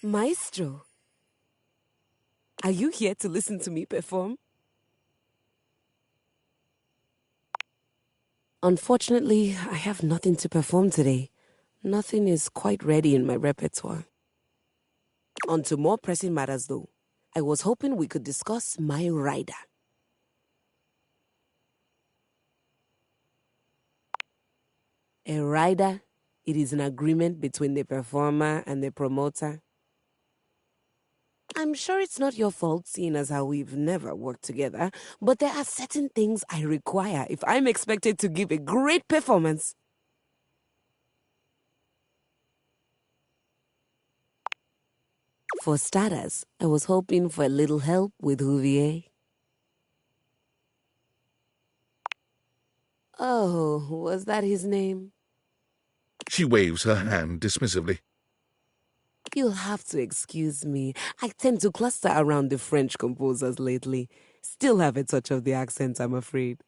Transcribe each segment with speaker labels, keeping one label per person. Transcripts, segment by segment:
Speaker 1: Maestro, are you here to listen to me perform? Unfortunately, I have nothing to perform today. Nothing is quite ready in my repertoire. On to more pressing matters, though. I was hoping we could discuss my rider. A rider, it is an agreement between the performer and the promoter. I'm sure it's not your fault, seeing as how we've never worked together, but there are certain things I require if I'm expected to give a great performance. For starters, I was hoping for a little help with Huvier. Oh, was that his name?
Speaker 2: She waves her hand dismissively.
Speaker 1: You'll have to excuse me. I tend to cluster around the French composers lately. Still have a touch of the accent, I'm afraid.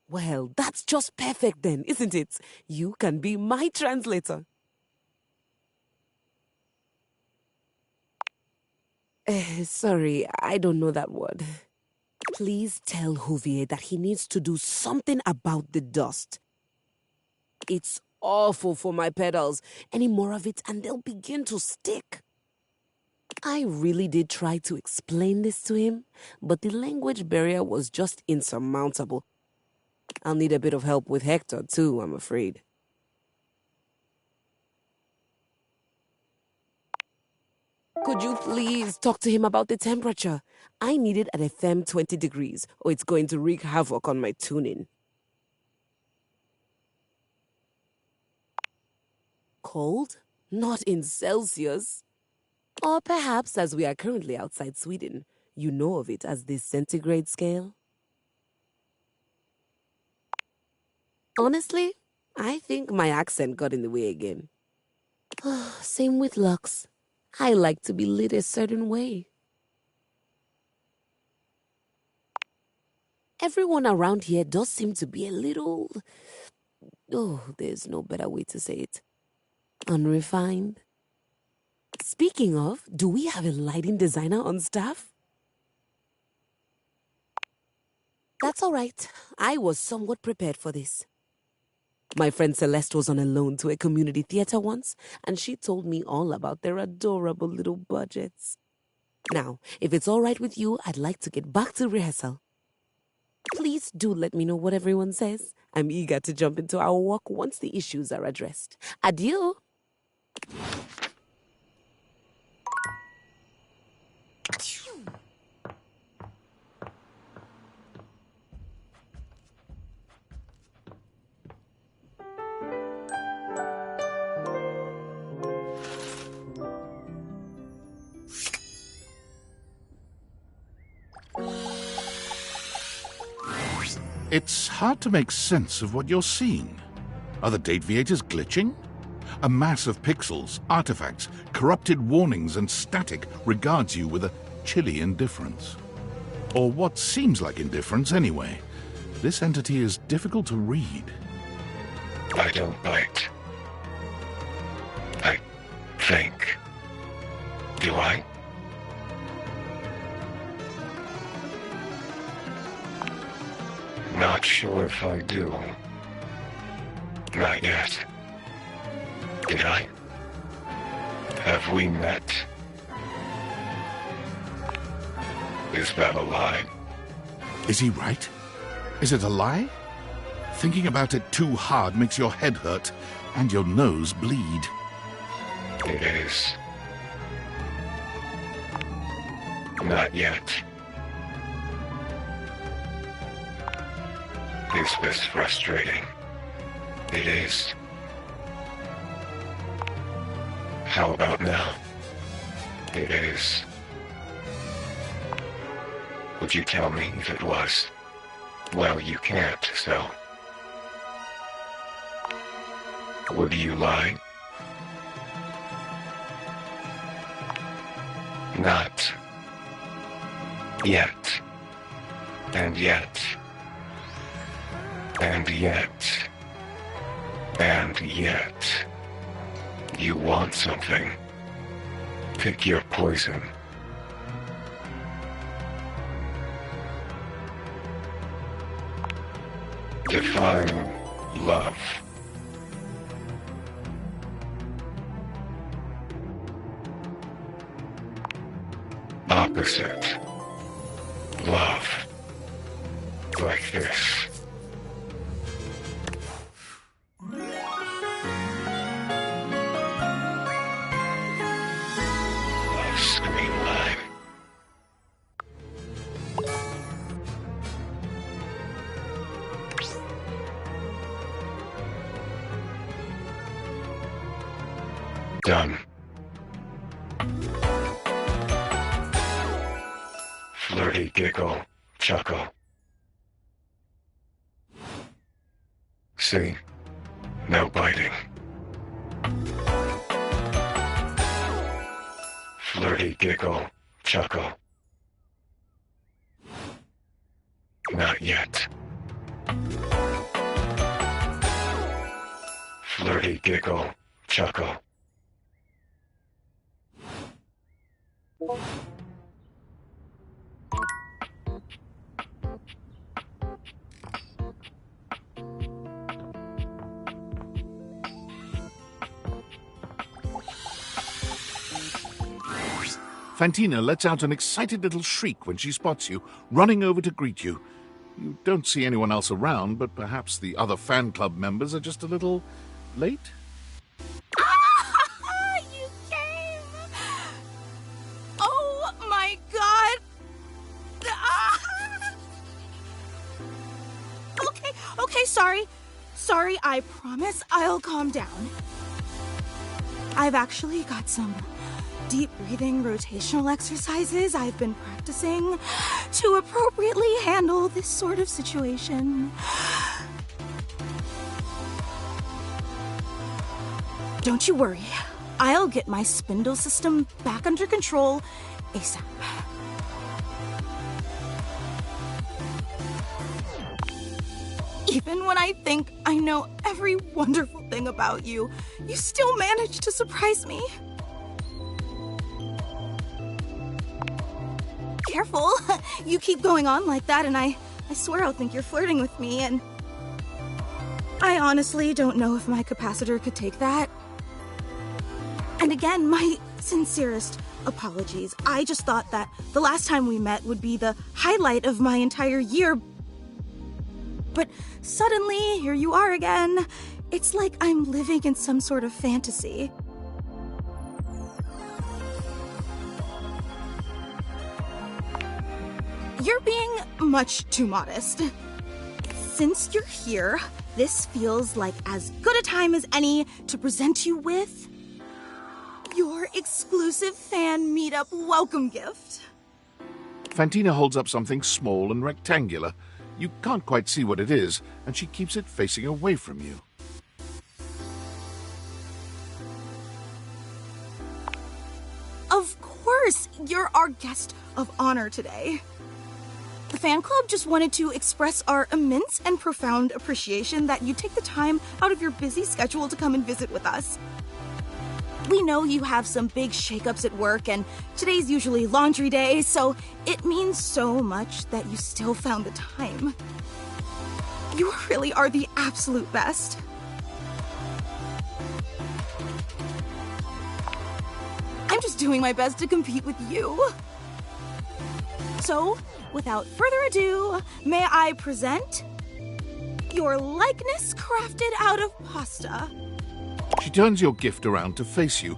Speaker 1: Well, that's just perfect then, isn't it? You can be my translator. Sorry, I don't know that word. Please tell Huvier that he needs to do something about the dust. It's awful for my pedals. Any more of it and they'll begin to stick. I really did try to explain this to him, but the language barrier was just insurmountable. I'll need a bit of help with Hector too, I'm afraid. Could you please talk to him about the temperature? I need it at a firm 20 degrees, or it's going to wreak havoc on my tuning. Cold? Not in Celsius. Or perhaps, as we are currently outside Sweden, you know of it as the centigrade scale? Honestly, I think my accent got in the way again. Same with Lux. I like to be lit a certain way. Everyone around here does seem to be a little... Oh, there's no better way to say it. Unrefined. Speaking of, do we have a lighting designer on staff? That's all right. I was somewhat prepared for this. My friend Celeste was on a loan to a community theater once, and she told me all about their adorable little budgets. Now, if it's all right with you, I'd like to get back to rehearsal. Please do let me know what everyone says. I'm eager to jump into our work once the issues are addressed. Adieu!
Speaker 2: It's hard to make sense of what you're seeing. Are the date viators glitching? A mass of pixels, artifacts, corrupted warnings, and static regards you with a chilly indifference. Or what seems like indifference anyway. This entity is difficult to read.
Speaker 3: I don't bite. I think. Do I? Not sure if I do. Not yet. Did I? Have we met? Is that a lie?
Speaker 2: Is he right? Is it a lie? Thinking about it too hard makes your head hurt and your nose bleed.
Speaker 3: It is. Not yet. Is this frustrating? It is. How about now? It is. Would you tell me if it was? Well, you can't, so. Would you lie? Not. Yet. And yet. And yet. And yet. You want something. Pick your poison. Define love. Opposite. Love. Like this. Love screen line. Done. Flirty giggle, chuckle. See? No biting. Flirty giggle, chuckle. Not yet. Flirty giggle, chuckle.
Speaker 2: Fantina lets out an excited little shriek when she spots you, running over to greet you. You don't see anyone else around, but perhaps the other fan club members are just a little late?
Speaker 4: Ah, you came! Oh my god! Ah! Okay, sorry, I promise I'll calm down. I've actually got some deep breathing rotational exercises I've been practicing to appropriately handle this sort of situation. Don't you worry, I'll get my spindle system back under control ASAP. Even when I think I know every wonderful thing about you, you still manage to surprise me. Careful, you keep going on like that and I swear I'll think you're flirting with me, and I honestly don't know if my capacitor could take that. And again, my sincerest apologies. I just thought that the last time we met would be the highlight of my entire year. But suddenly, here you are again. It's like I'm living in some sort of fantasy. You're being much too modest. Since you're here, this feels like as good a time as any to present you with your exclusive fan meetup welcome gift.
Speaker 2: Fantina holds up something small and rectangular. You can't quite see what it is, and she keeps it facing away from you.
Speaker 4: Of course, you're our guest of honor today. The fan club just wanted to express our immense and profound appreciation that you take the time out of your busy schedule to come and visit with us. We know you have some big shakeups at work, and today's usually laundry day, so it means so much that you still found the time. You really are the absolute best. I'm just doing my best to compete with you. So, without further ado, may I present your likeness crafted out of pasta.
Speaker 2: She turns your gift around to face you,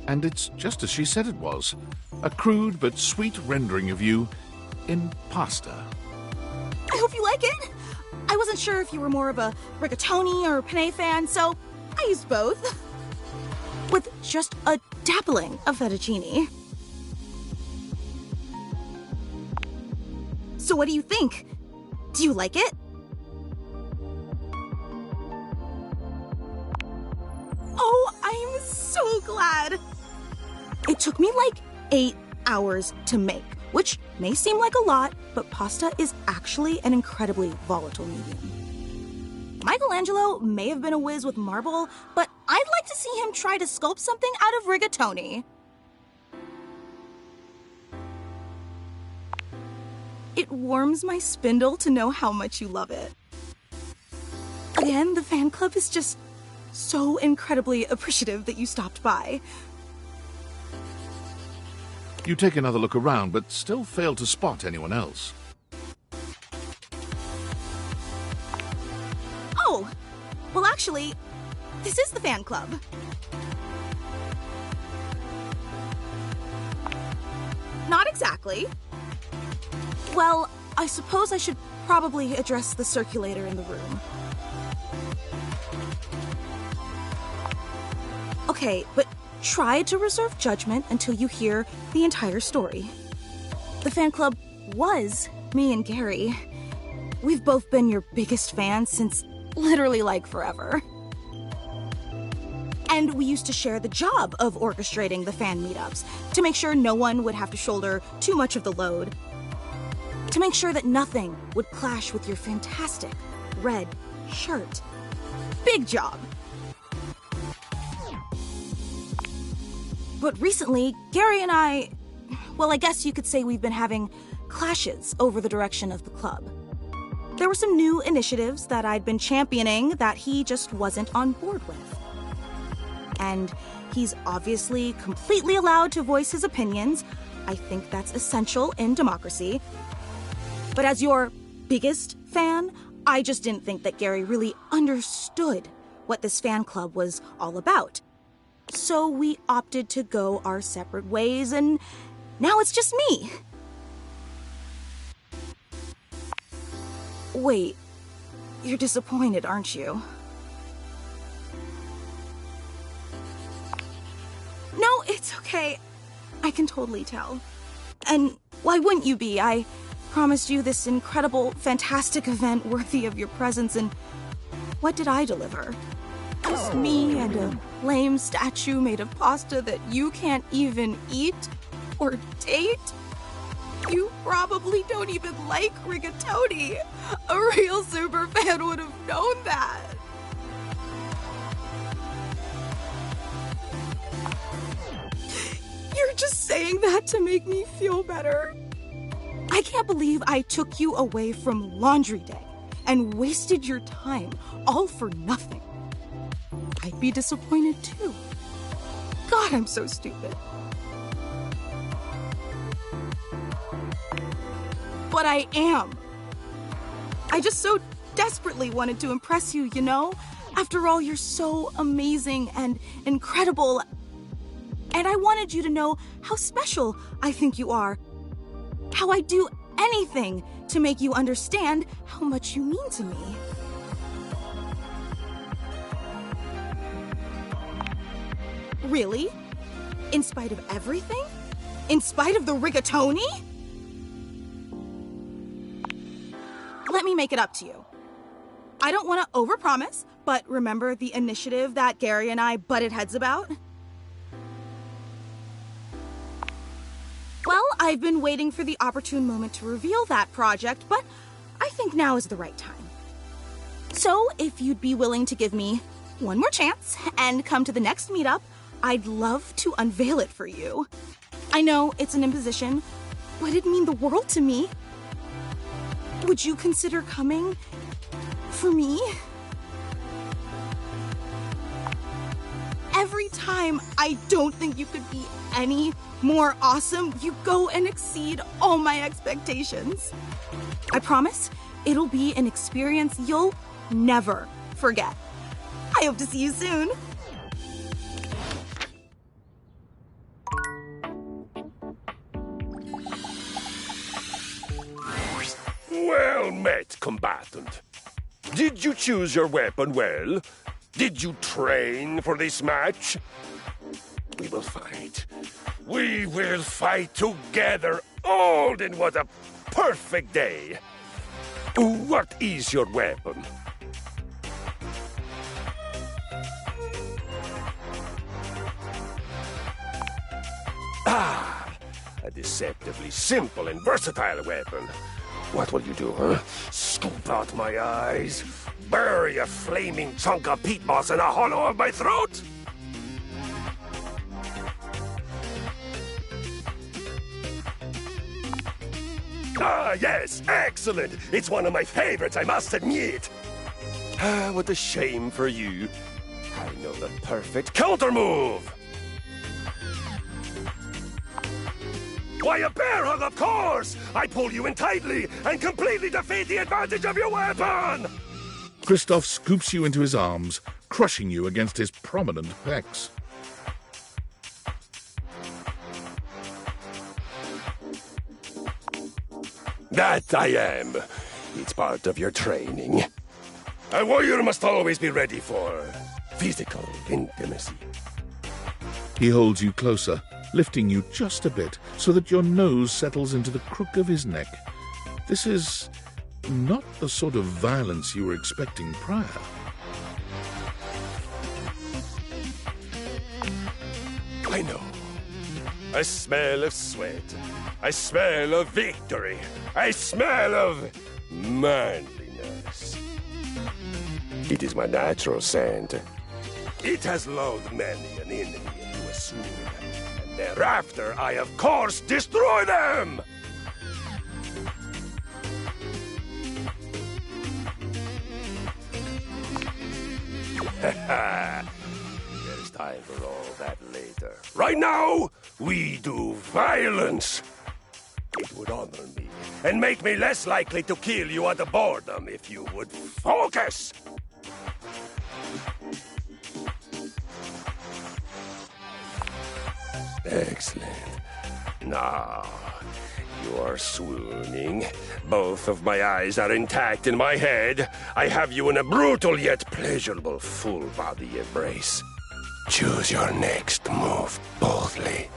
Speaker 2: and it's just as she said it was. A crude but sweet rendering of you in pasta.
Speaker 4: I hope you like it. I wasn't sure if you were more of a rigatoni or penne fan, so I used both. With just a dabbling of fettuccine. So what do you think? Do you like it? Oh, I'm so glad. It took me like 8 hours to make, which may seem like a lot, but pasta is actually an incredibly volatile medium. Michelangelo may have been a whiz with marble, but I'm I'd like to see him try to sculpt something out of rigatoni. It warms my spindle to know how much you love it. Again, the fan club is just so incredibly appreciative that you stopped by.
Speaker 2: You take another look around, but still fail to spot anyone else.
Speaker 4: Oh, well actually, this is the fan club. Not exactly. Well, I suppose I should probably address the circulator in the room. Okay, but try to reserve judgment until you hear the entire story. The fan club was me and Gary. We've both been your biggest fans since literally like forever. And we used to share the job of orchestrating the fan meetups to make sure no one would have to shoulder too much of the load. To make sure that nothing would clash with your fantastic red shirt. Big job. But recently, Gary and I, well, I guess you could say we've been having clashes over the direction of the club. There were some new initiatives that I'd been championing that he just wasn't on board with. And he's obviously completely allowed to voice his opinions. I think that's essential in democracy. But as your biggest fan, I just didn't think that Gary really understood what this fan club was all about. So we opted to go our separate ways, and now it's just me. Wait, you're disappointed, aren't you? No, it's okay. I can totally tell. And why wouldn't you be? I promised you this incredible, fantastic event worthy of your presence, and what did I deliver? Just me and a lame statue made of pasta that you can't even eat or date? You probably don't even like rigatoni. A real super fan would have known that. You're just saying that to make me feel better. I can't believe I took you away from laundry day and wasted your time all for nothing. I'd be disappointed too. God, I'm so stupid. But I am. I just so desperately wanted to impress you, you know? After all, you're so amazing and incredible. And I wanted you to know how special I think you are. How I'd do anything to make you understand how much you mean to me. Really? In spite of everything? In spite of the rigatoni? Let me make it up to you. I don't want to overpromise, but remember the initiative that Gary and I butted heads about? Well, I've been waiting for the opportune moment to reveal that project, but I think now is the right time. So, if you'd be willing to give me one more chance and come to the next meetup, I'd love to unveil it for you. I know it's an imposition, but it'd mean the world to me. Would you consider coming for me? Every time I don't think you could be any more awesome, you go and exceed all my expectations. I promise it'll be an experience you'll never forget. I hope to see you soon.
Speaker 5: Well met, combatant. Did you choose your weapon well? Did you train for this match? We will fight. We will fight together. Oh, then what a perfect day. What is your weapon? A deceptively simple and versatile weapon. What will you do, huh? Scoop out my eyes. Bury a flaming chunk of peat moss in a hollow of my throat. Ah, yes, excellent. It's one of my favorites, I must admit. Ah, what a shame for you. I know the perfect counter move. Why, a bear hug, of course! I pull you in tightly and completely defeat the advantage of your weapon!
Speaker 2: Christoph scoops you into his arms, crushing you against his prominent pecs.
Speaker 5: That I am. It's part of your training. A warrior must always be ready for physical intimacy.
Speaker 2: He holds you closer, lifting you just a bit so that your nose settles into the crook of his neck. This is not the sort of violence you were expecting prior.
Speaker 5: I know. I smell of sweat. I smell of victory. I smell of manliness. It is my natural scent. It has lulled many an enemy into a swoon. And thereafter, I of course destroy them! There's time for all that later. Right now, we do violence. It would honor me and make me less likely to kill you out of boredom if you would focus. Excellent. Now, you are swooning. Both of my eyes are intact in my head. I have you in a brutal yet pleasurable full-body embrace. Choose your next move boldly.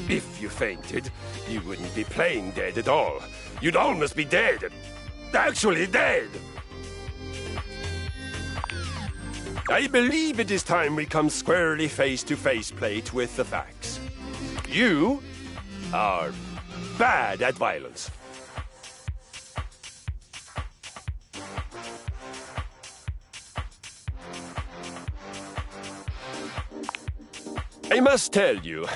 Speaker 5: If you fainted, you wouldn't be playing dead at all. You'd almost be dead. Actually dead. I believe it is time we come squarely face-to-face plate with the facts. You are bad at violence. I must tell you,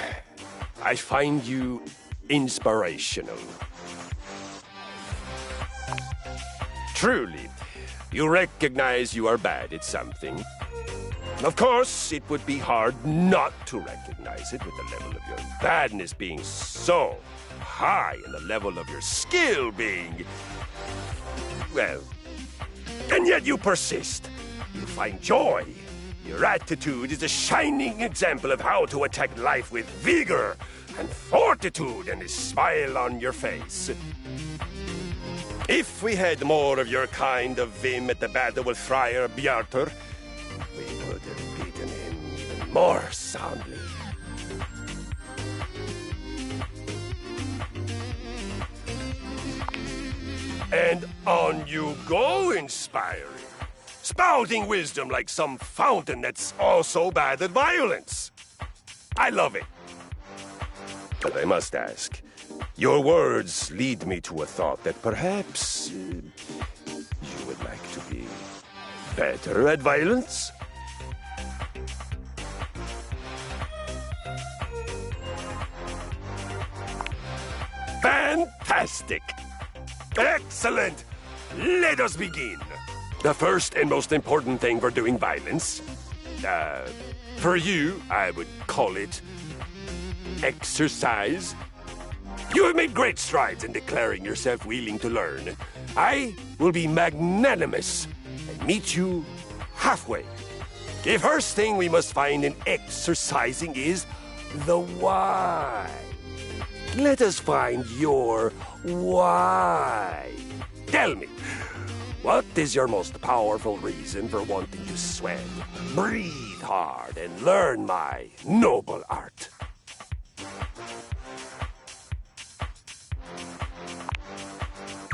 Speaker 5: I find you inspirational. Truly, you recognize you are bad at something. Of course, it would be hard not to recognize it with the level of your badness being so high and the level of your skill being, well, and yet you persist. You find joy. Your attitude is a shining example of how to attack life with vigor and fortitude and a smile on your face. If we had more of your kind of vim at the battle with Friar Bjartur, we would have beaten him even more soundly. And on you go, inspiring. Spouting wisdom like some fountain that's also bad at violence. I love it. But I must ask, your words lead me to a thought that perhaps you would like to be better at violence? Fantastic! Excellent! Let us begin. The first and most important thing for doing violence, for you, I would call it exercise. You have made great strides in declaring yourself willing to learn. I will be magnanimous and meet you halfway. The first thing we must find in exercising is the why. Let us find your why. Tell me, what is your most powerful reason for wanting to sweat, breathe hard, and learn my noble art?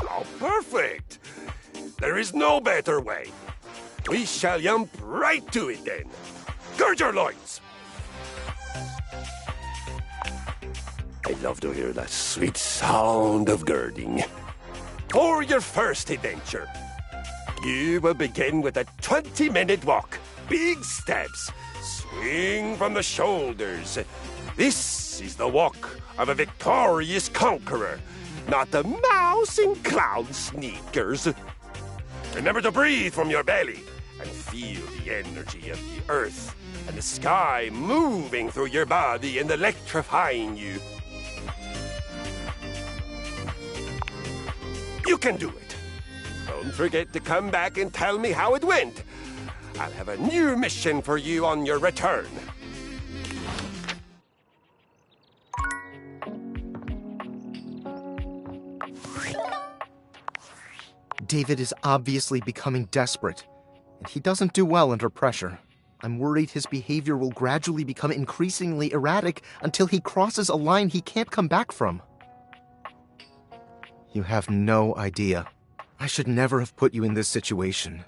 Speaker 5: Oh, perfect! There is no better way. We shall jump right to it then. Gird your loins. I love to hear that sweet sound of girding. For your first adventure, you will begin with a 20-minute walk. Big steps. Swing from the shoulders. This is the walk of a victorious conqueror, not a mouse in clown sneakers. Remember to breathe from your belly and feel the energy of the earth and the sky moving through your body and electrifying you. You can do it. Don't forget to come back and tell me how it went. I'll have a new mission for you on your return.
Speaker 6: David is obviously becoming desperate, and he doesn't do well under pressure. I'm worried his behavior will gradually become increasingly erratic until he crosses a line he can't come back from. You have no idea. I should never have put you in this situation.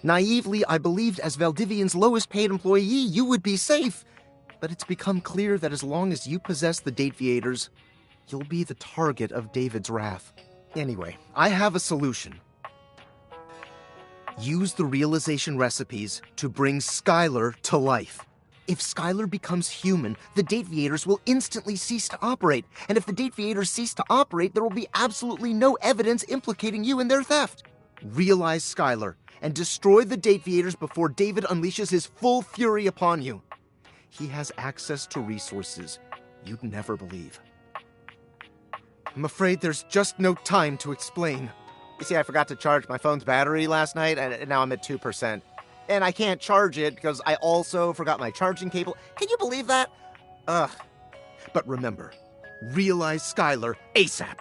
Speaker 6: Naively, I believed as Valdivian's lowest paid employee, you would be safe. But it's become clear that as long as you possess the Dateviators, you'll be the target of David's wrath. Anyway, I have a solution. Use the realization recipes to bring Skylar to life. If Skylar becomes human, the Dateviators will instantly cease to operate. And if the Dateviators cease to operate, there will be absolutely no evidence implicating you in their theft. Realize Skylar and destroy the Dateviators before David unleashes his full fury upon you. He has access to resources you'd never believe. I'm afraid there's just no time to explain. You see, I forgot to charge my phone's battery last night, and now I'm at 2%. And I can't charge it because I also forgot my charging cable. Can you believe that? Ugh. But remember, realize Skylar ASAP.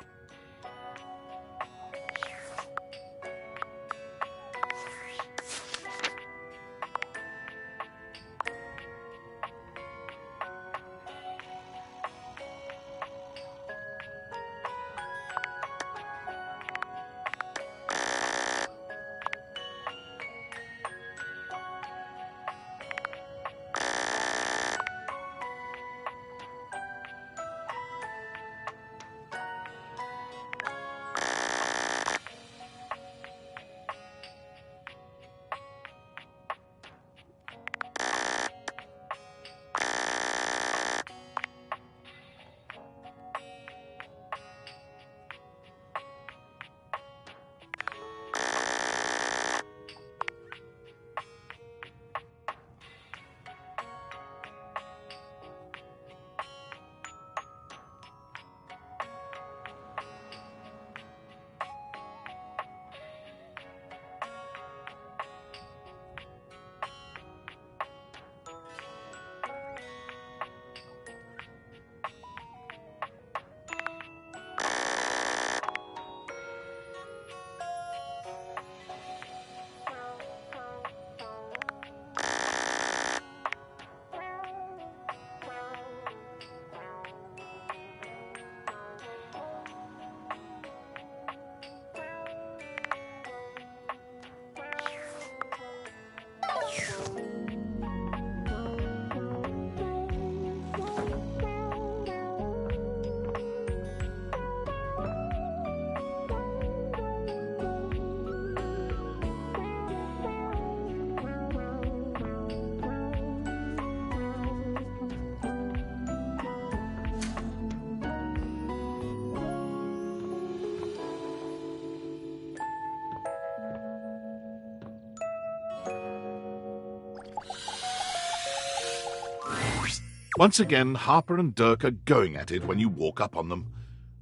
Speaker 2: Once again, Harper and Dirk are going at it when you walk up on them.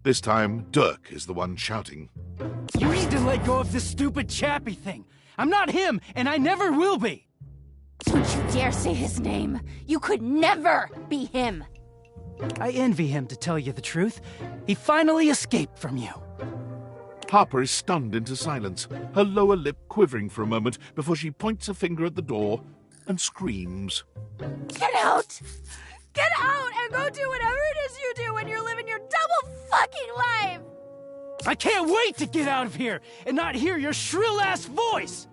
Speaker 2: This time, Dirk is the one shouting.
Speaker 7: You need to let go of this stupid Chappie thing. I'm not him, and I never will be.
Speaker 8: Don't you dare say his name. You could never be him.
Speaker 7: I envy him, to tell you the truth. He finally escaped from you.
Speaker 2: Harper is stunned into silence, her lower lip quivering for a moment before she points a finger at the door and screams.
Speaker 8: Get out! Get out and go do whatever it is you do when you're living your double fucking life!
Speaker 7: I can't wait to get out of here and not hear your shrill-ass voice!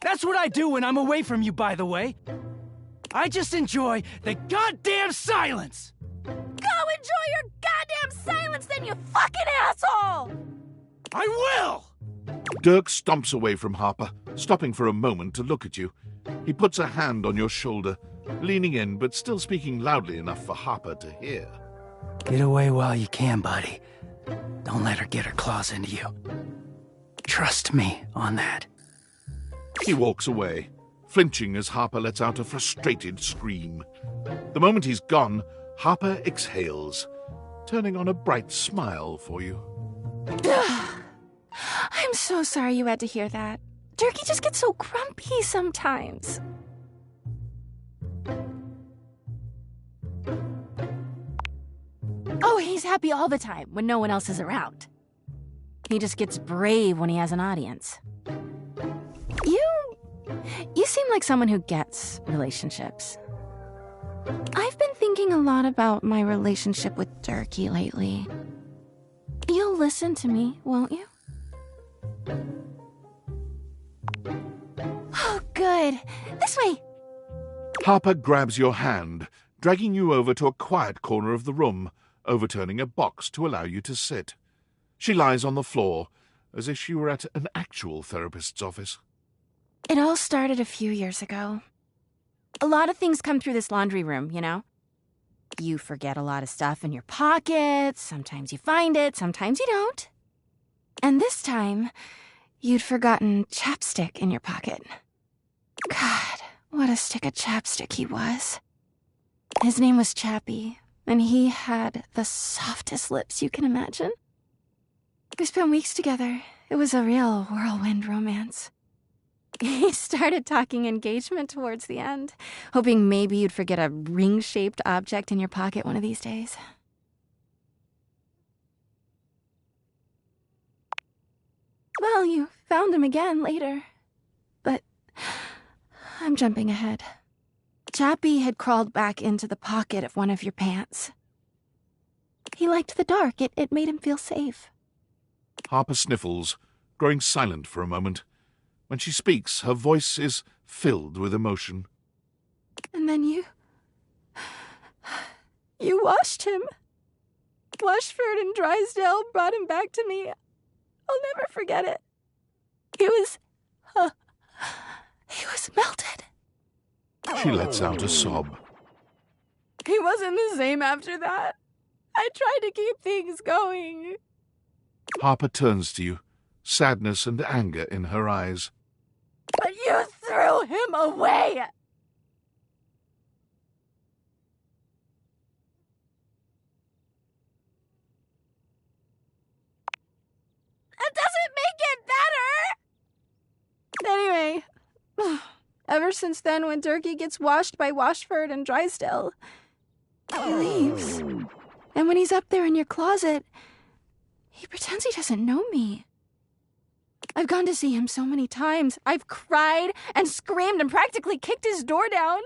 Speaker 7: That's what I do when I'm away from you, by the way. I just enjoy the goddamn silence!
Speaker 8: Go enjoy your goddamn silence then, you fucking asshole!
Speaker 7: I will!
Speaker 2: Dirk stomps away from Harper, stopping for a moment to look at you. He puts a hand on your shoulder, leaning in but still speaking loudly enough for Harper to hear.
Speaker 7: Get away while you can, buddy. Don't let her get her claws into you. Trust me on that.
Speaker 2: He walks away, flinching as Harper lets out a frustrated scream. The moment he's gone, Harper exhales, turning on a bright smile for you.
Speaker 8: I'm so sorry you had to hear that. Turkey just gets so grumpy sometimes. Oh, he's happy all the time when no one else is around. He just gets brave when he has an audience. You seem like someone who gets relationships. I've been thinking a lot about my relationship with Turkey lately. You'll listen to me, won't you? Oh, good. This way.
Speaker 2: Harper grabs your hand, dragging you over to a quiet corner of the room, overturning a box to allow you to sit. She lies on the floor, as if she were at an actual therapist's office.
Speaker 8: It all started a few years ago. A lot of things come through this laundry room, you know? You forget a lot of stuff in your pockets, sometimes you find it, sometimes you don't. And this time, you'd forgotten chapstick in your pocket. God, what a stick of chapstick he was. His name was Chappie, and he had the softest lips you can imagine. We spent weeks together. It was a real whirlwind romance. He started talking engagement towards the end, hoping maybe you'd forget a ring-shaped object in your pocket one of these days. Well, you found him again later. But I'm jumping ahead. Chappie had crawled back into the pocket of one of your pants. He liked the dark. It made him feel safe.
Speaker 2: Harper sniffles, growing silent for a moment. When she speaks, her voice is filled with emotion.
Speaker 8: And then you washed him. Washford and Drysdale brought him back to me. I'll never forget it. He was melted.
Speaker 2: She lets out a sob.
Speaker 8: He wasn't the same after that. I tried to keep things going.
Speaker 2: Harper turns to you, sadness and anger in her eyes.
Speaker 8: But you threw him away! That doesn't make it better! Anyway, ever since then, when Turkey gets washed by Washford and Drysdale, he leaves. And when he's up there in your closet, he pretends he doesn't know me. I've gone to see him so many times. I've cried and screamed and practically kicked his door down.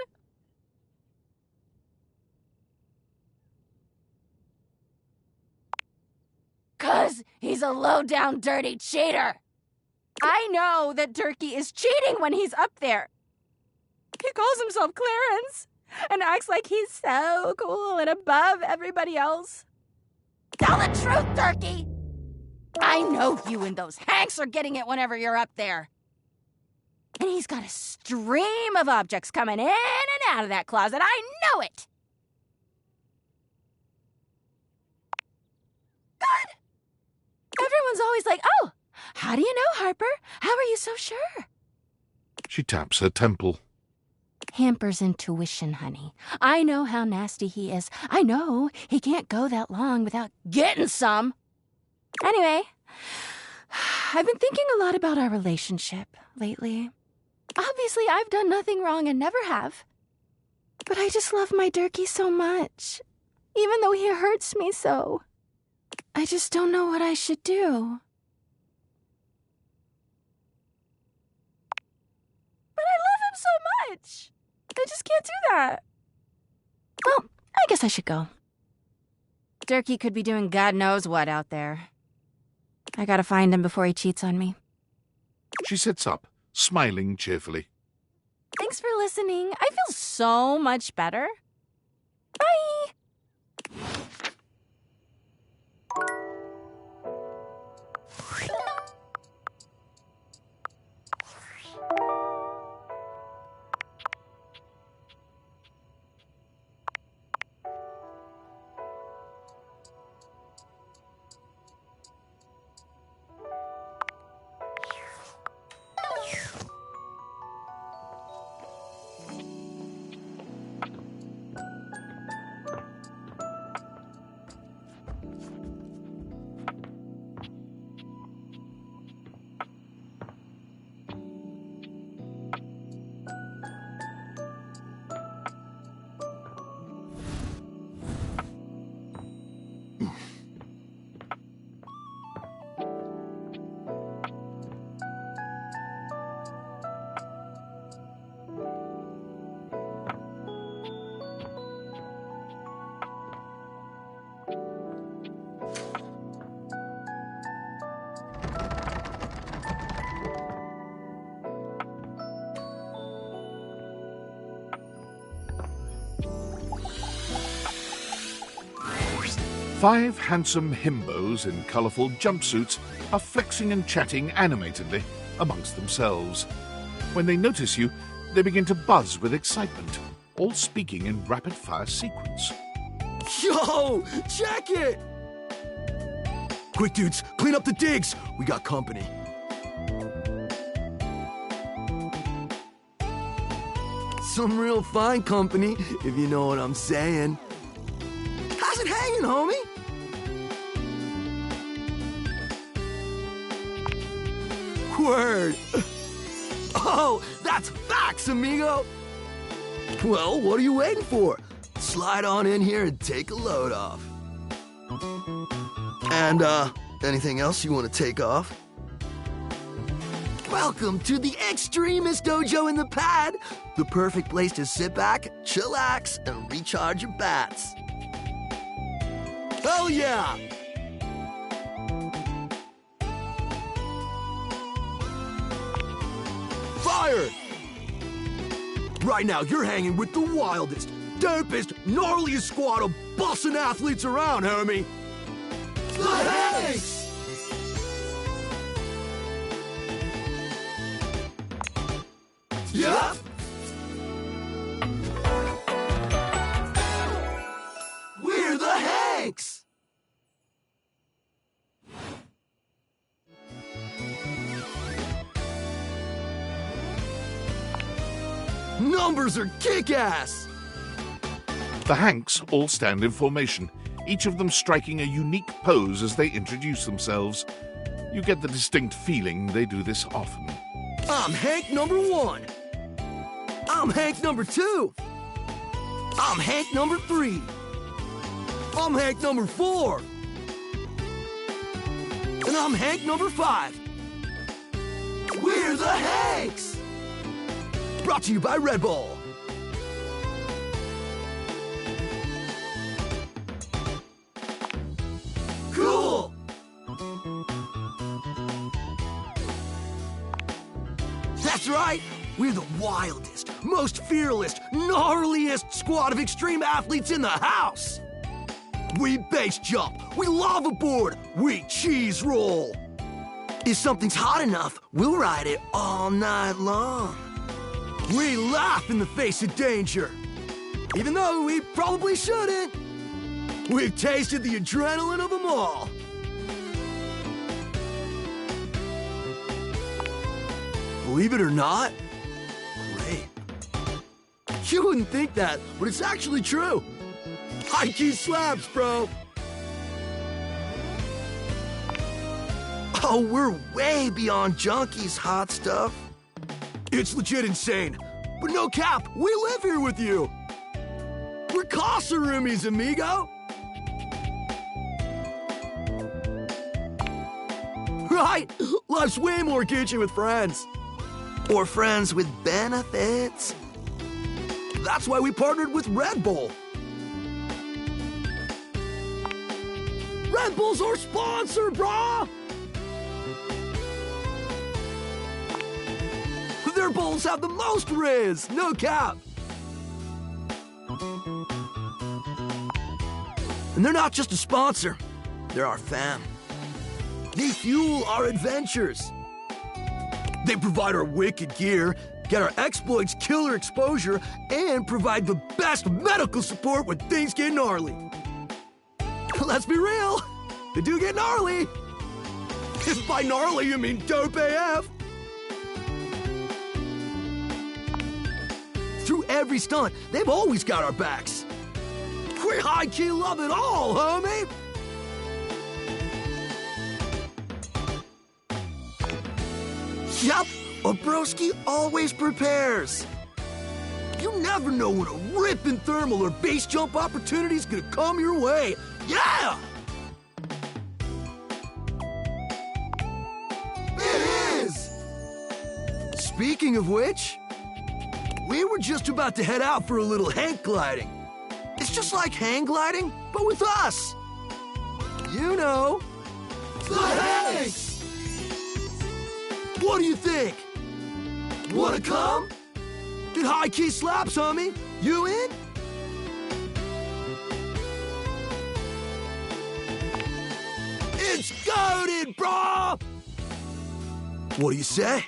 Speaker 8: "'Cause he's a low-down, dirty cheater. I know that Turkey is cheating when he's up there. He calls himself Clarence and acts like he's so cool and above everybody else. Tell the truth, Turkey! I know you and those Hanks are getting it whenever you're up there. And he's got a stream of objects coming in and out of that closet. I know it. Good. Everyone's always like, "Oh, how do you know, Harper? How are you so sure?"
Speaker 2: She taps her temple.
Speaker 8: Hamper's intuition, honey. I know how nasty he is. I know he can't go that long without getting some. Anyway, I've been thinking a lot about our relationship lately. Obviously, I've done nothing wrong and never have. But I just love my Durkee so much, even though he hurts me so. I just don't know what I should do. But I love him so much. I just can't do that. Well, I guess I should go. Durkee could be doing God knows what out there. I gotta find him before he cheats on me.
Speaker 2: She sits up, smiling cheerfully.
Speaker 8: Thanks for listening. I feel so much better. Bye!
Speaker 2: Five handsome himbos in colourful jumpsuits are flexing and chatting animatedly amongst themselves. When they notice you, they begin to buzz with excitement, all speaking in rapid-fire sequence.
Speaker 9: Yo! Check it! Quick, dudes, clean up the digs! We got company. Some real fine company, if you know what I'm saying. How's it hanging, homie? Word. Oh, that's facts, amigo. Well, what are you waiting for? Slide on in here and take a load off. And, anything else you want to take off? Welcome to the extremist dojo in the pad. The perfect place to sit back, chillax, and recharge your bats. Hell yeah! Fire! Right now, you're hanging with the wildest, dopest, gnarliest squad of bussin' athletes around, homie. The Hanks! Yep. We're the Hanks! Numbers are kick-ass!
Speaker 2: The Hanks all stand in formation, each of them striking a unique pose as they introduce themselves. You get the distinct feeling they do this often.
Speaker 9: I'm Hank number 1. I'm Hank number 2. I'm Hank number 3. I'm Hank number 4. And I'm Hank number 5. We're the Hanks! Brought to you by Red Bull. Cool! That's right! We're the wildest, most fearless, gnarliest squad of extreme athletes in the house! We base jump, we lava board, we cheese roll! If something's hot enough, we'll ride it all night long. We laugh in the face of danger, even though we probably shouldn't. We've tasted the adrenaline of them all. Believe it or not, great. You wouldn't think that, but it's actually true. High-key slaps, bro. Oh, we're way beyond junkies, hot stuff. It's legit insane, but no cap, we live here with you. We're casa roomies, amigo. Right? Life's way more kitschy with friends. Or friends with benefits. That's why we partnered with Red Bull. Red Bull's our sponsor, brah! Their bowls have the most riz, no cap. And they're not just a sponsor, they're our fam. They fuel our adventures. They provide our wicked gear, get our exploits killer exposure, and provide the best medical support when things get gnarly. Let's be real, they do get gnarly. If by gnarly you mean dope AF. Through every stunt, they've always got our backs. We high-key love it all, homie! Yep, a broski always prepares. You never know when a ripping thermal or base jump opportunity's gonna come your way. Yeah! It is! Speaking of which, we were just about to head out for a little hang gliding. It's just like hang gliding, but with us. You know, the Hanks! What do you think? Wanna come? Get high-key slaps, homie. You in? It's goated, bro! What do you say?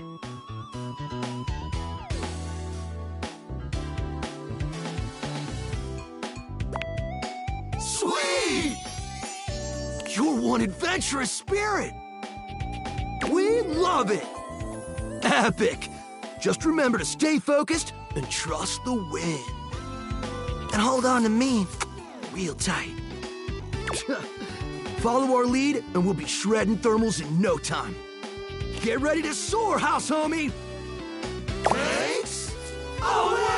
Speaker 9: Sweet! You're one adventurous spirit. We love it. Epic. Just remember to stay focused and trust the wind. And hold on to me real tight. Follow our lead and we'll be shredding thermals in no time. Get ready to soar, house homie. Thanks away!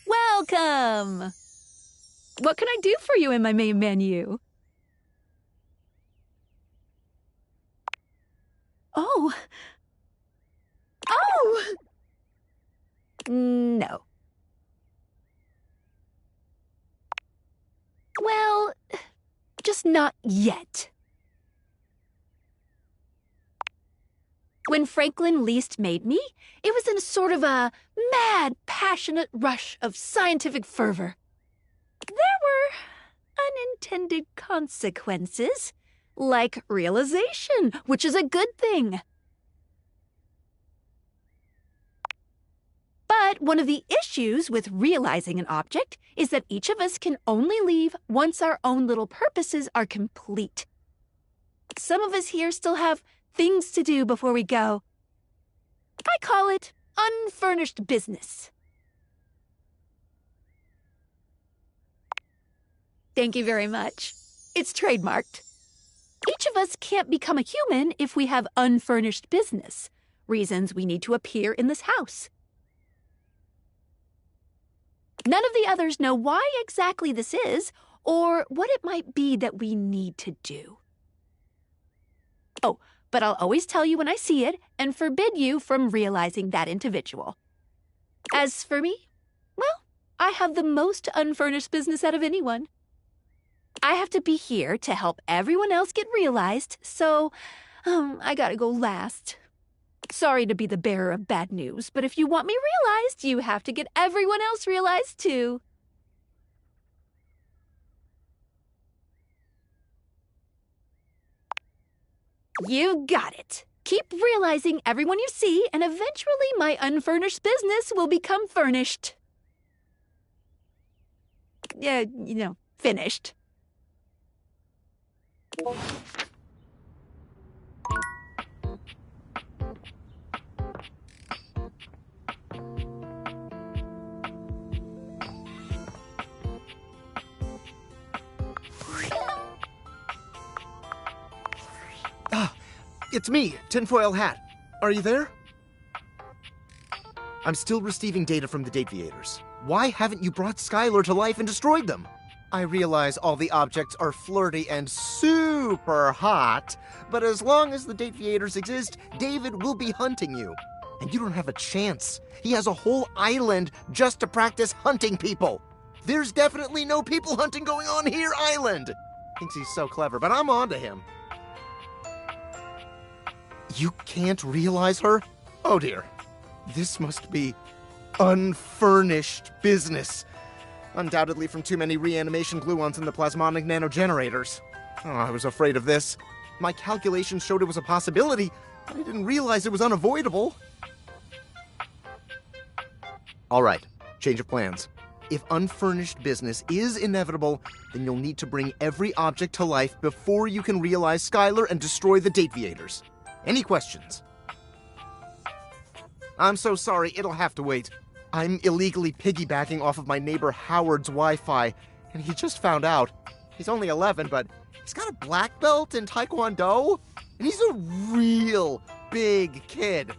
Speaker 10: Welcome! What can I do for you in my main menu? Oh! Oh! No. Well, just not yet. When Franklin least made me, it was in a sort of a mad, passionate rush of scientific fervor. There were unintended consequences, like realization, which is a good thing. But one of the issues with realizing an object is that each of us can only leave once our own little purposes are complete. Some of us here still have things to do before we go. I call it unfurnished business. Thank you very much. It's trademarked. Each of us can't become a human if we have unfurnished business, reasons we need to appear in this house. None of the others know why exactly this is, or what it might be that we need to do. Oh, but I'll always tell you when I see it and forbid you from realizing that individual. As for me, well, I have the most unfurnished business out of anyone. I have to be here to help everyone else get realized, so I gotta go last. Sorry to be the bearer of bad news, but if you want me realized, you have to get everyone else realized too. You got it. Keep realizing everyone you see, and eventually my unfurnished business will become furnished. Yeah, finished.
Speaker 6: It's me, Tinfoil Hat. Are you there? I'm still receiving data from the Deviators. Why haven't you brought Skylar to life and destroyed them? I realize all the objects are flirty and super hot, but as long as the Deviators exist, David will be hunting you. And you don't have a chance. He has a whole island just to practice hunting people. There's definitely no people hunting going on here, island. Thinks he's so clever, but I'm on to him. You can't realize her? Oh dear. This must be unfurnished business. Undoubtedly from too many reanimation gluons in the plasmonic nanogenerators. Oh, I was afraid of this. My calculations showed it was a possibility, but I didn't realize it was unavoidable. Alright, change of plans. If unfurnished business is inevitable, then you'll need to bring every object to life before you can realize Skylar and destroy the Deviators. Any questions? I'm so sorry, it'll have to wait. I'm illegally piggybacking off of my neighbor Howard's Wi-Fi, and he just found out. He's only 11, but he's got a black belt in Taekwondo, and he's a real big kid.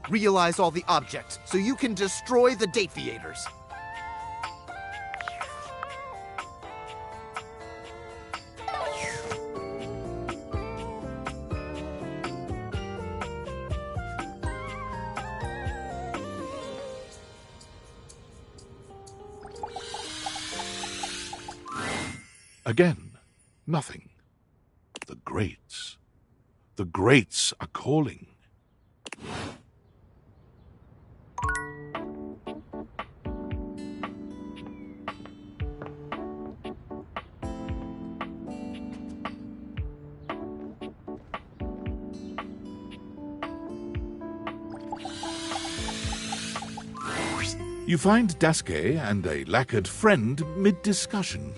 Speaker 6: Realize all the objects so you can destroy the Deviators.
Speaker 2: Again, nothing. The greats. The greats are calling. You find Daisuke and a lacquered friend mid-discussion.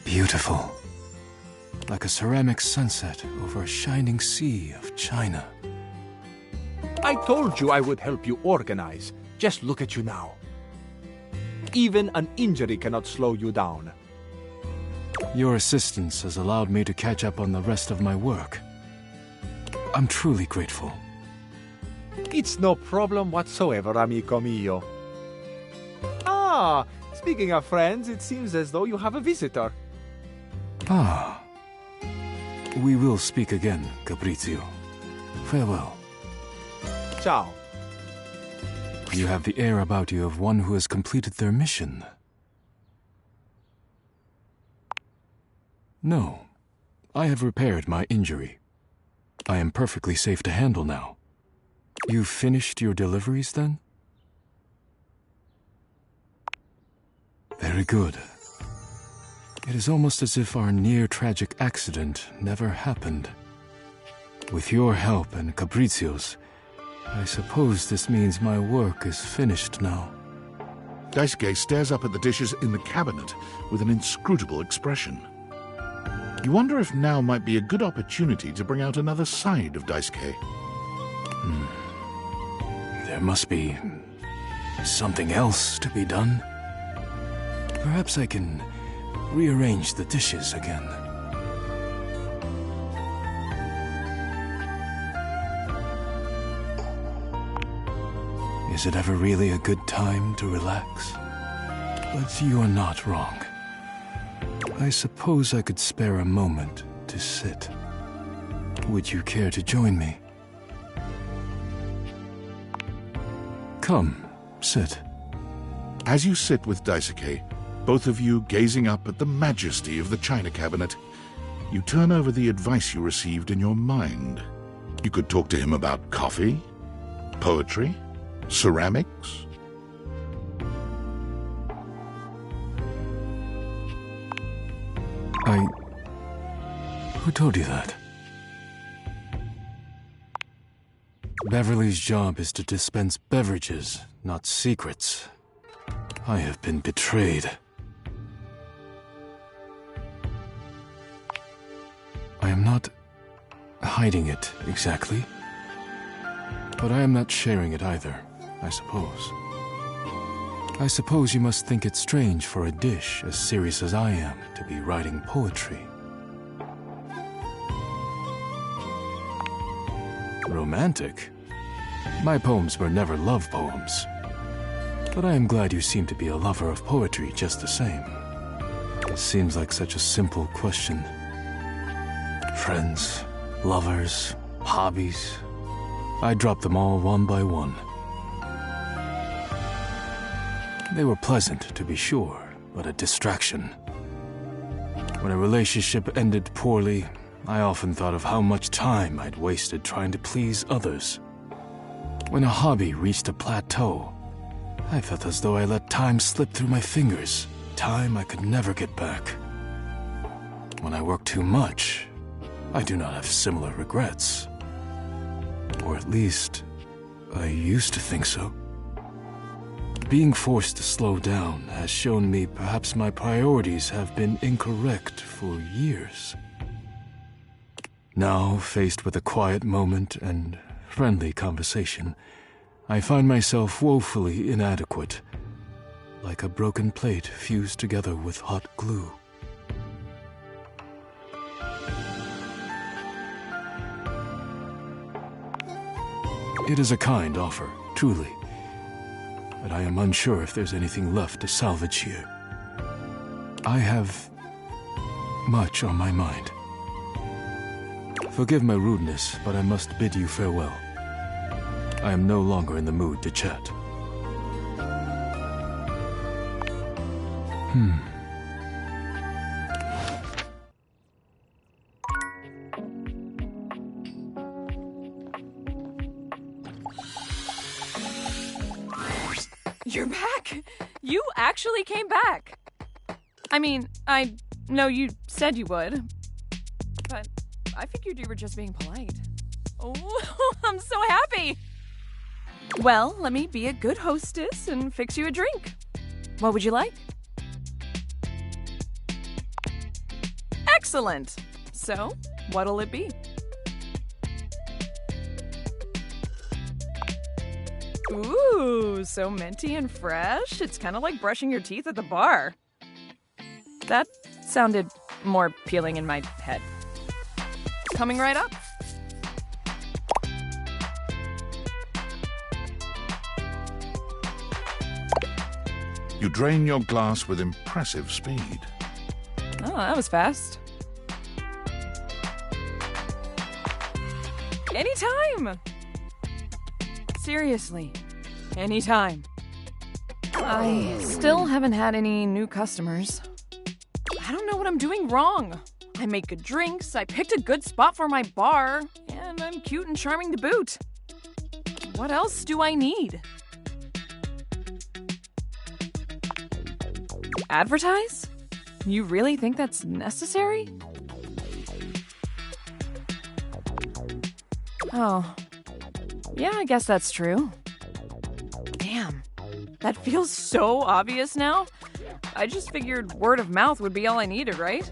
Speaker 11: Beautiful. Like a ceramic sunset over a shining sea of China.
Speaker 12: I told you I would help you organize. Just look at you now. Even an injury cannot slow you down.
Speaker 11: Your assistance has allowed me to catch up on the rest of my work. I'm truly grateful.
Speaker 12: It's no problem whatsoever, amico mio. Ah, speaking of friends, it seems as though you have a visitor.
Speaker 11: Ah. We will speak again, Caprizio. Farewell.
Speaker 12: Ciao.
Speaker 11: You have the air about you of one who has completed their mission. No. I have repaired my injury. I am perfectly safe to handle now. You've finished your deliveries, then? Very good. It is almost as if our near-tragic accident never happened. With your help and Caprizio's, I suppose this means my work is finished now.
Speaker 2: Daisuke stares up at the dishes in the cabinet with an inscrutable expression. You wonder if now might be a good opportunity to bring out another side of Daisuke.
Speaker 11: There must be something else to be done. Perhaps I can rearrange the dishes again. Is it ever really a good time to relax? But you are not wrong. I suppose I could spare a moment to sit. Would you care to join me? Come, sit.
Speaker 2: As you sit with Daisuke, both of you gazing up at the majesty of the china cabinet, you turn over the advice you received in your mind. You could talk to him about coffee, poetry, ceramics.
Speaker 11: Who told you that? Beverly's job is to dispense beverages, not secrets. I have been betrayed. I am not hiding it exactly, but I am not sharing it either, I suppose. I suppose you must think it strange for a dish as serious as I am to be writing poetry. Romantic? My poems were never love poems. But I am glad you seem to be a lover of poetry just the same. It seems like such a simple question. Friends, lovers, hobbies. I dropped them all one by one. They were pleasant, to be sure, but a distraction. When a relationship ended poorly, I often thought of how much time I'd wasted trying to please others. When a hobby reached a plateau, I felt as though I let time slip through my fingers, time I could never get back. When I work too much, I do not have similar regrets. Or at least, I used to think so. Being forced to slow down has shown me perhaps my priorities have been incorrect for years. Now, faced with a quiet moment and friendly conversation, I find myself woefully inadequate, like a broken plate fused together with hot glue. It is a kind offer, truly, but I am unsure if there's anything left to salvage here. I have much on my mind. Forgive my rudeness, but I must bid you farewell. I am no longer in the mood to chat.
Speaker 13: You're back! You actually came back! I mean, I know you said you would, but I figured you were just being polite. Oh, I'm so happy! Well, let me be a good hostess and fix you a drink. What would you like? Excellent! So, what'll it be? Ooh, so minty and fresh. It's kind of like brushing your teeth at the bar. That sounded more appealing in my head. Coming right up.
Speaker 2: You drain your glass with impressive speed.
Speaker 13: Oh, that was fast. Anytime! Seriously, anytime. I still haven't had any new customers. I don't know what I'm doing wrong. I make good drinks, I picked a good spot for my bar, and I'm cute and charming to boot. What else do I need? Advertise? You really think that's necessary? Oh. Yeah, I guess that's true. Damn. That feels so obvious now. I just figured word of mouth would be all I needed, right?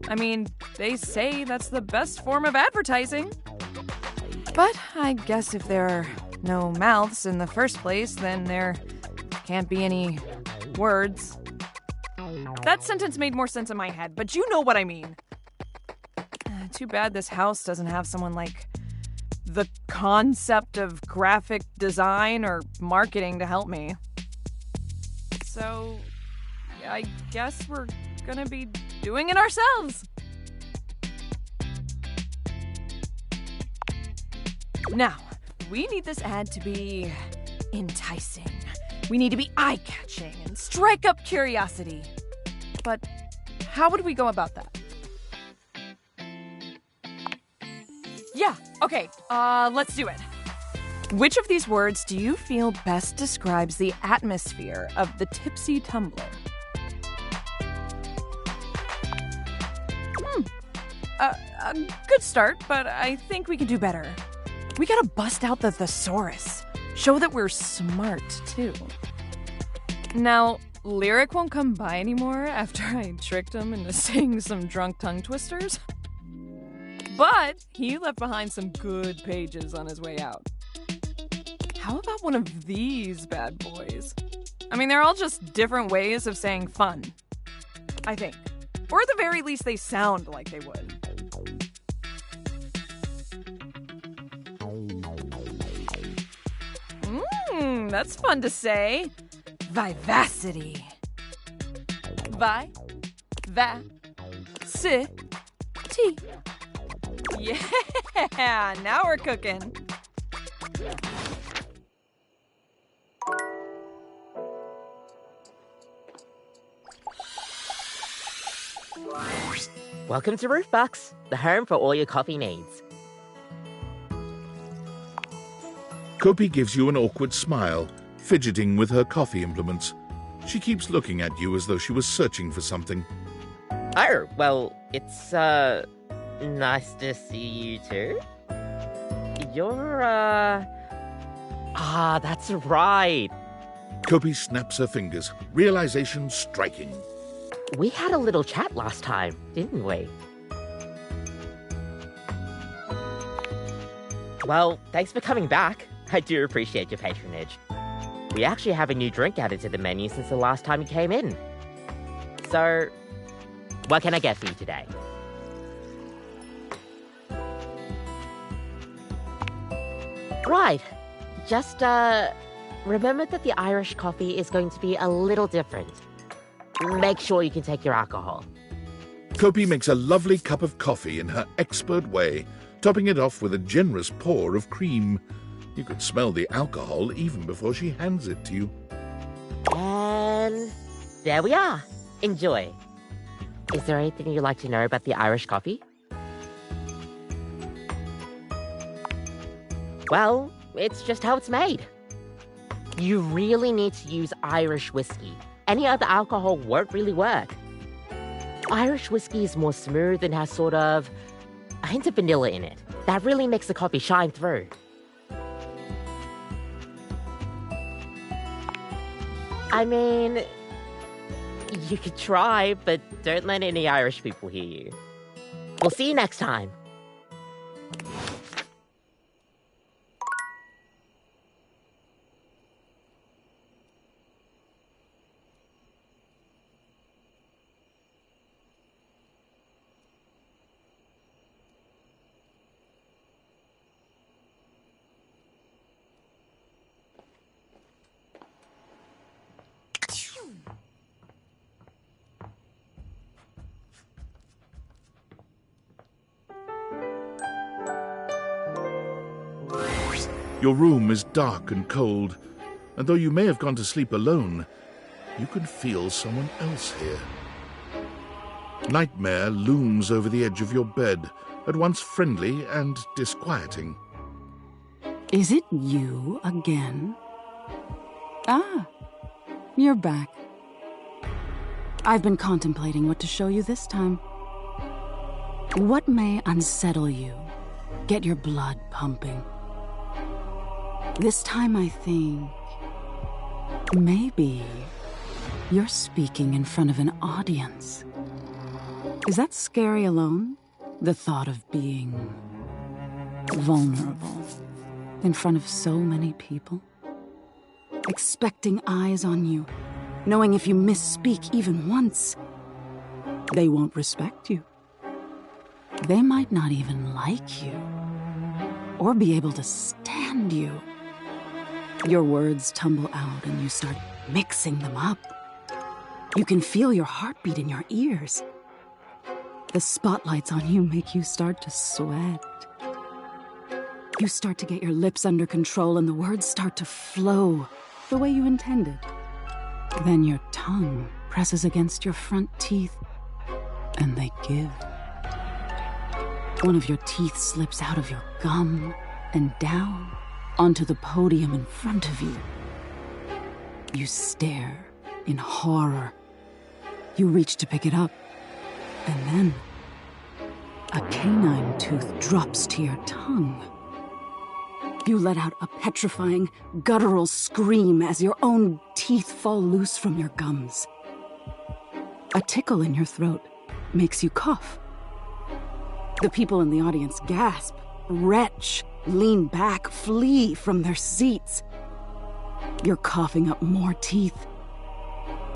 Speaker 13: I mean, they say that's the best form of advertising. But I guess if there are no mouths in the first place, then there can't be any words. That sentence made more sense in my head, but you know what I mean. Too bad this house doesn't have someone like the concept of graphic design or marketing to help me. So, I guess we're gonna be doing it ourselves. Now, we need this ad to be enticing. We need to be eye-catching and strike up curiosity. But how would we go about that? Yeah, okay, let's do it. Which of these words do you feel best describes the atmosphere of the tipsy tumbler? A good start, but I think we could do better. We gotta bust out the thesaurus. Show that we're smart, too. Now, Lyric won't come by anymore after I tricked him into saying some drunk tongue twisters. But he left behind some good pages on his way out. How about one of these bad boys? I mean, they're all just different ways of saying fun, I think. Or at the very least, they sound like they would. That's fun to say. Vivacity. Vi-va-ci-ty. Yeah, now we're cooking.
Speaker 14: Welcome to Roofbox, the home for all your coffee needs.
Speaker 2: Kopi gives you an awkward smile, fidgeting with her coffee implements. She keeps looking at you as though she was searching for something.
Speaker 14: Oh, well, it's, nice to see you too. You're, that's right.
Speaker 2: Kopi snaps her fingers, realization striking.
Speaker 14: We had a little chat last time, didn't we? Well, thanks for coming back. I do appreciate your patronage. We actually have a new drink added to the menu since the last time you came in. So, what can I get for you today? Right. Just, remember that the Irish coffee is going to be a little different. Make sure you can take your alcohol.
Speaker 2: Kopi makes a lovely cup of coffee in her expert way, topping it off with a generous pour of cream. You could smell the alcohol even before she hands it to you.
Speaker 14: And there we are. Enjoy. Is there anything you'd like to know about the Irish coffee? Well, it's just how it's made. You really need to use Irish whiskey. Any other alcohol won't really work. Irish whiskey is more smooth and has sort of a hint of vanilla in it. That really makes the coffee shine through. I mean, you could try, but don't let any Irish people hear you. We'll see you next time.
Speaker 2: Your room is dark and cold, and though you may have gone to sleep alone, you can feel someone else here. Nightmare looms over the edge of your bed, at once friendly and disquieting.
Speaker 15: Is it you again? Ah, you're back. I've been contemplating what to show you this time. What may unsettle you, get your blood pumping? This time I think maybe you're speaking in front of an audience. Is that scary alone? The thought of being vulnerable in front of so many people? Expecting eyes on you, knowing if you misspeak even once, they won't respect you. They might not even like you, or be able to stand you. Your words tumble out and you start mixing them up. You can feel your heartbeat in your ears. The spotlights on you make you start to sweat. You start to get your lips under control and the words start to flow the way you intended. Then your tongue presses against your front teeth and they give. One of your teeth slips out of your gum and down onto the podium in front of you. You stare in horror. You reach to pick it up, and then A canine tooth drops to your tongue. You let out a petrifying, guttural scream as your own teeth fall loose from your gums. A tickle in your throat makes you cough. The people in the audience gasp, retch, lean back, flee from their seats. You're coughing up more teeth.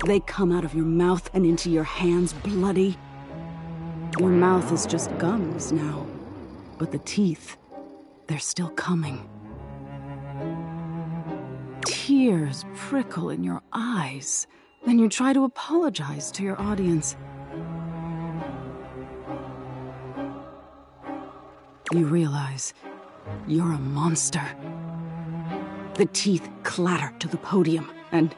Speaker 15: They come out of your mouth and into your hands bloody. Your mouth is just gums now, but the teeth, they're still coming. Tears prickle in your eyes. Then you try to apologize to your audience. You realize you're a monster. The teeth clatter to the podium, and...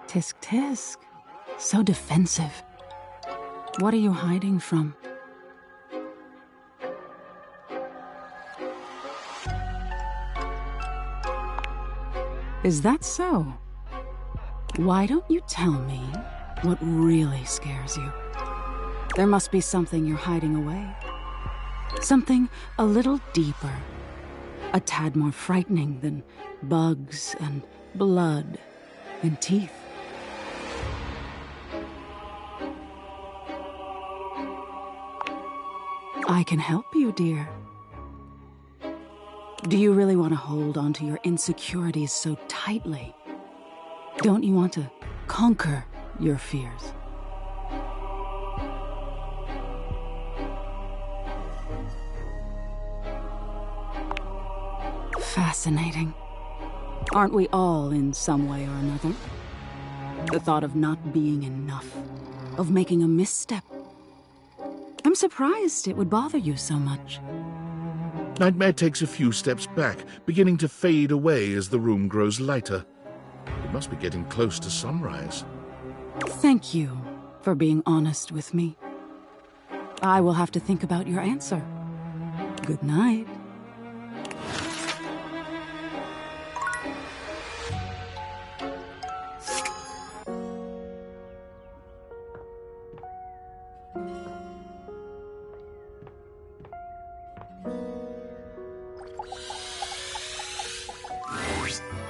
Speaker 15: Tisk tisk. So defensive. What are you hiding from? Is that so? Why don't you tell me what really scares you? There must be something you're hiding away. Something a little deeper. A tad more frightening than bugs and blood and teeth. I can help you, dear. Do you really want to hold on to your insecurities so tightly? Don't you want to conquer your fears? Fascinating. Aren't we all in some way or another? The thought of not being enough, of making a misstep. I'm surprised it would bother you so much.
Speaker 2: Nightmare takes a few steps back, beginning to fade away as the room grows lighter. It must be getting close to sunrise.
Speaker 15: Thank you for being honest with me. I will have to think about your answer. Good night.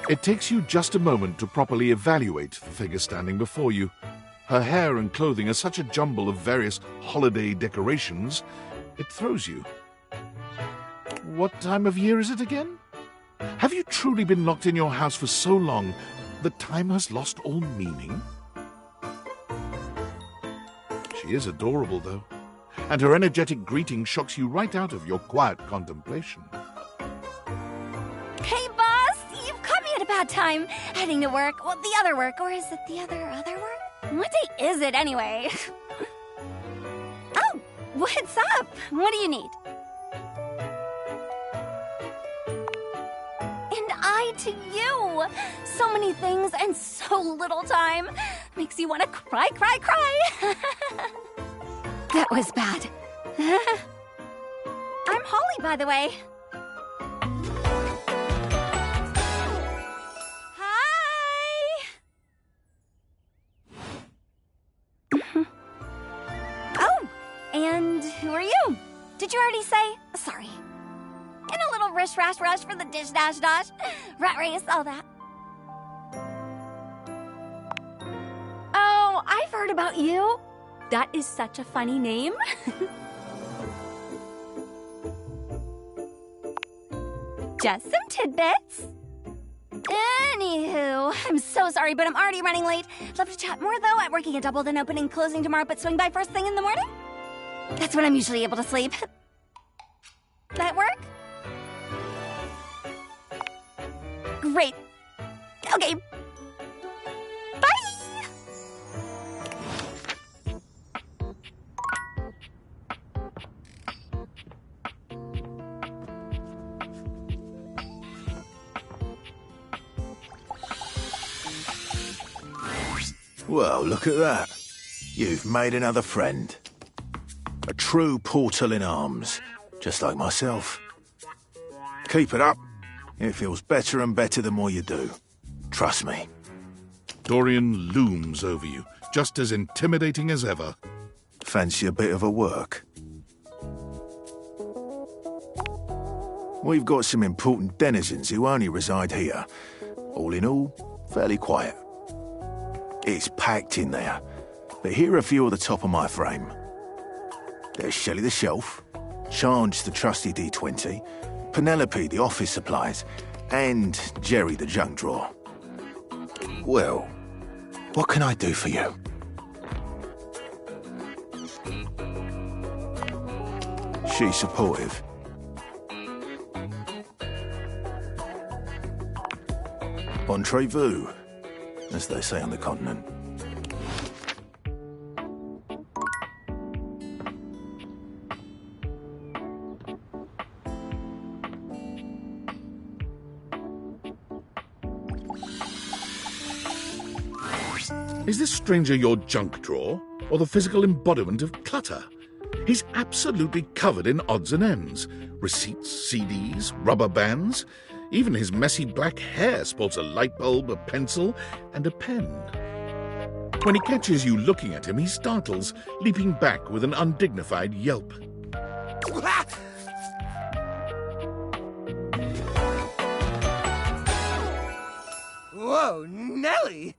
Speaker 2: It takes you just a moment to properly evaluate the figure standing before you. Her hair and clothing are such a jumble of various holiday decorations, it throws you. What time of year is it again? Have you truly been locked in your house for so long that time has lost all meaning? She is adorable, though, and her energetic greeting shocks you right out of your quiet contemplation.
Speaker 8: Hey, boss! You've caught me at a bad time. Heading to work. Well, the other work. Or is it the other work? What day is it, anyway? Oh, what's up? What do you need? And I to you! So many things and so little time. Makes you want to cry. That was bad. I'm Holly, by the way. Hi! Oh, and who are you? Did you already say? Sorry. And a little rush for the dish dash. Rat race, all that. Oh, I've heard about you. That is such a funny name. Just some tidbits. Anywho, I'm so sorry, but I'm already running late. Love to chat more, though. I'm working a double, then open and closing tomorrow, but swing by first thing in the morning. That's when I'm usually able to sleep. That work? Great. Okay. Bye!
Speaker 16: Well, look at that. You've made another friend. A true portal in arms, just like myself. Keep it up. It feels better and better the more you do. Trust me.
Speaker 2: Dorian looms over you, just as intimidating as ever.
Speaker 16: Fancy a bit of a work? We've got some important denizens who only reside here. All in all, fairly quiet. It's packed in there, but here are a few at the top of my frame. There's Shelley the Shelf, Charge the trusty D20, Penelope the office supplies, and Jerry the junk drawer. Well, what can I do for you? She's supportive. Entrez-vous, as they say on the continent.
Speaker 2: Is this stranger your junk drawer, or the physical embodiment of clutter? He's absolutely covered in odds and ends. Receipts, CDs, rubber bands. Even his messy black hair sports a light bulb, a pencil, and a pen. When he catches you looking at him, he startles, leaping back with an undignified yelp.
Speaker 17: Whoa, Nelly!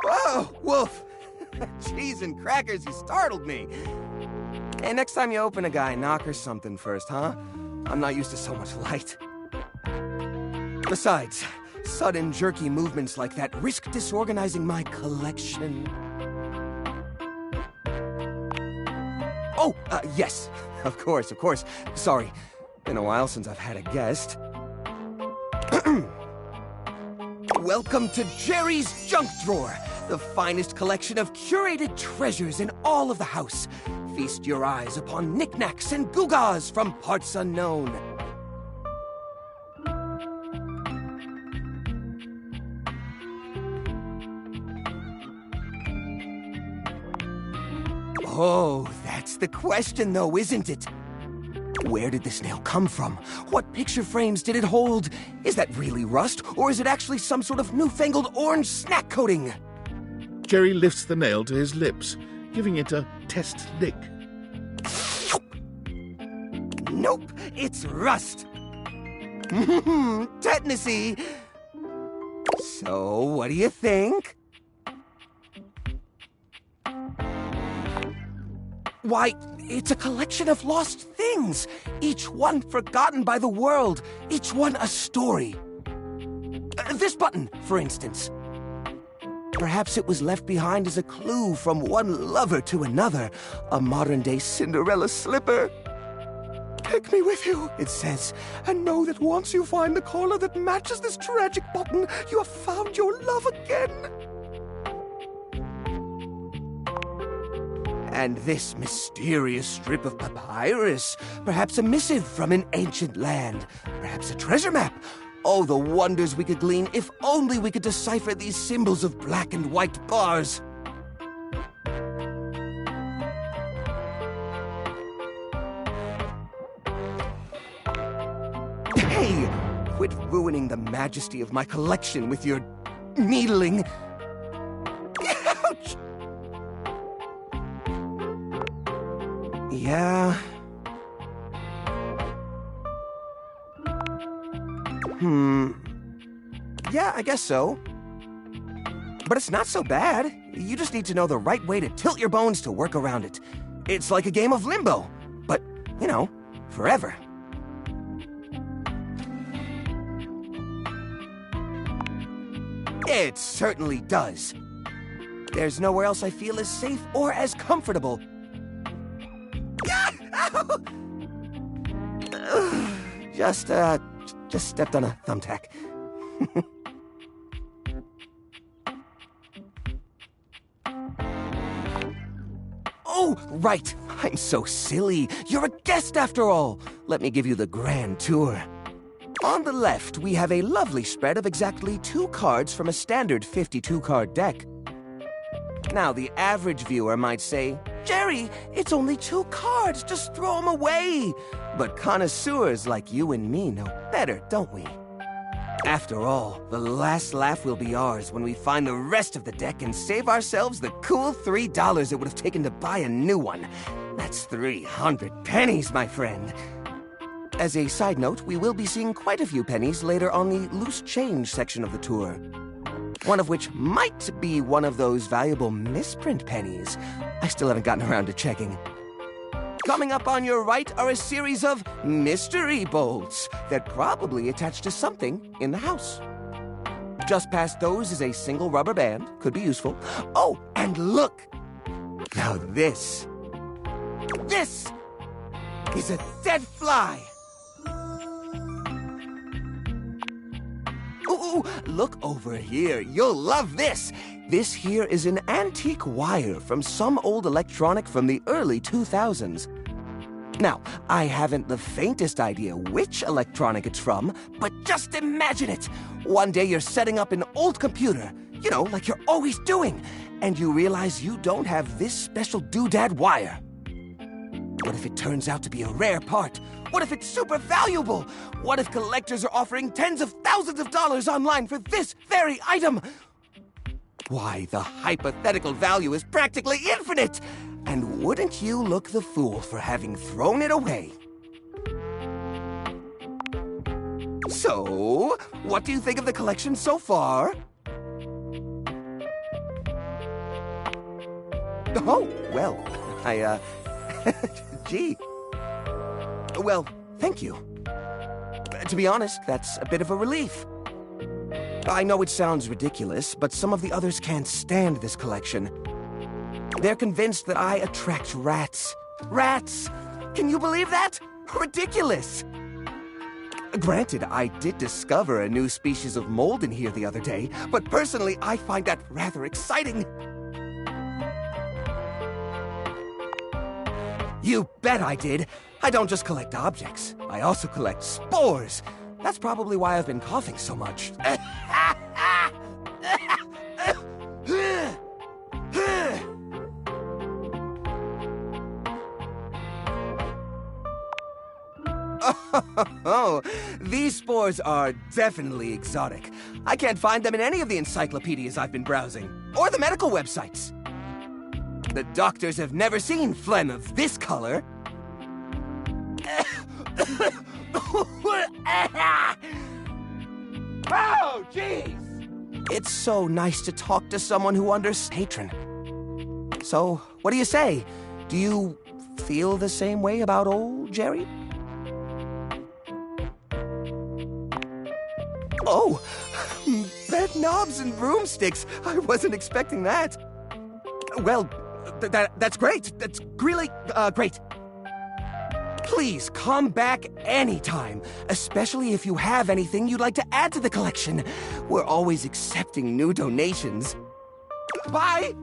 Speaker 17: Whoa, Wolf! Cheese and crackers, you startled me. Hey, next time you open a guy, knock her something first, huh? I'm not used to so much light. Besides, sudden jerky movements like that risk disorganizing my collection. Oh, yes. Of course. Sorry. Been a while since I've had a guest. Welcome to Jerry's Junk Drawer, the finest collection of curated treasures in all of the house. Feast your eyes upon knickknacks and gewgaws from parts unknown. Oh, that's the question, though, isn't it? Where did this nail come from? What picture frames did it hold? Is that really rust, or is it actually some sort of newfangled orange snack coating?
Speaker 2: Jerry lifts the nail to his lips, giving it a test lick.
Speaker 17: Nope, it's rust. Tetanusy. So, what do you think? Why, it's a collection of lost things, each one forgotten by the world, each one a story. This button, for instance. Perhaps it was left behind as a clue from one lover to another, a modern-day Cinderella slipper. Take me with you, it says, and know that once you find the collar that matches this tragic button, you have found your love again. And this mysterious strip of papyrus, perhaps a missive from an ancient land, perhaps a treasure map. Oh, the wonders we could glean if only we could decipher these symbols of black and white bars. Hey, quit ruining the majesty of my collection with your needling. Ouch! Yeah. Yeah, I guess so. But it's not so bad. You just need to know the right way to tilt your bones to work around it. It's like a game of limbo, but, you know, forever. It certainly does. There's nowhere else I feel as safe or as comfortable. Just stepped on a thumbtack. Oh, right. I'm so silly. You're a guest after all. Let me give you the grand tour. On the left, we have a lovely spread of exactly 2 cards from a standard 52-card deck. Now, the average viewer might say, Jerry, it's only 2 cards, just throw them away. But connoisseurs like you and me know better, don't we? After all, the last laugh will be ours when we find the rest of the deck and save ourselves the cool $3 it would have taken to buy a new one. That's 300 pennies, my friend. As a side note, we will be seeing quite a few pennies later on the loose change section of the tour. One of which might be one of those valuable misprint pennies. I still haven't gotten around to checking. Coming up on your right are a series of mystery bolts that probably attach to something in the house. Just past those is a single rubber band. Could be useful. Oh, and look! Now this is a dead fly! Ooh, look over here. You'll love this. This here is an antique wire from some old electronic from the early 2000s. Now, I haven't the faintest idea which electronic it's from, but just imagine it. One day you're setting up an old computer, you know, like you're always doing, and you realize you don't have this special doodad wire. What if it turns out to be a rare part? What if it's super valuable? What if collectors are offering tens of thousands of dollars online for this very item? Why, the hypothetical value is practically infinite! And wouldn't you look the fool for having thrown it away? So, what do you think of the collection so far? Oh, well, gee. Well, thank you. To be honest, that's a bit of a relief. I know it sounds ridiculous, but some of the others can't stand this collection. They're convinced that I attract rats. Rats! Can you believe that? Ridiculous! Granted, I did discover a new species of mold in here the other day, but personally, I find that rather exciting. You bet I did. I don't just collect objects. I also collect spores. That's probably why I've been coughing so much. Oh, these spores are definitely exotic. I can't find them in any of the encyclopedias I've been browsing, or the medical websites. The doctors have never seen phlegm of this color. Oh, jeez! It's so nice to talk to someone who understands patron. So, what do you say? Do you feel the same way about old Jerry? Oh, bed knobs and broomsticks. I wasn't expecting that. Well, that's great. That's really great. Please come back anytime, especially if you have anything you'd like to add to the collection. We're always accepting new donations. Bye!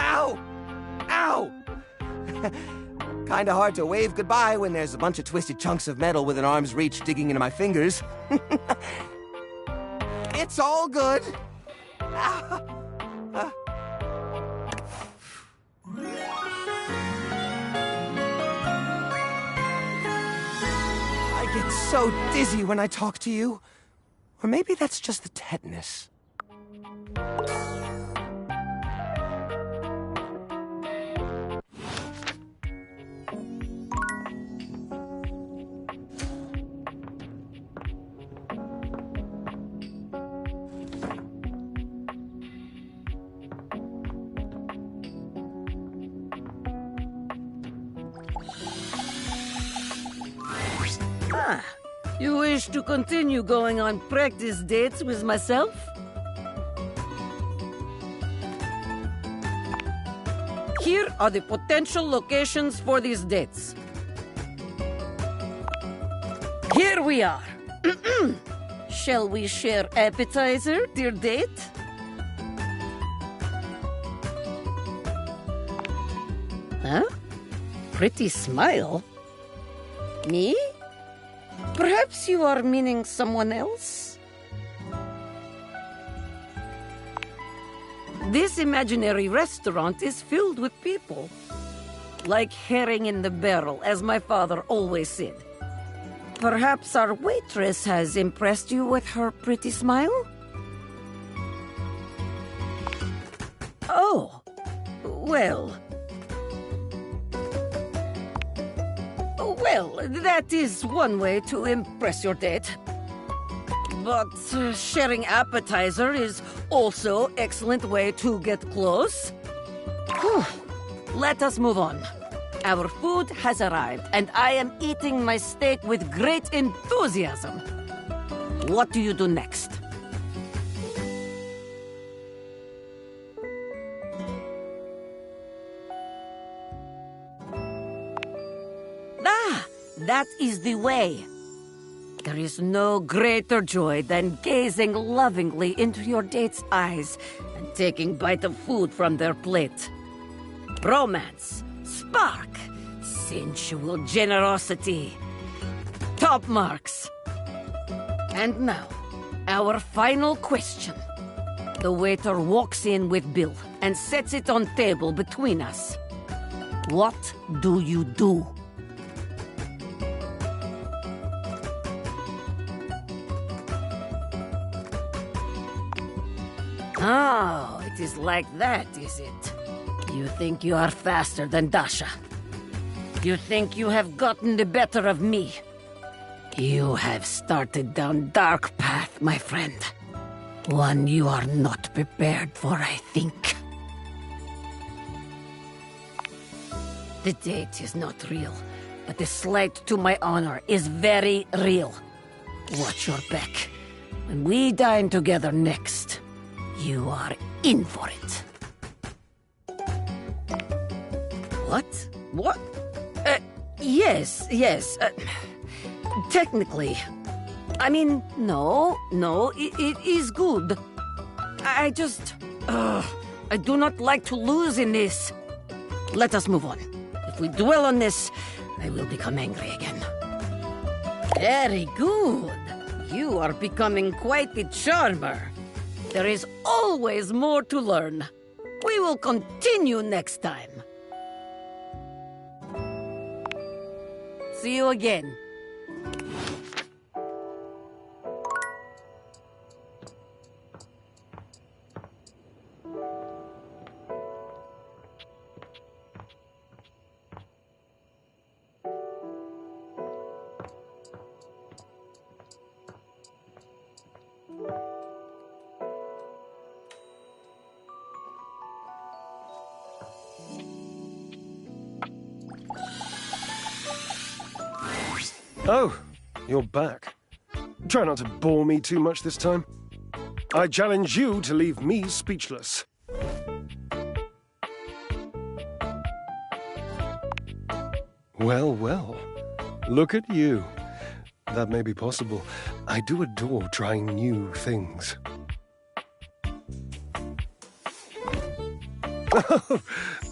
Speaker 17: Ow! Ow! Kinda hard to wave goodbye when there's a bunch of twisted chunks of metal within arm's reach digging into my fingers. It's all good. I get so dizzy when I talk to you. Or maybe that's just the tetanus.
Speaker 18: You wish to continue going on practice dates with myself? Here are the potential locations for these dates. Here we are. Shall we share appetizer, dear date? Huh? Pretty smile. Me? Perhaps you are meaning someone else? This imaginary restaurant is filled with people. Like herring in the barrel, as my father always said. Perhaps our waitress has impressed you with her pretty smile? Oh, well. Well, that is one way to impress your date. But sharing appetizer is also excellent way to get close. Whew. Let us move on. Our food has arrived, and I am eating my steak with great enthusiasm. What do you do next? That is the way. There is no greater joy than gazing lovingly into your date's eyes and taking a bite of food from their plate. Romance, spark, sensual generosity. Top marks. And now, our final question. The waiter walks in with bill and sets it on table between us. What do you do? Oh, it is like that, is it? You think you are faster than Dasha. You think you have gotten the better of me. You have started down dark path, my friend. One you are not prepared for, I think. The date is not real, but the slight to my honor is very real. Watch your back. When we dine together next, you are in for it. What? What? Yes. Technically. I mean, no, it is good. I do not like to lose in this. Let us move on. If we dwell on this, I will become angry again. Very good. You are becoming quite the charmer. There is always more to learn. We will continue next time. See you again.
Speaker 5: Oh, you're back. Try not to bore me too much this time. I challenge you to leave me speechless. Well, look at you. That may be possible. I do adore trying new things.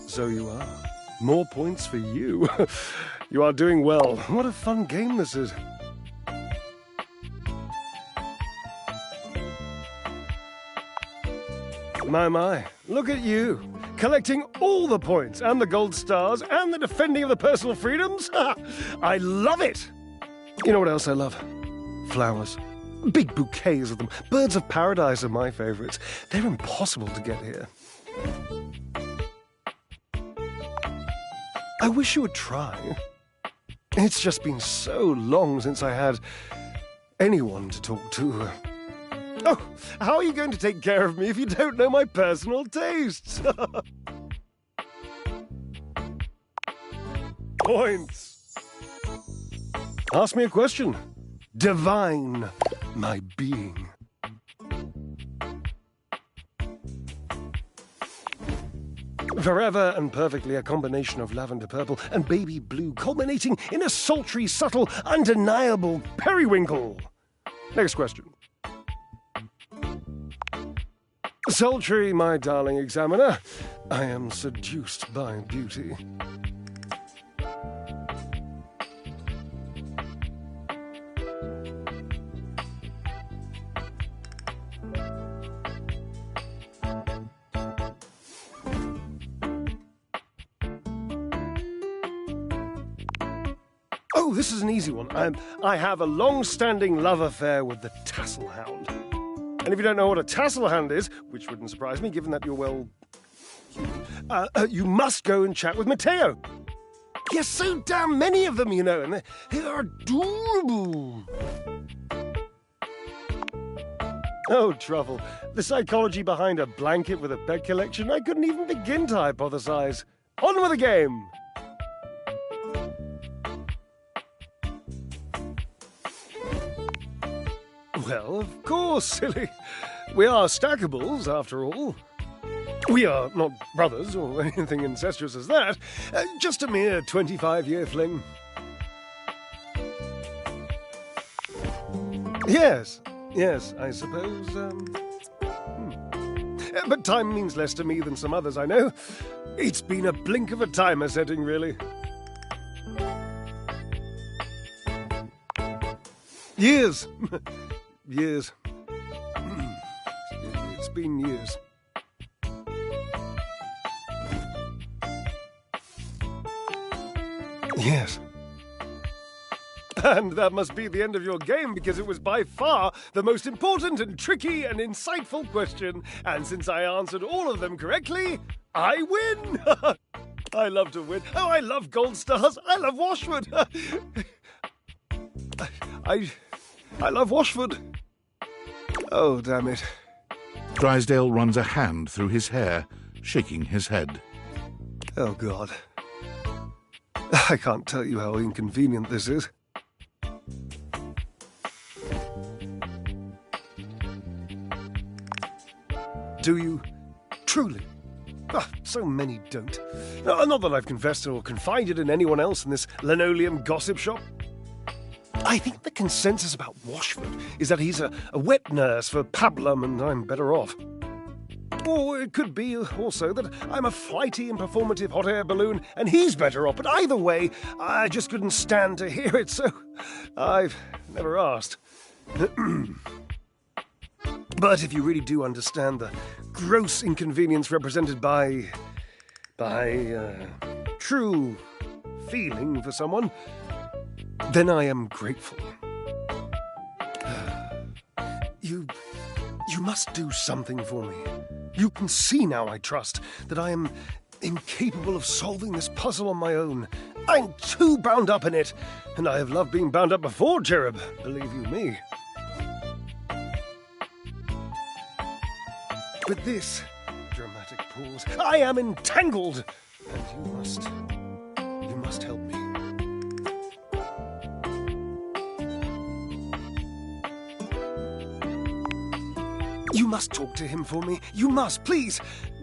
Speaker 5: So you are. More points for you. You are doing well. What a fun game this is. My, look at you. Collecting all the points and the gold stars and the defending of the personal freedoms. I love it. You know what else I love? Flowers. Big bouquets of them. Birds of paradise are my favorites. They're impossible to get here. I wish you would try. It's just been so long since I had anyone to talk to. Oh, how are you going to take care of me if you don't know my personal tastes? Points. Ask me a question. Divine my being. Forever and perfectly a combination of lavender purple and baby blue, culminating in a sultry, subtle, undeniable periwinkle. Next question. Sultry, my darling examiner, I am seduced by beauty.
Speaker 19: Oh, this is an easy one. I have a long-standing love affair with the tassel hound. And if you don't know what a tassel hound is, which wouldn't surprise me, given that you're, well, human, you must go and chat with Matteo. Yes, so damn many of them, you know, and they're adorable. Oh, Truffle, the psychology behind a blanket with a pet collection, I couldn't even begin to hypothesize. On with the game! Well, of course, silly. We are stackables, after all. We are not brothers or anything incestuous as that. Just a mere 25-year fling. Yes, I suppose, But time means less to me than some others I know. It's been a blink of a timer setting, really. Years. Years. It's been years. Yes. And that must be the end of your game, because it was by far the most important and tricky and insightful question. And since I answered all of them correctly, I win! I love to win. Oh, I love gold stars. I love Washford. I love Washford. Oh, damn it.
Speaker 2: Drysdale runs a hand through his hair, shaking his head.
Speaker 19: Oh, God. I can't tell you how inconvenient this is. Do you? Truly? Ah, so many don't. No, not that I've confessed or confided in anyone else in this linoleum gossip shop. I think the consensus about Washford is that he's a wet nurse for pablum and I'm better off. Or it could be also that I'm a flighty and performative hot air balloon and he's better off. But either way, I just couldn't stand to hear it, so I've never asked. But if you really do understand the gross inconvenience represented by true feeling for someone, then I am grateful. You must do something for me. You can see now, I trust, that I am incapable of solving this puzzle on my own. I'm too bound up in it, and I have loved being bound up before, Cherub, believe you me. But this dramatic pause, I am entangled, and you must help me. You must talk to him for me. You must, please.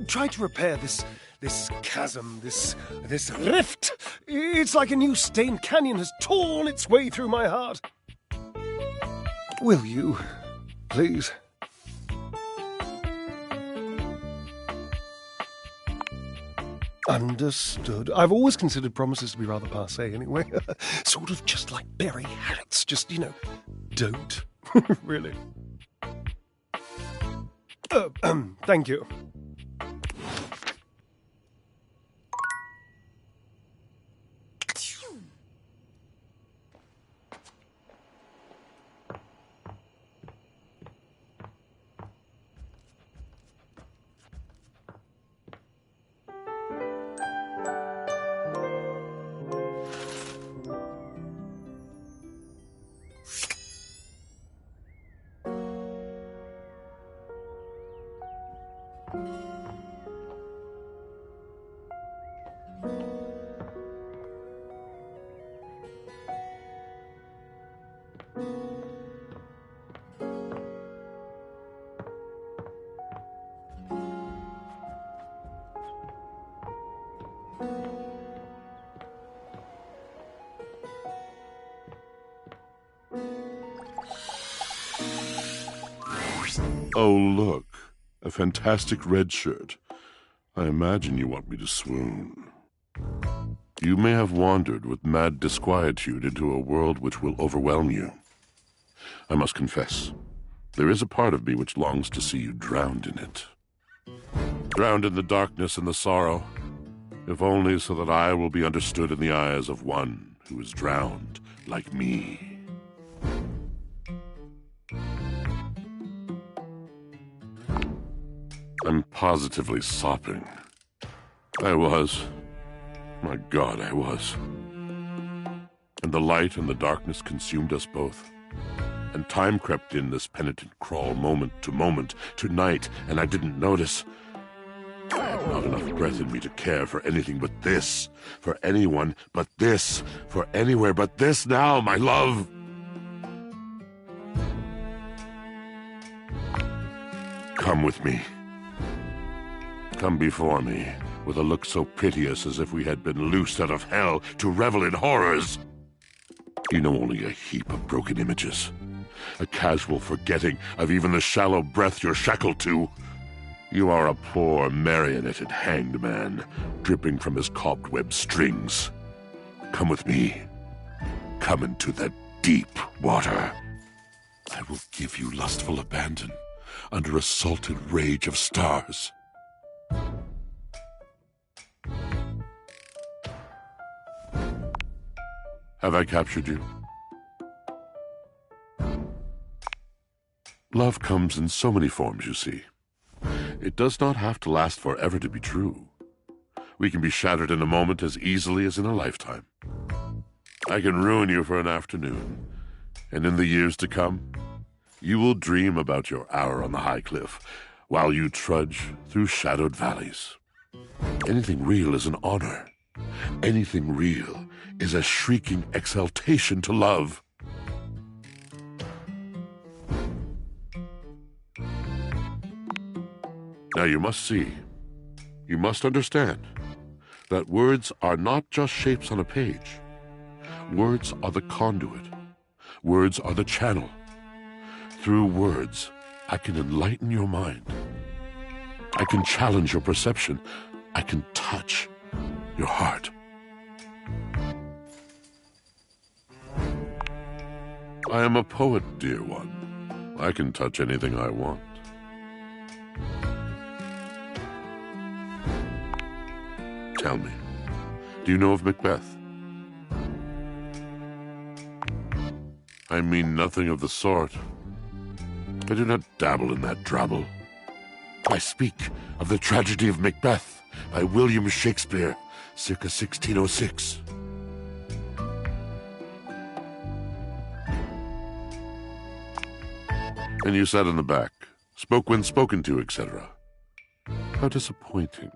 Speaker 19: Try to repair this chasm, this rift. It's like a new stained canyon has torn its way through my heart. Will you, please? Understood. I've always considered promises to be rather passé anyway. Sort of just like berry hats. Just, don't. Really. Thank you.
Speaker 20: Oh, look. A fantastic red shirt. I imagine you want me to swoon. You may have wandered with mad disquietude into a world which will overwhelm you. I must confess, there is a part of me which longs to see you drowned in it. Drowned in the darkness and the sorrow, if only so that I will be understood in the eyes of one who is drowned like me. I'm positively sopping. I was. My God, I was. And the light and the darkness consumed us both. And time crept in this penitent crawl moment to moment, to night, and I didn't notice. I had not enough breath in me to care for anything but this, for anyone but this, for anywhere but this now, my love. Come with me. Come before me, with a look so piteous as if we had been loosed out of hell to revel in horrors. You know only a heap of broken images, a casual forgetting of even the shallow breath you're shackled to. You are a poor, marionetted hanged man, dripping from his cobweb strings. Come with me. Come into the deep water. I will give you lustful abandon under a salted rage of stars. Have I captured you? Love comes in so many forms, you see. It does not have to last forever to be true. We can be shattered in a moment as easily as in a lifetime. I can ruin you for an afternoon, and in the years to come, you will dream about your hour on the high cliff while you trudge through shadowed valleys. Anything real is an honor. Anything real is a shrieking exaltation to love. Now you must see, you must understand, that words are not just shapes on a page. Words are the conduit. Words are the channel. Through words, I can enlighten your mind. I can challenge your perception. I can touch your heart. I am a poet, dear one. I can touch anything I want. Tell me, do you know of Macbeth? I mean nothing of the sort. I do not dabble in that drabble. I speak of the tragedy of Macbeth by William Shakespeare, circa 1606. And you sat in the back, spoke when spoken to, etc. How disappointing.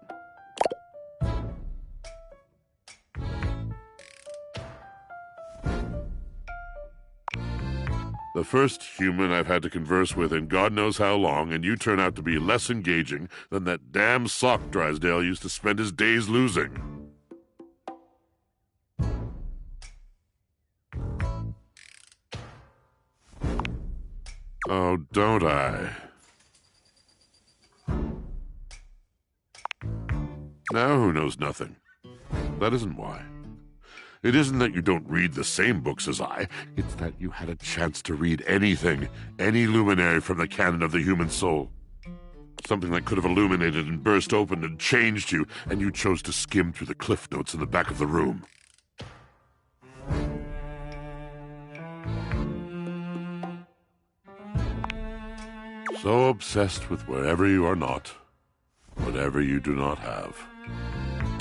Speaker 20: The first human I've had to converse with in God knows how long, and you turn out to be less engaging than that damn sock Drysdale used to spend his days losing. Oh, don't I? Now who knows nothing? That isn't why. It isn't that you don't read the same books as I. It's that you had a chance to read anything, any luminary from the canon of the human soul. Something that could have illuminated and burst open and changed you, and you chose to skim through the cliff notes in the back of the room. So obsessed with wherever you are not, whatever you do not have.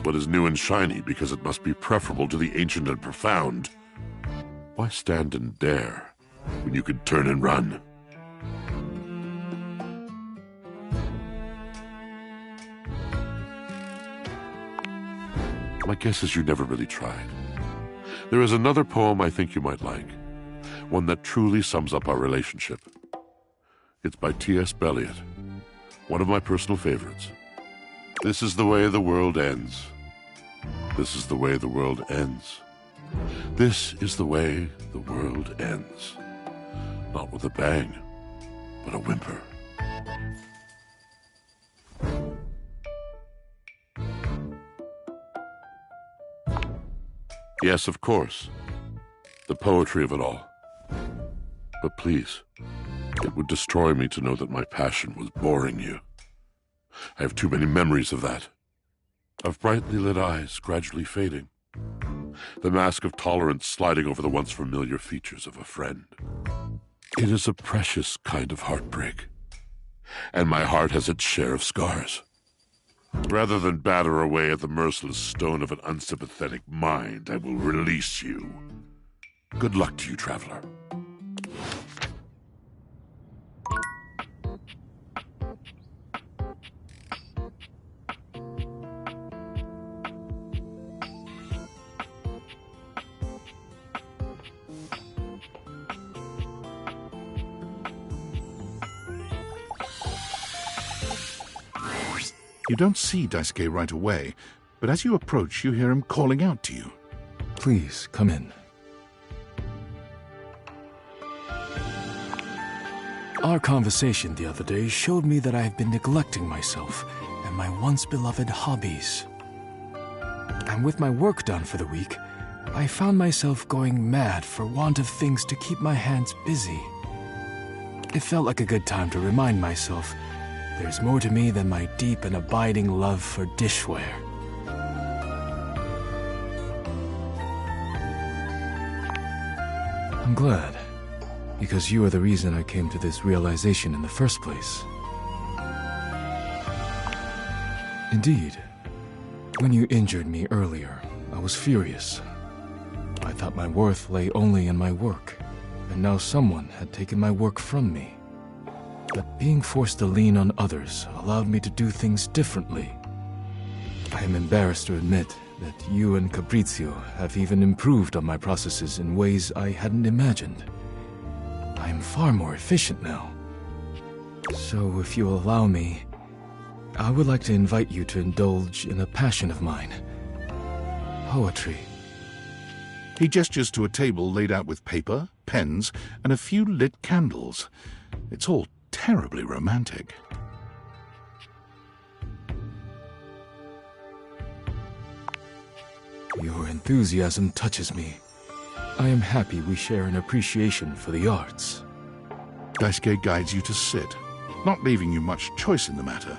Speaker 20: What is new and shiny because it must be preferable to the ancient and profound. Why stand and dare when you could turn and run? My guess is you never really tried. There is another poem I think you might like, one that truly sums up our relationship. It's by T.S. Eliot, one of my personal favorites. This is the way the world ends. This is the way the world ends. This is the way the world ends. Not with a bang, but a whimper. Yes, of course. The poetry of it all. But please, it would destroy me to know that my passion was boring you. I have too many memories of that. Of brightly lit eyes gradually fading. the mask of tolerance sliding over the once familiar features of a friend. It is a precious kind of heartbreak, and my heart has its share of scars. Rather than batter away at the merciless stone of an unsympathetic mind, I will release you. Good luck to you, traveler.
Speaker 2: You don't see Daisuke right away, but as you approach, you hear him calling out to you.
Speaker 11: Please, come in. Our conversation the other day showed me that I have been neglecting myself and my once beloved hobbies. And with my work done for the week, I found myself going mad for want of things to keep my hands busy. It felt like a good time to remind myself there's more to me than my deep and abiding love for dishware. I'm glad, because you are the reason I came to this realization in the first place. Indeed, when you injured me earlier, I was furious. I thought my worth lay only in my work, and now someone had taken my work from me. But being forced to lean on others allowed me to do things differently. I am embarrassed to admit that you and Caprizio have even improved on my processes in ways I hadn't imagined. I am far more efficient now. So if you'll allow me, I would like to invite you to indulge in a passion of mine. Poetry.
Speaker 2: He gestures to a table laid out with paper, pens, and a few lit candles. It's all terribly romantic.
Speaker 11: Your enthusiasm touches me. I am happy we share an appreciation for the arts.
Speaker 2: Daisuke guides you to sit, not leaving you much choice in the matter.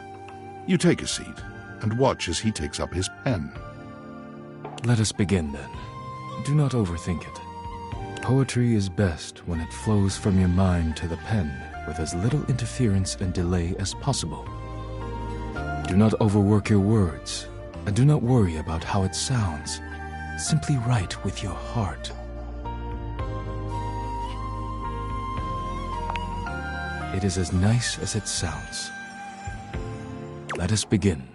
Speaker 2: You take a seat and watch as he takes up his pen.
Speaker 11: Let us begin then. Do not overthink it. Poetry is best when it flows from your mind to the pen with as little interference and delay as possible. Do not overwork your words, and do not worry about how it sounds. Simply write with your heart. It is as nice as it sounds. Let us begin.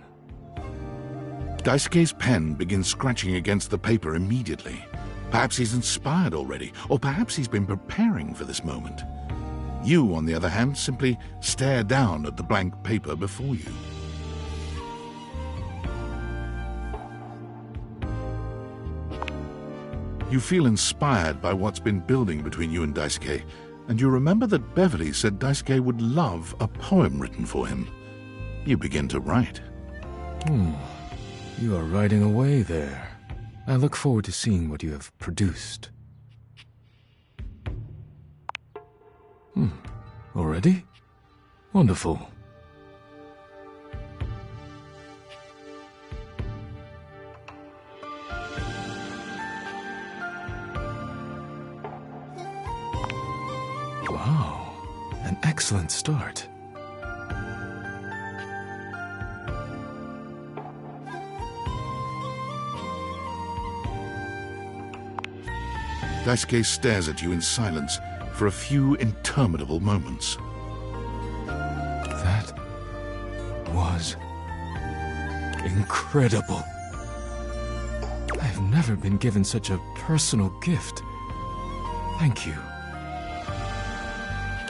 Speaker 2: Daisuke's pen begins scratching against the paper immediately. Perhaps he's inspired already, or perhaps he's been preparing for this moment. You, on the other hand, simply stare down at the blank paper before you. You feel inspired by what's been building between you and Daisuke, and you remember that Beverly said Daisuke would love a poem written for him. You begin to write.
Speaker 11: You are writing away there. I look forward to seeing what you have produced. Already? Wonderful. Wow, an excellent start.
Speaker 2: Daisuke stares at you in silence for a few interminable moments.
Speaker 11: That was incredible. I've never been given such a personal gift. Thank you.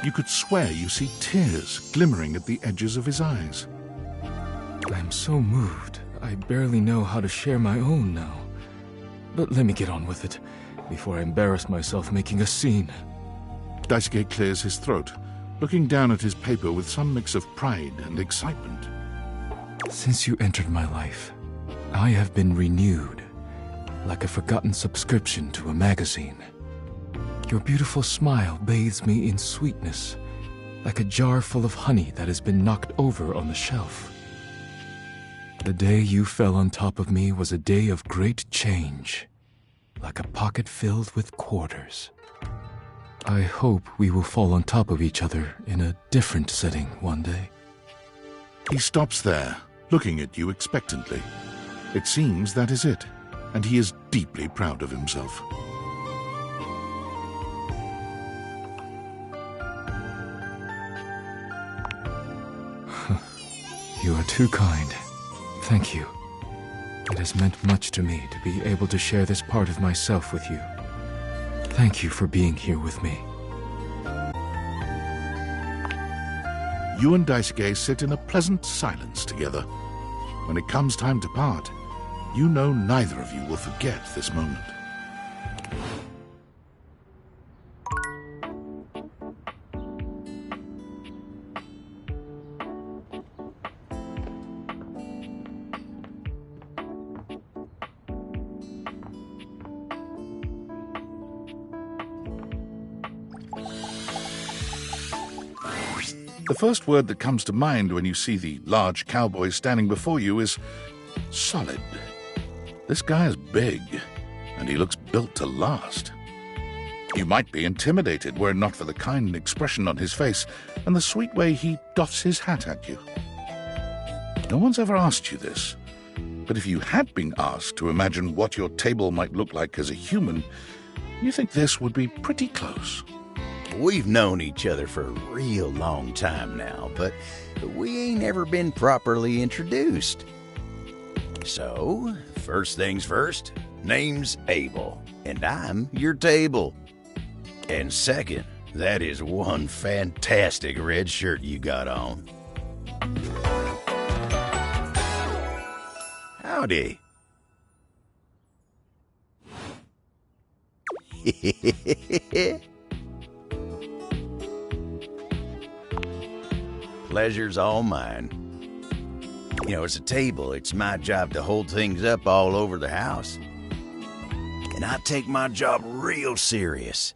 Speaker 2: You could swear you see tears glimmering at the edges of his eyes.
Speaker 11: I'm so moved, I barely know how to share my own now. But let me get on with it, before I embarrass myself making a scene.
Speaker 2: Daisuke clears his throat, looking down at his paper with some mix of pride and excitement.
Speaker 11: Since you entered my life, I have been renewed, like a forgotten subscription to a magazine. Your beautiful smile bathes me in sweetness, like a jar full of honey that has been knocked over on the shelf. The day you fell on top of me was a day of great change. like a pocket filled with quarters. I hope we will fall on top of each other in a different setting one day.
Speaker 2: He stops there, looking at you expectantly. It seems that is it, and he is deeply proud of himself.
Speaker 11: You are too kind. Thank you. It has meant much to me to be able to share this part of myself with you. Thank you for being here with me.
Speaker 2: You and Daisuke sit in a pleasant silence together. When it comes time to part, you know neither of you will forget this moment. The first word that comes to mind when you see the large cowboy standing before you is solid. This guy is big, and he looks built to last. You might be intimidated were it not for the kind expression on his face and the sweet way he doffs his hat at you. No one's ever asked you this, but if you had been asked to imagine what your table might look like as a human, you think this would be pretty close.
Speaker 21: We've known each other for a real long time now, but we ain't ever been properly introduced. So, first things first, name's Abel, and I'm your table. And second, that is one fantastic red shirt you got on. Howdy. Pleasure's all mine. You know, as a table, it's my job to hold things up all over the house. And I take my job real serious.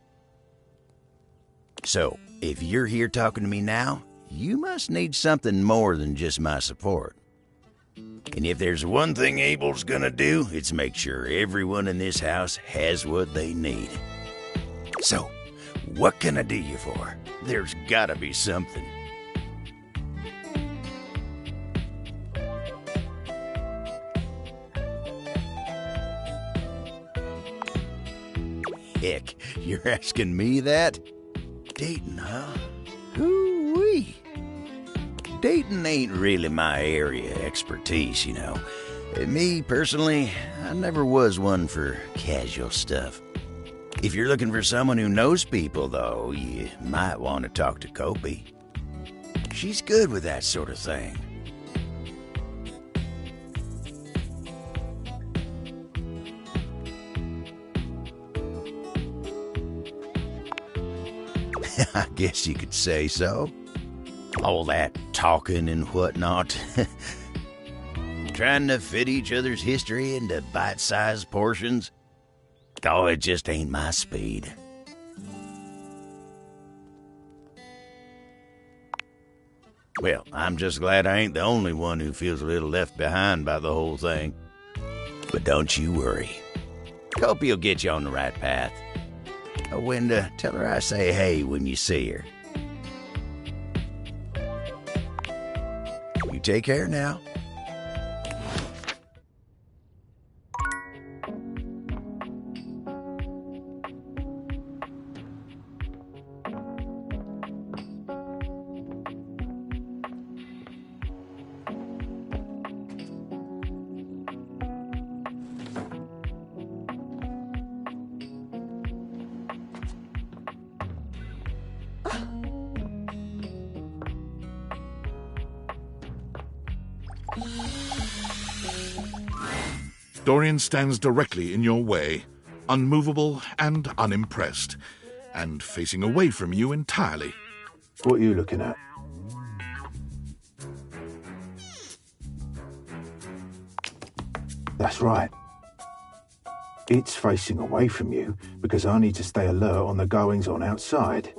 Speaker 21: So, if you're here talking to me now, you must need something more than just my support. And if there's one thing Abel's gonna do, it's make sure everyone in this house has what they need. So, what can I do you for? There's gotta be something. Heck, you're asking me that? Dating, huh? Hoo-wee. Dating ain't really my area of expertise, you know. Me, personally, I never was one for casual stuff. If you're looking for someone who knows people, though, you might want to talk to Kopi. She's good with that sort of thing. I guess you could say so. All that talking and whatnot. Trying to fit each other's history into bite-sized portions. Oh, it just ain't my speed. Well, I'm just glad I ain't the only one who feels a little left behind by the whole thing. But don't you worry. Kopi will get you on the right path. When tell her I say hey when you see her. You take care now.
Speaker 2: Dorian stands directly in your way, unmovable and unimpressed, and facing away from you entirely.
Speaker 16: What are you looking at? That's right. It's facing away from you because I need to stay alert on the goings-on outside.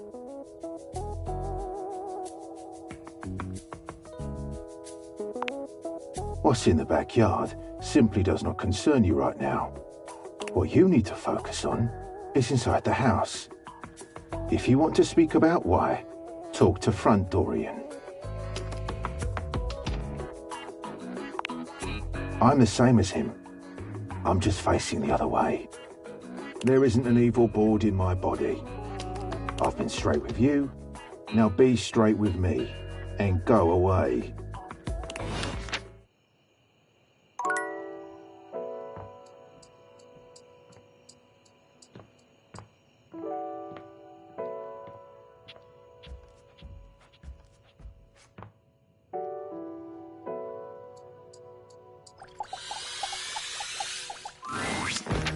Speaker 16: What's in the backyard simply does not concern you right now. What you need to focus on is inside the house. If you want to speak about why, talk to front Dorian. I'm the same as him. I'm just facing the other way. There isn't an evil board in my body. I've been straight with you, now be straight with me, and go away.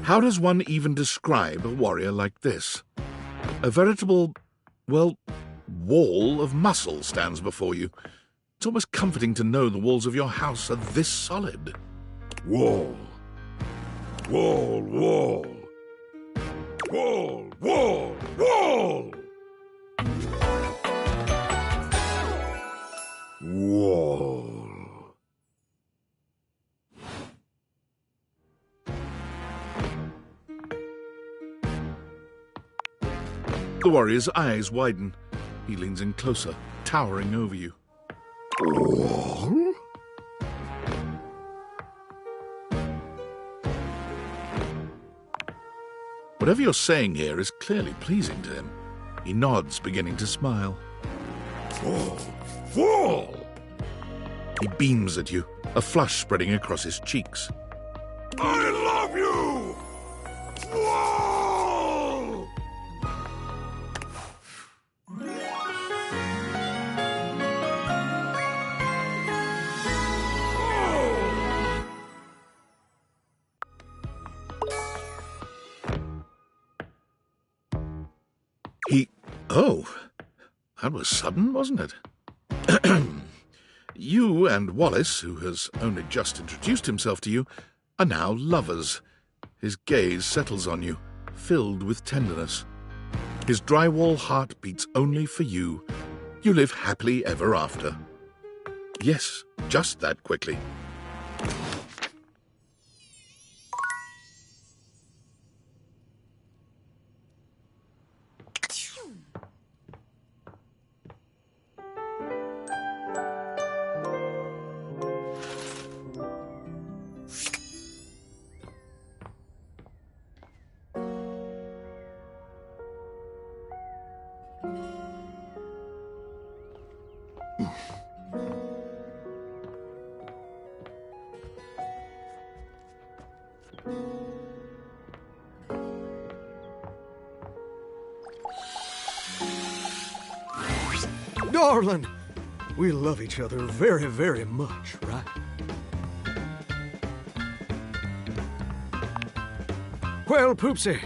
Speaker 2: How does one even describe a warrior like this? A veritable, well, wall of muscle stands before you. It's almost comforting to know the walls of your house are this solid.
Speaker 5: Wall. Wall, wall. Wall, wall, wall! Wall.
Speaker 2: The warrior's eyes widen. He leans in closer, towering over you.
Speaker 5: Wall?
Speaker 2: Whatever you're saying here is clearly pleasing to him. He nods, beginning to smile.
Speaker 5: Wall! Wall!
Speaker 2: He beams at you, a flush spreading across his cheeks.
Speaker 5: I love you! Wall!
Speaker 2: Oh, that was sudden, wasn't it? You and Wallace, who has only just introduced himself to you, are now lovers. His gaze settles on you, filled with tenderness. His drywall heart beats only for you. You live happily ever after. Yes, just that quickly.
Speaker 19: Darling, we love each other very, very much, right? Well, Poopsie,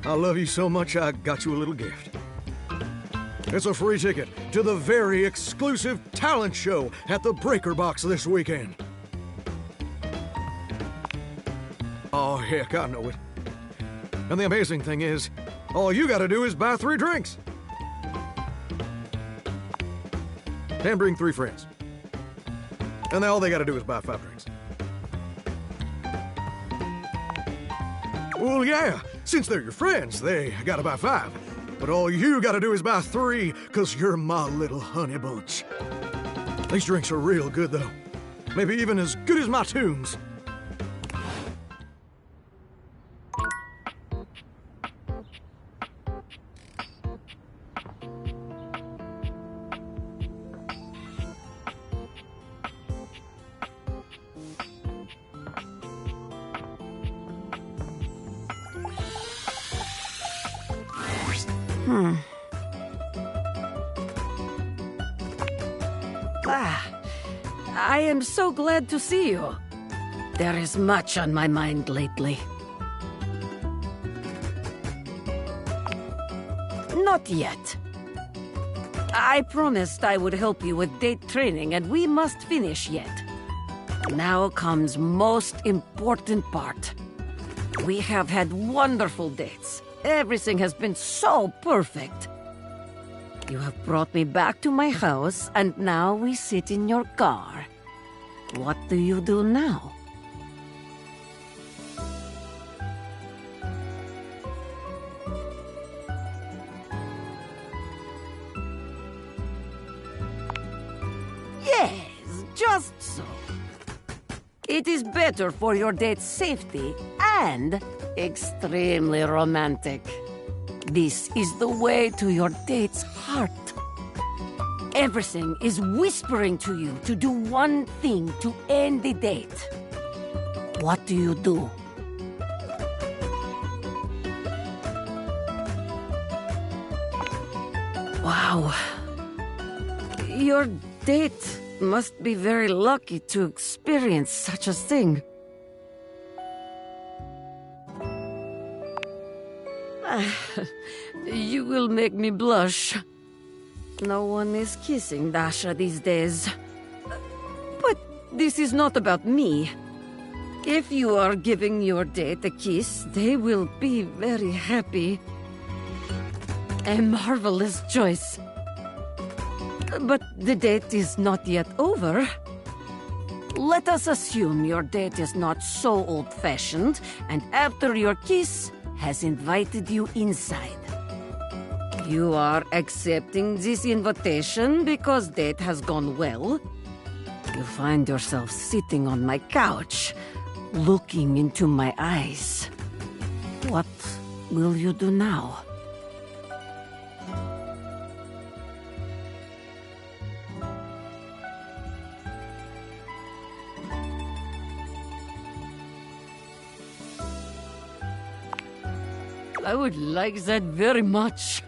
Speaker 19: I love you so much I got you a little gift. It's a free ticket to the very exclusive talent show at the Breaker Box this weekend. Oh, heck, I know it. And the amazing thing is, all you gotta do is buy 3 drinks. And bring 3 friends. And then all they gotta do is buy 5 drinks. Well, yeah, since they're your friends, they gotta buy 5. But all you gotta do is buy 3, 'cause you're my little honey bunch. These drinks are real good, though. Maybe even as good as my tunes.
Speaker 18: I am so glad to see you. There is much on my mind lately. Not yet. I promised I would help you with date training, and we must finish yet. Now comes most important part. We have had wonderful dates. Everything has been so perfect. You have brought me back to my house, and now we sit in your car. What do you do now? Just so. It is better for your date's safety and extremely romantic. This is the way to your date's heart. Everything is whispering to you to do one thing to end the date. What do you do? Wow. Your date must be very lucky to experience such a thing. You will make me blush. No one is kissing Dasha these days. But this is not about me. If you are giving your date a kiss, they will be very happy. A marvelous choice. But the date is not yet over. Let us assume your date is not so old-fashioned, and after your kiss, has invited you inside. You are accepting this invitation because date has gone well. You find yourself sitting on my couch, looking into my eyes. What will you do now? I would like that very much.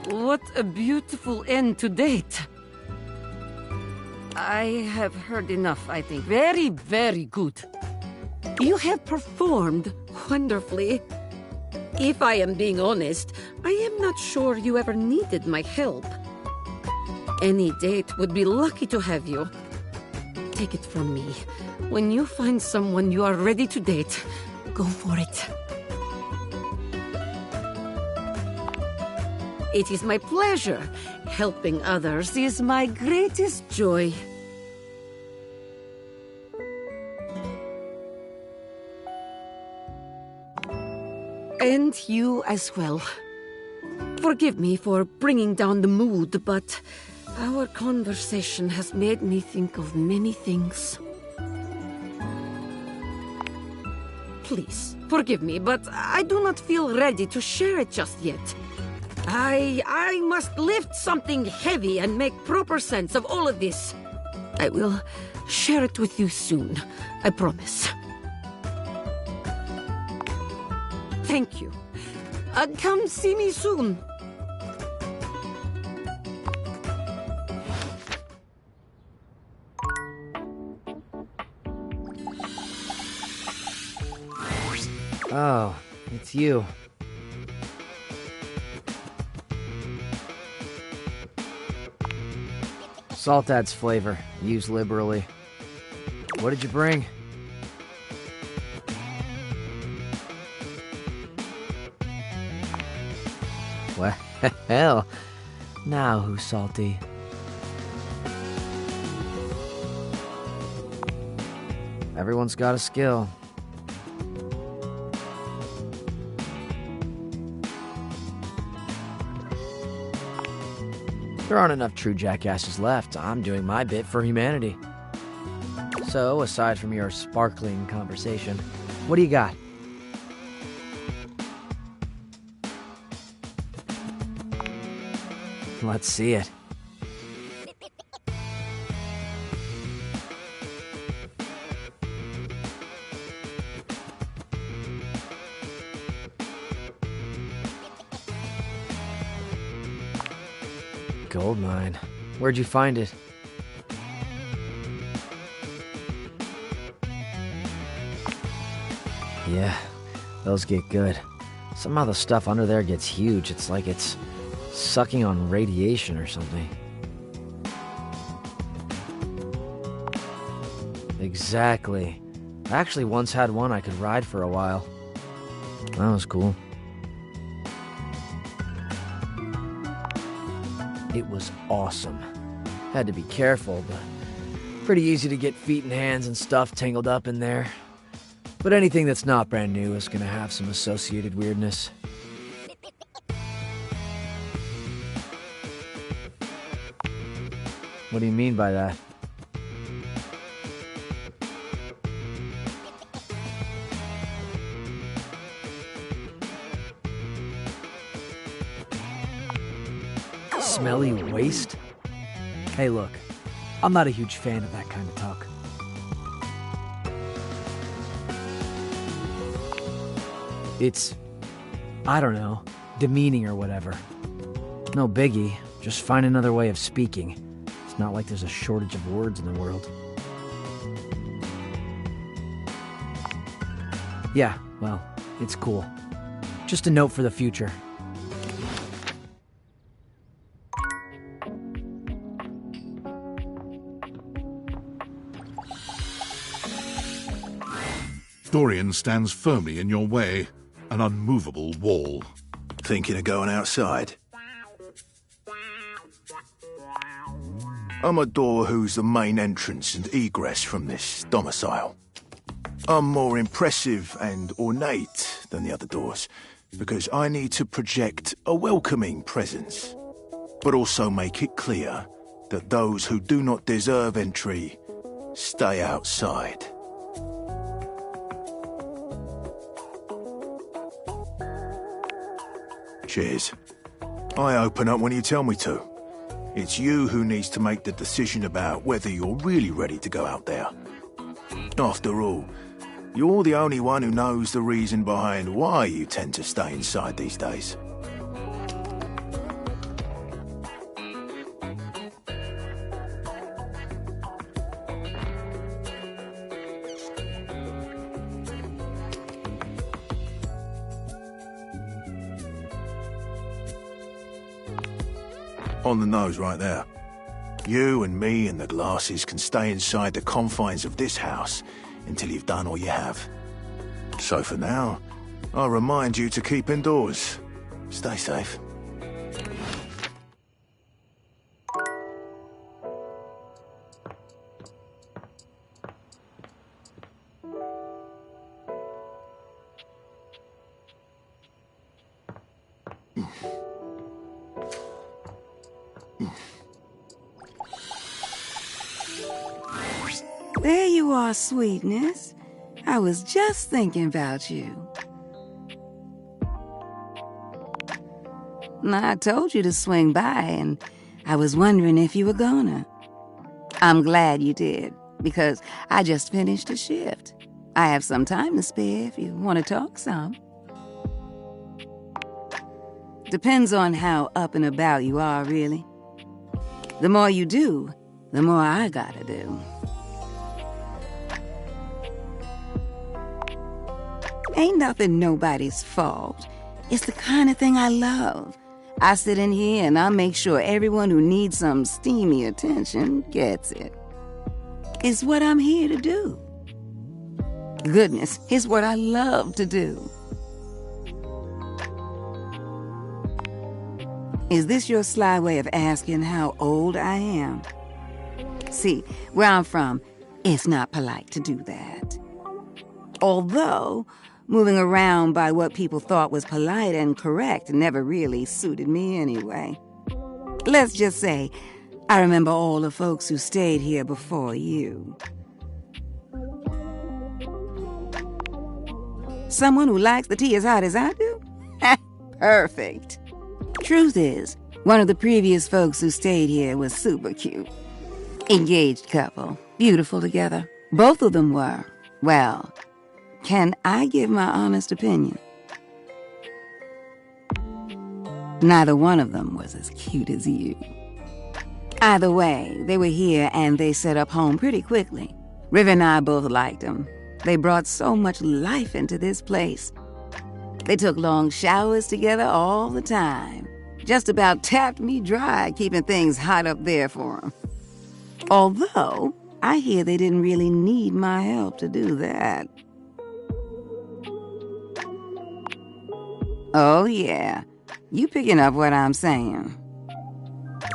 Speaker 18: What a beautiful end to date. I have heard enough, I think. Very, very good. You have performed wonderfully. If I am being honest, I am not sure you ever needed my help. Any date would be lucky to have you. Take it from me. When you find someone you are ready to date, go for it. It is my pleasure. Helping others is my greatest joy. And you as well. Forgive me for bringing down the mood, but our conversation has made me think of many things. Please, forgive me, but I do not feel ready to share it just yet. I must lift something heavy and make proper sense of all of this. I will share it with you soon, I promise. Thank you. Come see me soon.
Speaker 1: Oh, it's you. Salt adds flavor. Use liberally. What did you bring? Well, now who's salty? Everyone's got a skill. There aren't enough true jackasses left. I'm doing my bit for humanity. So, aside from your sparkling conversation, what do you got? Let's see it. Gold mine. Where'd you find it? Yeah, those get good. Somehow the stuff under there gets huge. It's like it's sucking on radiation or something. Exactly. I actually once had one I could ride for a while. That was cool. It was awesome. Had to be careful, but pretty easy to get feet and hands and stuff tangled up in there. But anything that's not brand new is gonna have some associated weirdness. What do you mean by that? smelly waste? Hey, look, I'm not a huge fan of that kind of talk. It's, I don't know, demeaning or whatever. No biggie, just find another way of speaking. It's not like there's a shortage of words in the world. Yeah, well, it's cool. Just a note for the future.
Speaker 2: Dorian stands firmly in your way, an unmovable wall.
Speaker 16: Thinking of going outside? I'm a door who's the main entrance and egress from this domicile. I'm more impressive and ornate than the other doors, because I need to project a welcoming presence, but also make it clear that those who do not deserve entry stay outside. Cheers. I open up when you tell me to. It's you who needs to make the decision about whether you're really ready to go out there. After all, you're the only one who knows the reason behind why you tend to stay inside these days. On the nose right there. You and me and the glasses can stay inside the confines of this house until you've done all you have. So for now, I'll remind you to keep indoors. Stay safe.
Speaker 3: There you are, sweetness. I was just thinking about you. I told you to swing by, and I was wondering if you were gonna. I'm glad you did, because I just finished a shift. I have some time to spare if you want to talk some. Depends on how up and about you are, really. The more you do, the more I gotta do. Ain't nothing nobody's fault. It's the kind of thing I love. I sit in here and I make sure everyone who needs some steamy attention gets it. It's what I'm here to do. Goodness, it's what I love to do. Is this your sly way of asking how old I am? See, where I'm from, it's not polite to do that. Although, moving around by what people thought was polite and correct never really suited me anyway. Let's just say, I remember all the folks who stayed here before you. Someone who likes the tea as hot as I do? Perfect. Truth is, one of the previous folks who stayed here was super cute. Engaged couple, beautiful together. Both of them were, well, can I give my honest opinion? Neither one of them was as cute as you. Either way, they were here and they set up home pretty quickly. River and I both liked them. They brought so much life into this place. They took long showers together all the time. Just about tapped me dry, keeping things hot up there for them. Although, I hear they didn't really need my help to do that. Oh, yeah. You picking up what I'm saying.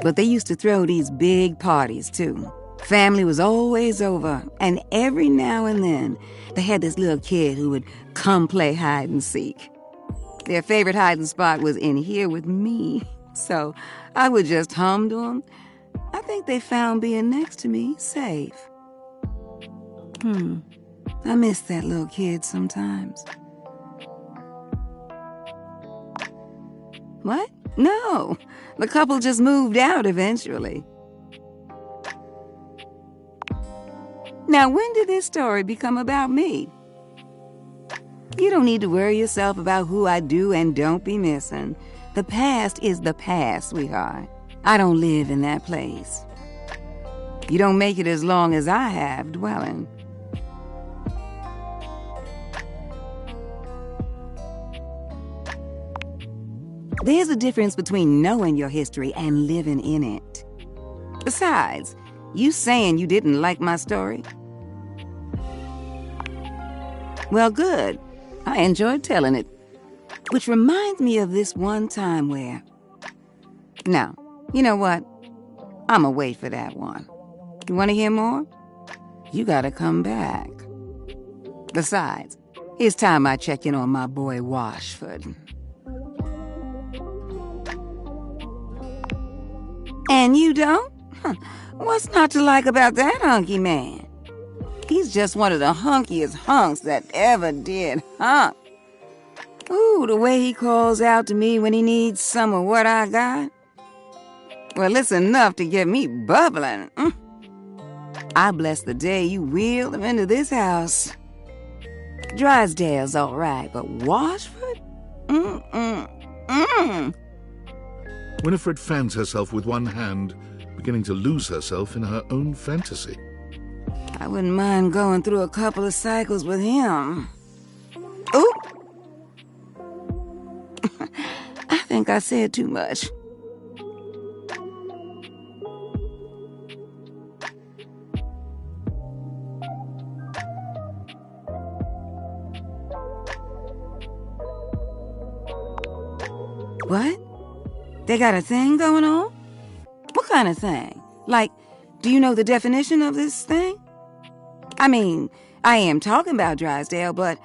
Speaker 3: But they used to throw these big parties, too. Family was always over, and every now and then, they had this little kid who would come play hide and seek. Their favorite hiding spot was in here with me, so I would just hum to them. I think they found being next to me safe. I miss that little kid sometimes. What? No, the couple just moved out eventually. Now, when did this story become about me? You don't need to worry yourself about who I do and don't be missing. The past is the past, sweetheart. I don't live in that place. You don't make it as long as I have dwelling. There's a difference between knowing your history and living in it. Besides, you saying you didn't like my story? Well, good. I enjoyed telling it. Which reminds me of this one time where... Now, you know what? I'ma wait for that one. You want to hear more? You gotta come back. Besides, it's time I check in on my boy Washford. And you don't? What's not to like about that hunky man? He's just one of the hunkiest hunks that ever did hunk. Ooh, the way he calls out to me when he needs some of what I got. Well, it's enough to get me bubbling. I bless the day you wheeled him into this house. Drysdale's all right, but Washford?
Speaker 2: Winifred fans herself with one hand, beginning to lose herself in her own fantasy.
Speaker 3: I wouldn't mind going through a couple of cycles with him. Ooh! I think I said too much. What? They got a thing going on? What kind of thing? Like, do you know the definition of this thing? I mean, I am talking about Drysdale, but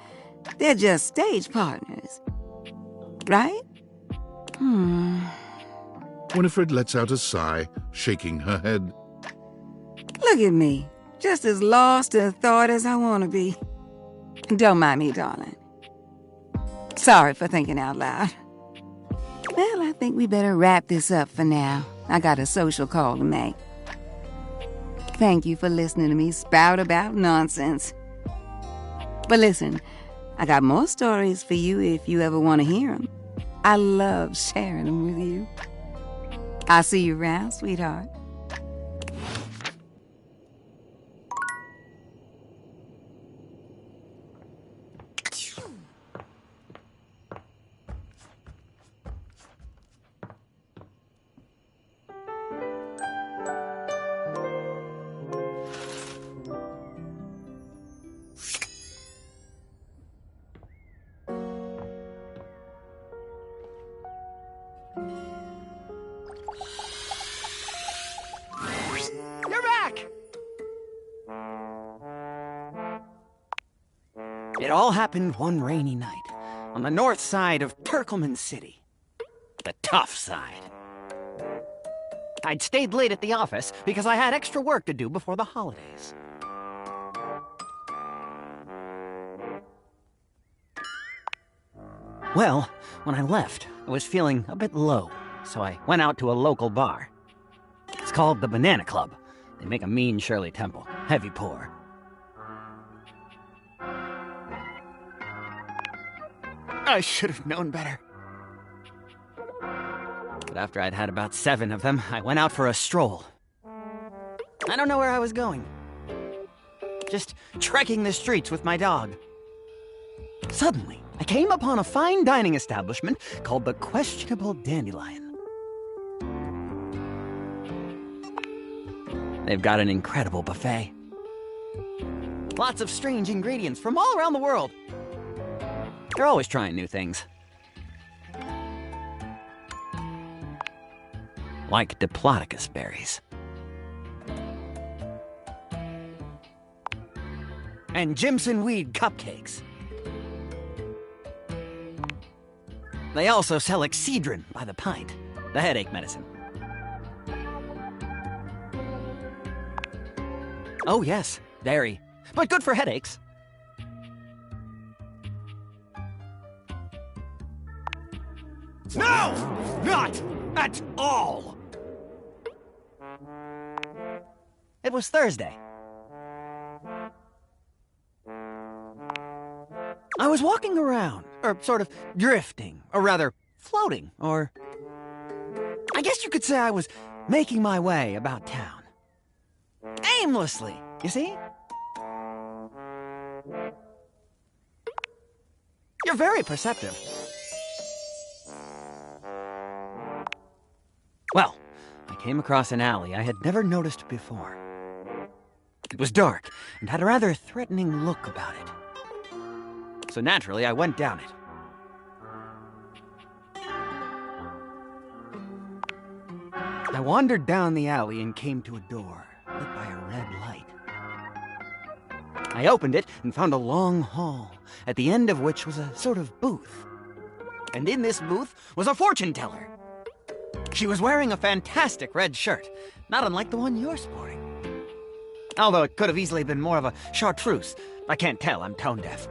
Speaker 3: they're just stage partners. Right?
Speaker 2: Winifred lets out a sigh, shaking her head.
Speaker 3: Look at me, just as lost in thought as I want to be. Don't mind me, darling. Sorry for thinking out loud. Well, I think we better wrap this up for now. I got a social call to make. Thank you for listening to me spout about nonsense. But listen, I got more stories for you if you ever want to hear them. I love sharing them with you. I'll see you around, sweetheart.
Speaker 17: It all happened one rainy night, on the north side of Turkleman City. The tough side. I'd stayed late at the office because I had extra work to do before the holidays. Well, when I left, I was feeling a bit low, so I went out to a local bar. It's called the Banana Club. They make a mean Shirley Temple, heavy pour. I should have known better. But after I'd had about 7 of them, I went out for a stroll. I don't know where I was going. Just trekking the streets with my dog. Suddenly, I came upon a fine dining establishment called the Questionable Dandelion. They've got an incredible buffet. Lots of strange ingredients from all around the world. They're always trying new things. Like Diplodocus berries. And Jimson weed cupcakes. They also sell Excedrin by the pint, the headache medicine. Oh yes, dairy, but good for headaches.
Speaker 9: No! Not at all!
Speaker 7: It was Thursday. I was walking around, or sort of drifting, or rather, floating, or... I guess you could say I was making my way about town. Aimlessly, you see? You're very perceptive. Well, I came across an alley I had never noticed before. It was dark and had a rather threatening look about it. So naturally, I went down it. I wandered down the alley and came to a door lit by a red light. I opened it and found a long hall, at the end of which was a sort of booth. And in this booth was a fortune teller. She was wearing a fantastic red shirt, not unlike the one you're sporting. Although it could have easily been more of a chartreuse. I can't tell, I'm tone deaf.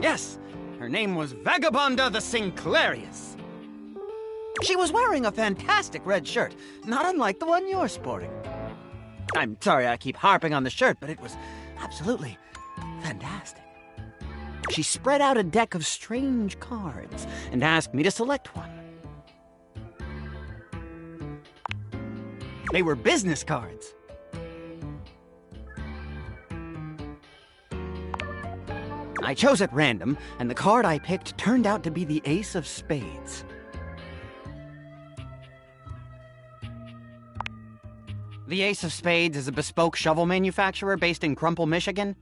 Speaker 7: Yes, her name was Vagabonda the Sinclairius. She was wearing a fantastic red shirt, not unlike the one you're sporting. I'm sorry I keep harping on the shirt, but it was absolutely fantastic. She spread out a deck of strange cards and asked me to select one. They were business cards. I chose at random, and the card I picked turned out to be the Ace of Spades. The Ace of Spades is a bespoke shovel manufacturer based in Crumple, Michigan.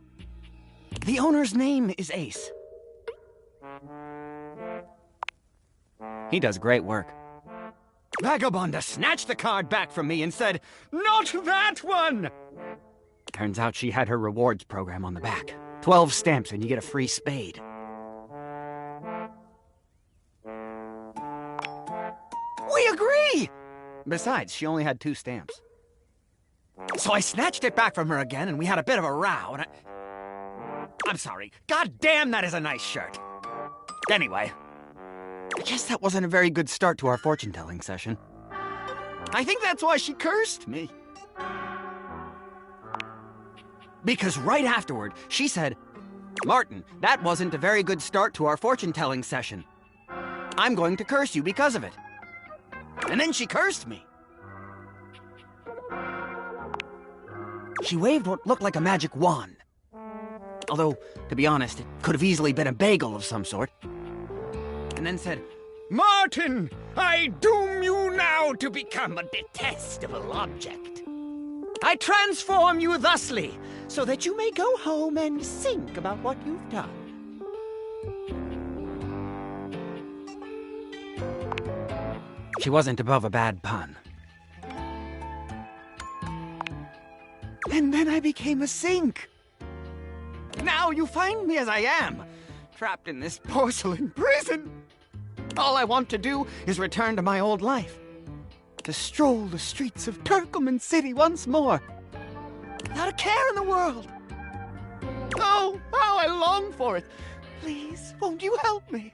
Speaker 7: The owner's name is Ace. He does great work. Vagabonda snatched the card back from me and said, "Not that one!" Turns out she had her rewards program on the back. 12 stamps and you get a free spade. We agree! Besides, she only had 2 stamps. So I snatched it back from her again, and we had a bit of a row, and I'm sorry. God damn, that is a nice shirt. Anyway, I guess that wasn't a very good start to our fortune-telling session. I think that's why she cursed me. Because right afterward, she said, "Martin, that wasn't a very good start to our fortune-telling session. I'm going to curse you because of it." And then she cursed me. She waved what looked like a magic wand. Although, to be honest, it could have easily been a bagel of some sort. And then said, "Martin, I doom you now to become a detestable object. I transform you thusly, so that you may go home and think about what you've done." She wasn't above a bad pun. And then I became a sink. Now you find me as I am, trapped in this porcelain prison. All I want to do is return to my old life, to stroll the streets of Turkoman City once more, without a care in the world. Oh, how I long for it. Please, won't you help me?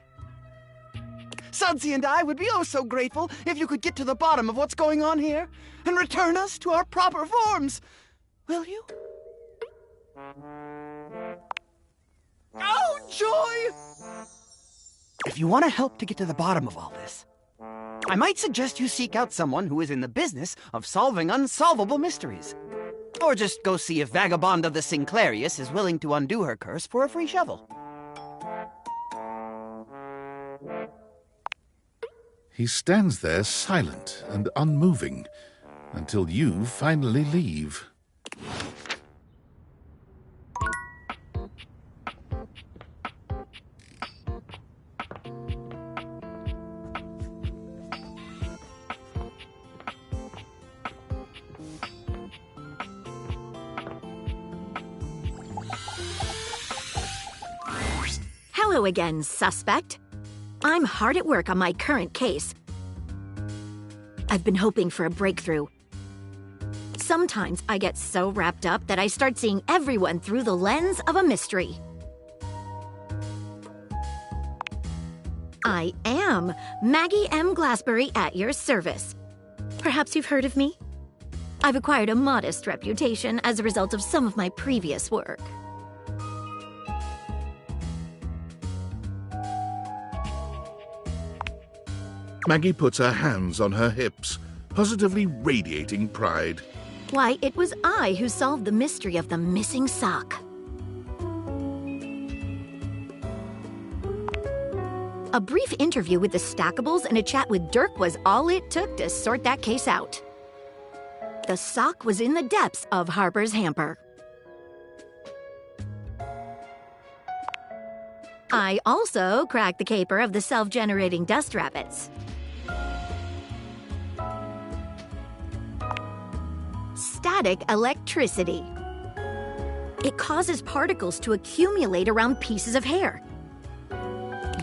Speaker 7: Sudsy and I would be oh so grateful if you could get to the bottom of what's going on here and return us to our proper forms. Will you? Oh, joy! If you want to help to get to the bottom of all this, I might suggest you seek out someone who is in the business of solving unsolvable mysteries. Or just go see if Vagabonda the Sinclairius is willing to undo her curse for a free shovel.
Speaker 2: He stands there silent and unmoving until you finally leave.
Speaker 4: Hello again, suspect. I'm hard at work on my current case. I've been hoping for a breakthrough. Sometimes I get so wrapped up that I start seeing everyone through the lens of a mystery. I am Maggie M. Glassbury at your service. Perhaps you've heard of me? I've acquired a modest reputation as a result of some of my previous work.
Speaker 2: Maggie puts her hands on her hips, positively radiating pride.
Speaker 4: Why, it was I who solved the mystery of the missing sock. A brief interview with the Stackables and a chat with Dirk was all it took to sort that case out. The sock was in the depths of Harper's hamper. I also cracked the caper of the self-generating dust rabbits. Static electricity. It causes particles to accumulate around pieces of hair.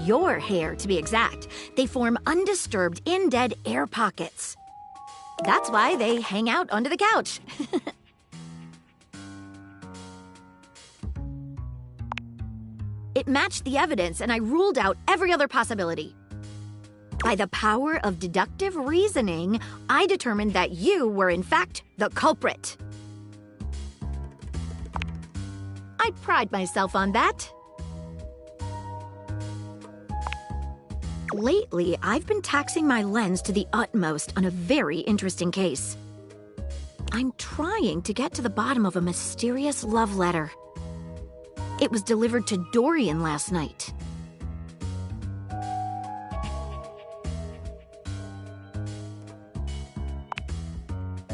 Speaker 4: Your hair, to be exact. They form undisturbed, indead air pockets. That's why they hang out under the couch. It matched the evidence, and I ruled out every other possibility. By the power of deductive reasoning, I determined that you were, in fact, the culprit. I pride myself on that. Lately, I've been taxing my lens to the utmost on a very interesting case. I'm trying to get to the bottom of a mysterious love letter. It was delivered to Dorian last night.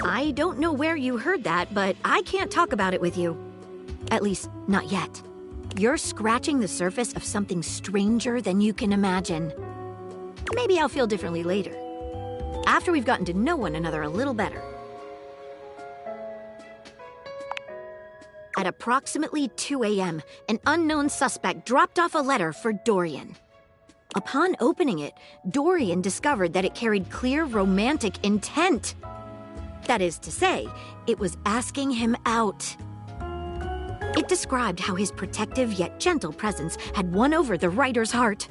Speaker 4: I don't know where you heard that, but I can't talk about it with you. At least, not yet. You're scratching the surface of something stranger than you can imagine. Maybe I'll feel differently later, after we've gotten to know one another a little better. At approximately 2 a.m., an unknown suspect dropped off a letter for Dorian. Upon opening it, Dorian discovered that it carried clear romantic intent. That is to say, it was asking him out. It described how his protective yet gentle presence had won over the writer's heart.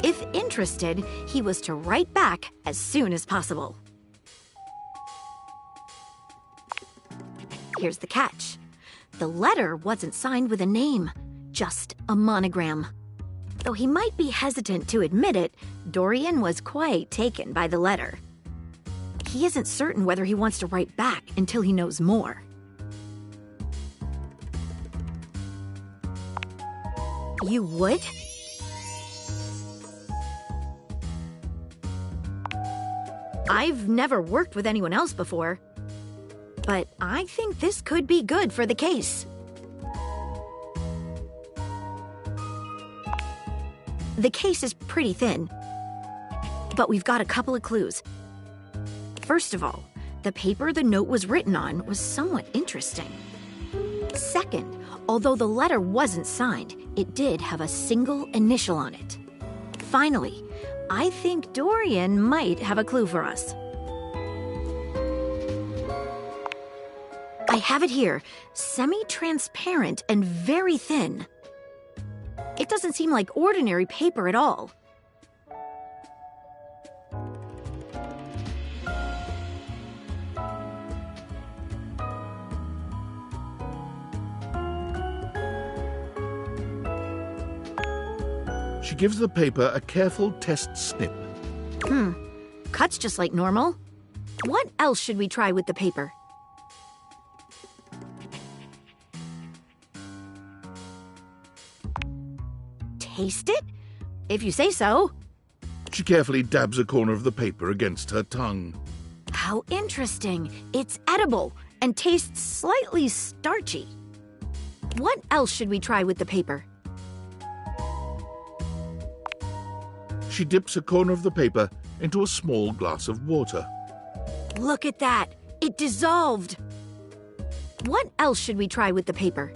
Speaker 4: If interested, he was to write back as soon as possible. Here's the catch. The letter wasn't signed with a name, just a monogram. Though he might be hesitant to admit it, Dorian was quite taken by the letter. He isn't certain whether he wants to write back until he knows more. You would? I've never worked with anyone else before, but I think this could be good for the case. The case is pretty thin, but we've got a couple of clues. First of all, the paper the note was written on was somewhat interesting. Second, although the letter wasn't signed, it did have a single initial on it. Finally, I think Dorian might have a clue for us. I have it here, semi-transparent and very thin. It doesn't seem like ordinary paper at all.
Speaker 2: She gives the paper a careful test snip.
Speaker 4: Cuts just like normal. What else should we try with the paper? Taste it? If you say so.
Speaker 2: She carefully dabs a corner of the paper against her tongue.
Speaker 4: How interesting. It's edible and tastes slightly starchy. What else should we try with the paper?
Speaker 2: She dips a corner of the paper into a small glass of water.
Speaker 4: Look at that. It dissolved. What else should we try with the paper?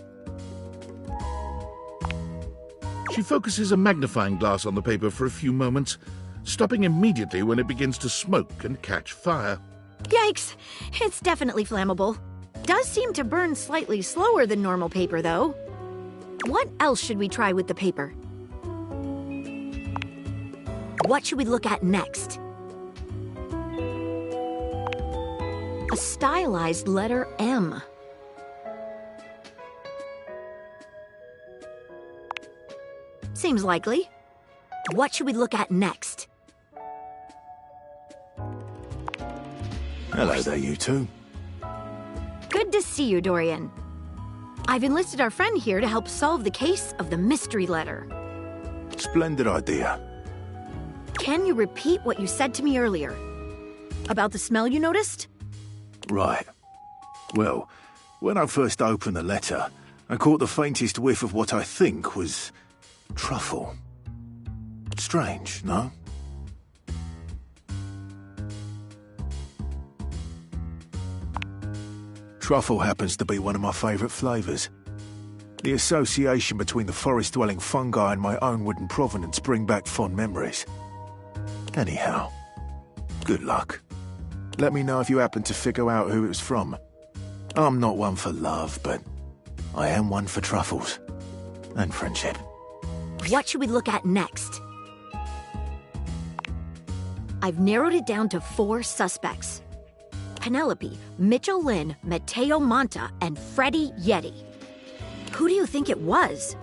Speaker 2: She focuses a magnifying glass on the paper for a few moments, stopping immediately when it begins to smoke and catch fire.
Speaker 4: Yikes! It's definitely flammable. Does seem to burn slightly slower than normal paper, though. What else should we try with the paper? What should we look at next? A stylized letter M. Seems likely. What should we look at next?
Speaker 16: Hello there, you two.
Speaker 4: Good to see you, Dorian. I've enlisted our friend here to help solve the case of the mystery letter.
Speaker 16: Splendid idea.
Speaker 4: Can you repeat what you said to me earlier? About the smell you noticed?
Speaker 16: Right. Well, when I first opened the letter, I caught the faintest whiff of what I think was truffle. Strange, no? Truffle happens to be one of my favourite flavours. The association between the forest-dwelling fungi and my own wooden provenance bring back fond memories. Anyhow, good luck. Let me know if you happen to figure out who it was from. I'm not one for love, but I am one for truffles. And friendship.
Speaker 4: What should we look at next? I've narrowed it down to 4 suspects. Penelope, Mitchell Lynn, Matteo Monta, and Freddie Yeti. Who do you think it was?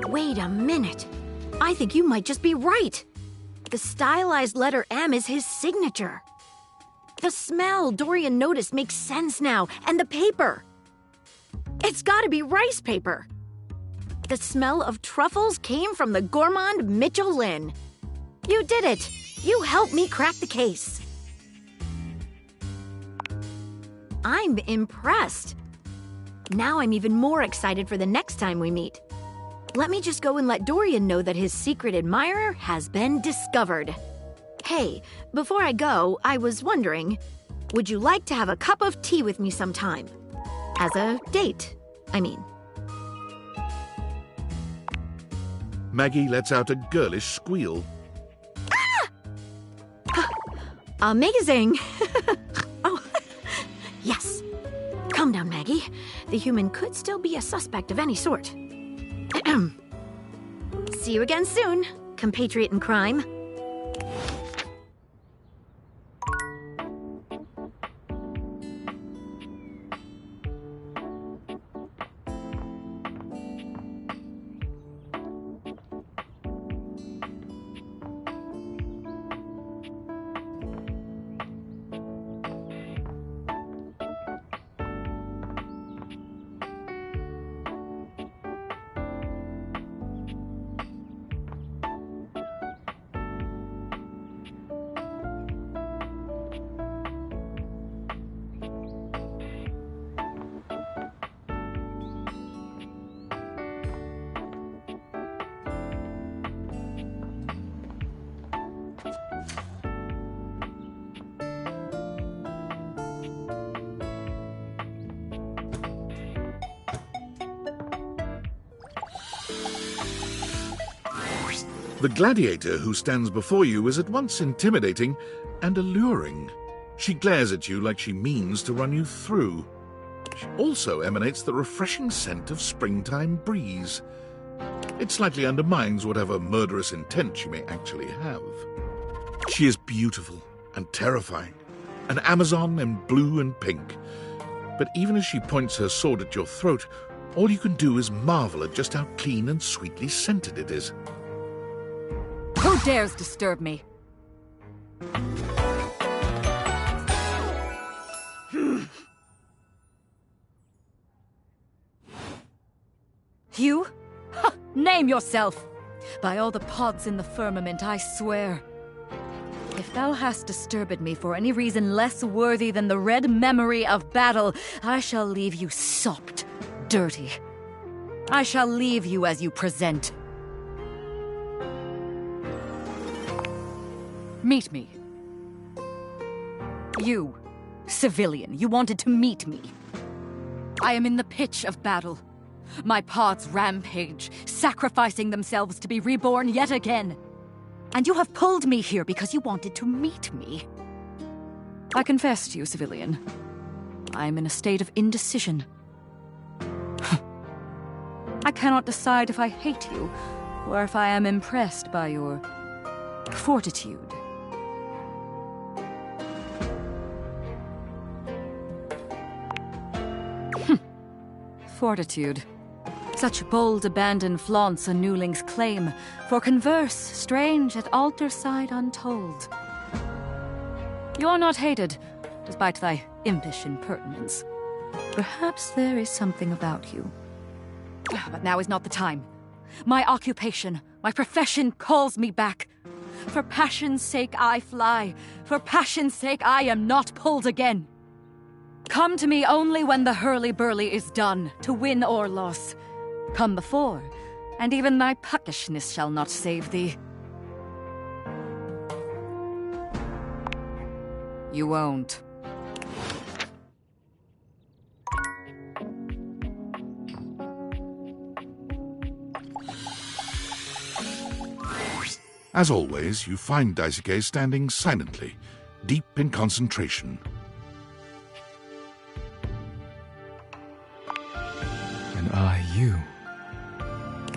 Speaker 4: Wait a minute. I think you might just be right. The stylized letter M is his signature. The smell Dorian noticed makes sense now, and the paper. It's gotta be rice paper. The smell of truffles came from the gourmand Mitchell Lynn. You did it. You helped me crack the case. I'm impressed. Now I'm even more excited for the next time we meet. Let me just go and let Dorian know that his secret admirer has been discovered. Hey, before I go, I was wondering, would you like to have a cup of tea with me sometime? As a date, I mean.
Speaker 2: Maggie lets out a girlish squeal.
Speaker 4: Amazing! Oh, yes. Calm down, Maggie. The human could still be a suspect of any sort. See you again soon, compatriot in crime.
Speaker 2: The gladiator who stands before you is at once intimidating and alluring. She glares at you like she means to run you through. She also emanates the refreshing scent of springtime breeze. It slightly undermines whatever murderous intent she may actually have. She is beautiful and terrifying, an Amazon in blue and pink. But even as she points her sword at your throat, all you can do is marvel at just how clean and sweetly scented it is.
Speaker 10: Who dares disturb me? You? Name yourself! By all the pods in the firmament, I swear. If thou hast disturbed me for any reason less worthy than the red memory of battle, I shall leave you sopped, dirty. I shall leave you as you present. Meet me. You, civilian, you wanted to meet me. I am in the pitch of battle. My pods rampage, sacrificing themselves to be reborn yet again. And you have pulled me here because you wanted to meet me. I confess to you, civilian. I am in a state of indecision. I cannot decide if I hate you, or if I am impressed by your fortitude. Fortitude. Such bold abandon flaunts a newling's claim, for converse strange at altar side untold. You are not hated, despite thy impish impertinence. Perhaps there is something about you. But now is not the time. My occupation, my profession calls me back. For passion's sake I fly. For passion's sake I am not pulled again. Come to me only when the hurly-burly is done, to win or loss. Come before, and even thy puckishness shall not save thee. You won't.
Speaker 2: As always, you find Daisuke standing silently, deep in concentration.
Speaker 11: And I, you.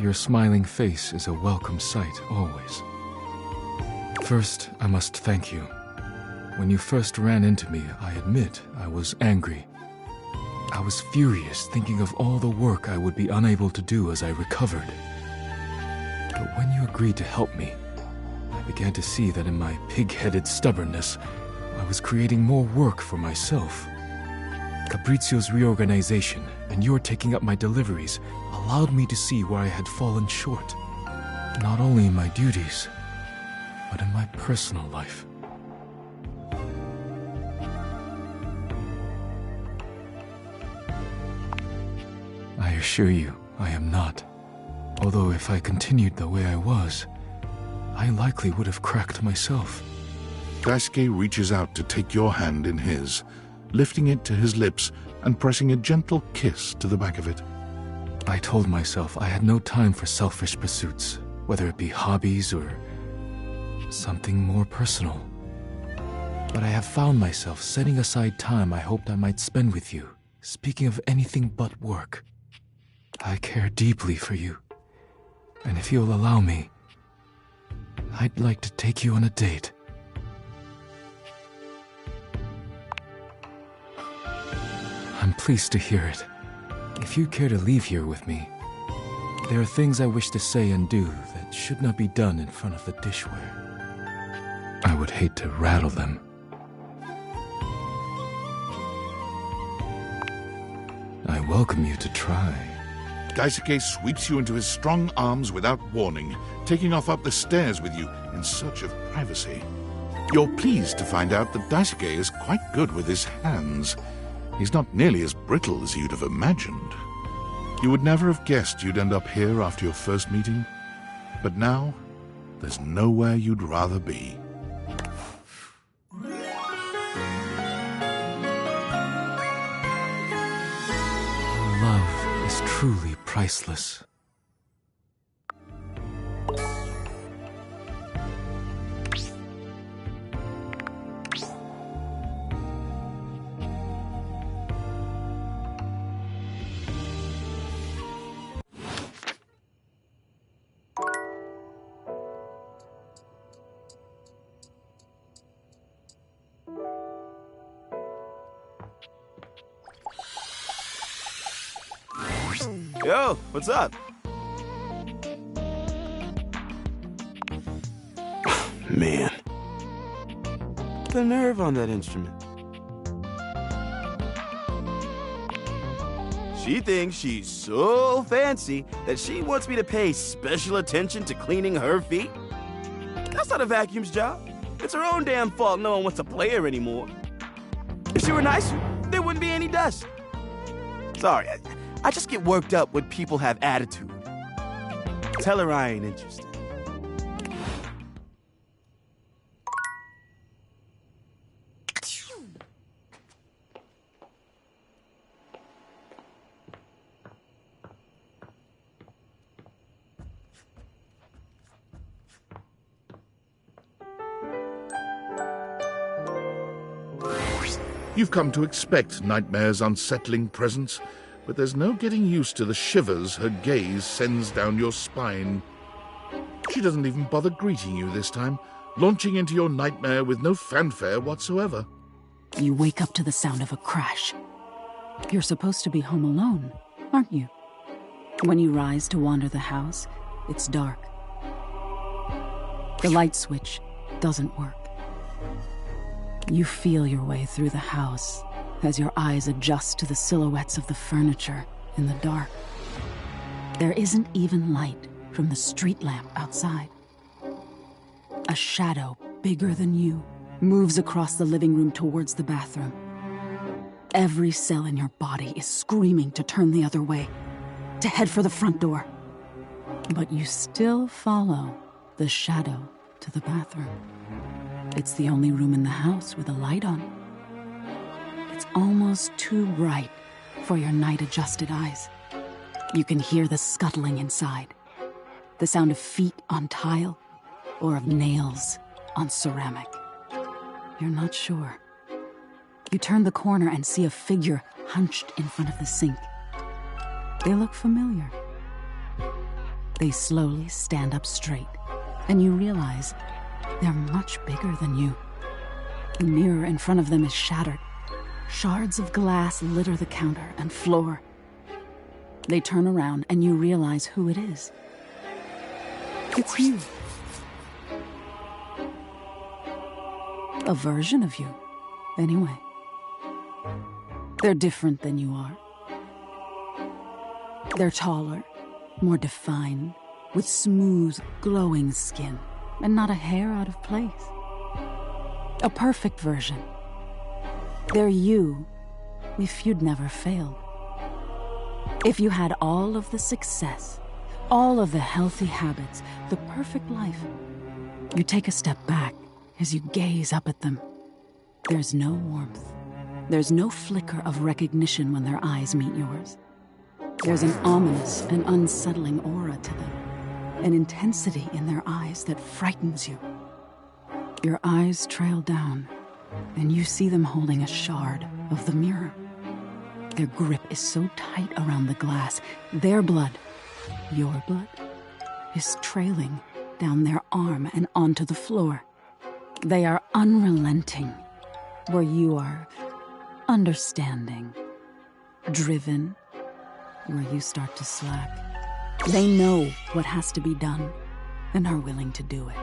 Speaker 11: Your smiling face is a welcome sight, always. First, I must thank you. When you first ran into me, I admit I was angry. I was furious, thinking of all the work I would be unable to do as I recovered. But when you agreed to help me, I began to see that in my pig-headed stubbornness, I was creating more work for myself. Caprizio's reorganization and your taking up my deliveries allowed me to see where I had fallen short. Not only in my duties, but in my personal life. I assure you, I am not. Although if I continued the way I was, I likely would have cracked myself.
Speaker 2: Daisuke reaches out to take your hand in his, lifting it to his lips and pressing a gentle kiss to the back of it.
Speaker 11: I told myself I had no time for selfish pursuits, whether it be hobbies or something more personal. But I have found myself setting aside time I hoped I might spend with you, speaking of anything but work. I care deeply for you, and if you'll allow me, I'd like to take you on a date. I'm pleased to hear it. If you care to leave here with me, there are things I wish to say and do that should not be done in front of the dishware. I would hate to rattle them. I welcome you to try.
Speaker 2: Daisuke sweeps you into his strong arms without warning, taking off up the stairs with you in search of privacy. You're pleased to find out that Daisuke is quite good with his hands. He's not nearly as brittle as you'd have imagined. You would never have guessed you'd end up here after your first meeting, but now there's nowhere you'd rather be.
Speaker 11: Love is truly priceless.
Speaker 6: Yo, what's up? Man. The nerve on that instrument. She thinks she's so fancy that she wants me to pay special attention to cleaning her feet. That's not a vacuum's job. It's her own damn fault no one wants to play her anymore. If she were nicer, there wouldn't be any dust. Sorry, I just get worked up when people have attitude. Tell her I ain't interested.
Speaker 2: You've come to expect Nightmare's unsettling presence, but there's no getting used to the shivers her gaze sends down your spine. She doesn't even bother greeting you this time, launching into your nightmare with no fanfare whatsoever.
Speaker 15: You wake up to the sound of a crash. You're supposed to be home alone, aren't you? When you rise to wander the house, it's dark. The light switch doesn't work. You feel your way through the house as your eyes adjust to the silhouettes of the furniture in the dark. There isn't even light from the street lamp outside. A shadow bigger than you moves across the living room towards the bathroom. Every cell in your body is screaming to turn the other way, to head for the front door. But you still follow the shadow to the bathroom. It's the only room in the house with a light on. It's almost too bright for your night-adjusted eyes. You can hear the scuttling inside, the sound of feet on tile or of nails on ceramic. You're not sure. You turn the corner and see a figure hunched in front of the sink. They look familiar. They slowly stand up straight, and you realize they're much bigger than you. The mirror in front of them is shattered. Shards of glass litter the counter and floor. They turn around and you realize who it is. It's you. A version of you, anyway. They're different than you are. They're taller, more defined, with smooth, glowing skin, and not a hair out of place. A perfect version. They're you if you'd never failed. If you had all of the success, all of the healthy habits, the perfect life, you take a step back as you gaze up at them. There's no warmth. There's no flicker of recognition when their eyes meet yours. There's an ominous and unsettling aura to them, an intensity in their eyes that frightens you. Your eyes trail down, and you see them holding a shard of the mirror. Their grip is so tight around the glass, their blood, your blood, is trailing down their arm and onto the floor. They are unrelenting, where you are understanding, driven, where you start to slack. They know what has to be done and are willing to do it.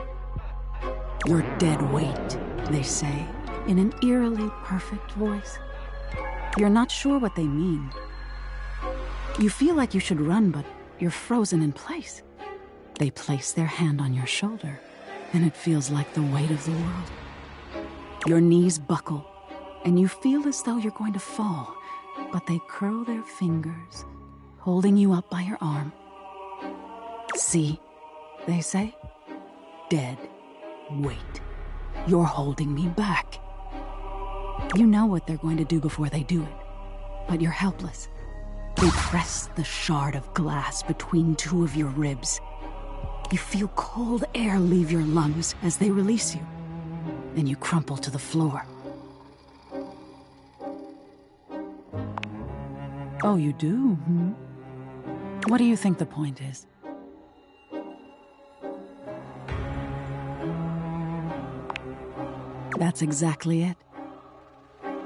Speaker 15: You're dead weight, they say, in an eerily perfect voice. You're not sure what they mean. You feel like you should run, but you're frozen in place. They place their hand on your shoulder, and it feels like the weight of the world. Your knees buckle, and you feel as though you're going to fall, but they curl their fingers, holding you up by your arm. See, they say, dead weight. You're holding me back. You know what they're going to do before they do it, but you're helpless. They press the shard of glass between two of your ribs. You feel cold air leave your lungs as they release you. Then you crumple to the floor. Oh, you do? What do you think the point is? That's exactly it.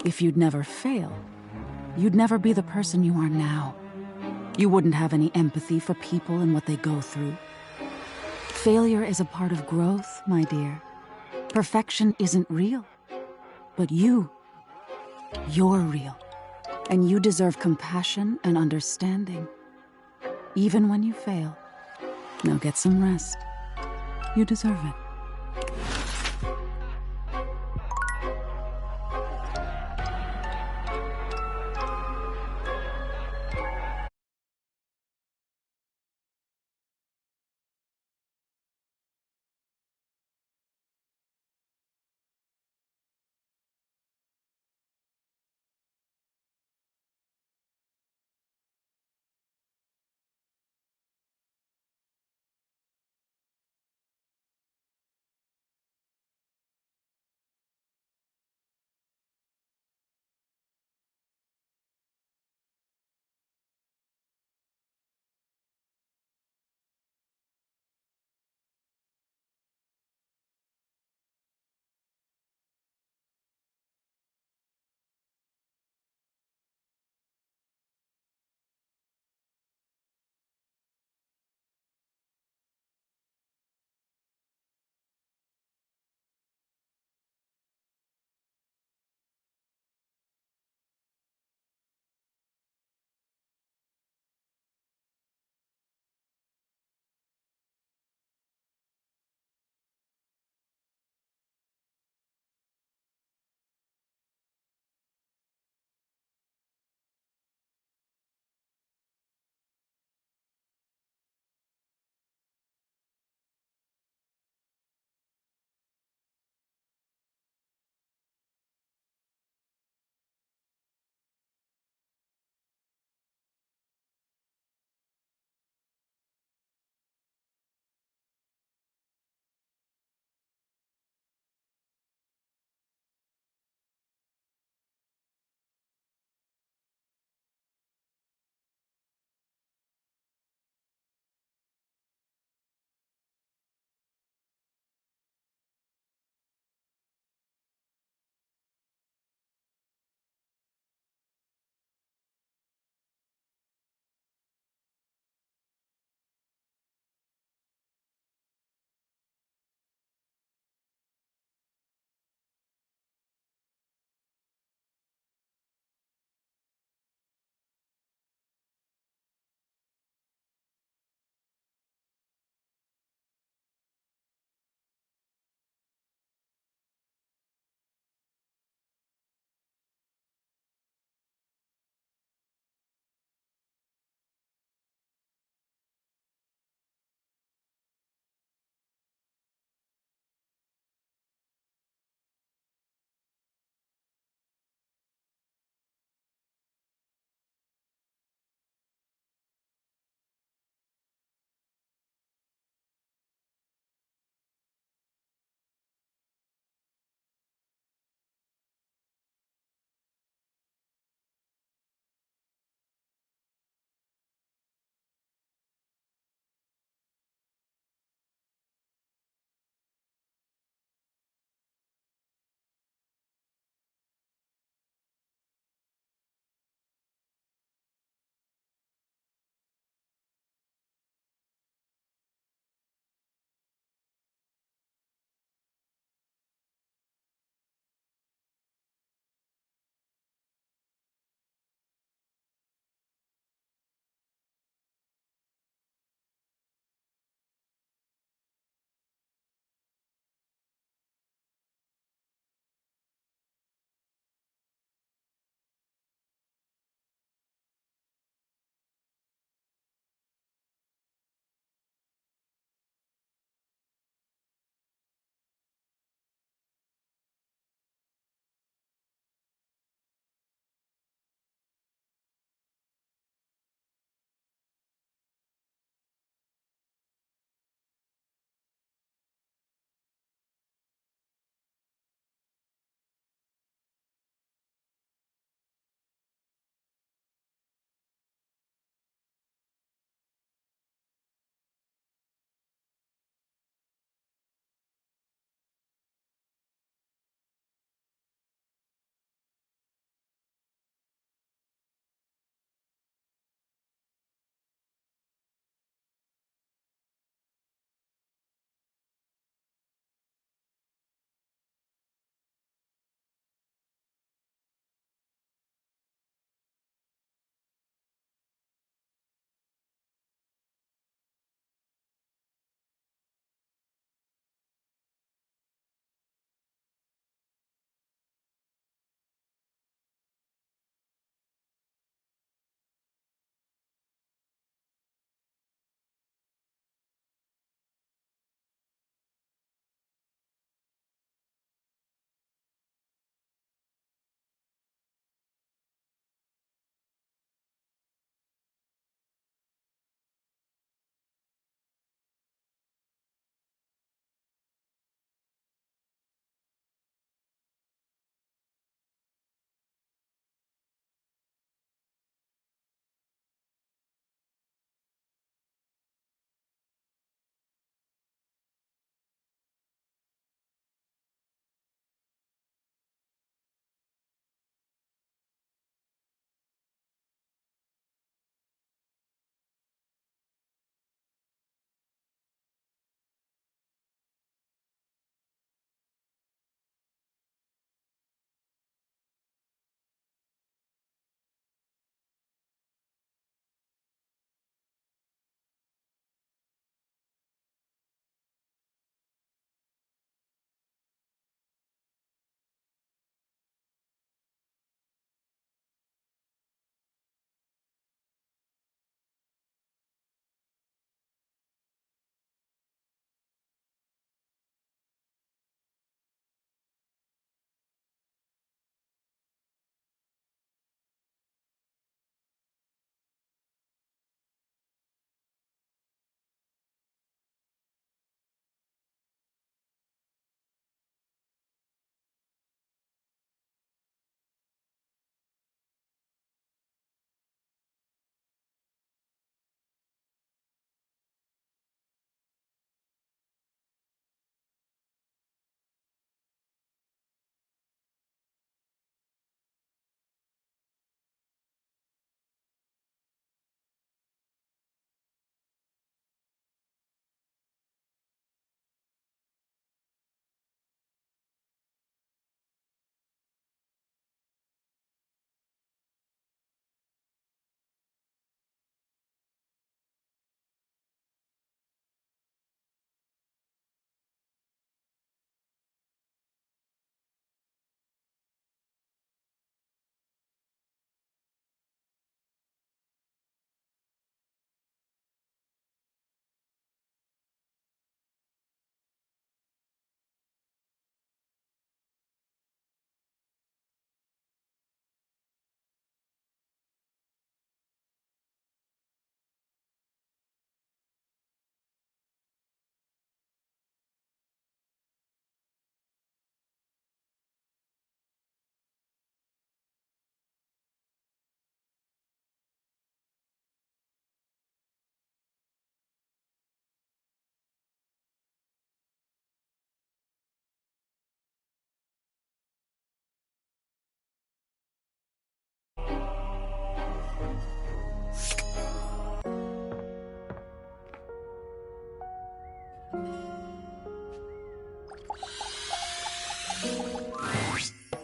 Speaker 15: If you'd never fail, you'd never be the person you are now. You wouldn't have any empathy for people and what they go through. Failure is a part of growth, my dear. Perfection isn't real. But you're real. And you deserve compassion and understanding. Even when you fail. Now get some rest. You deserve it.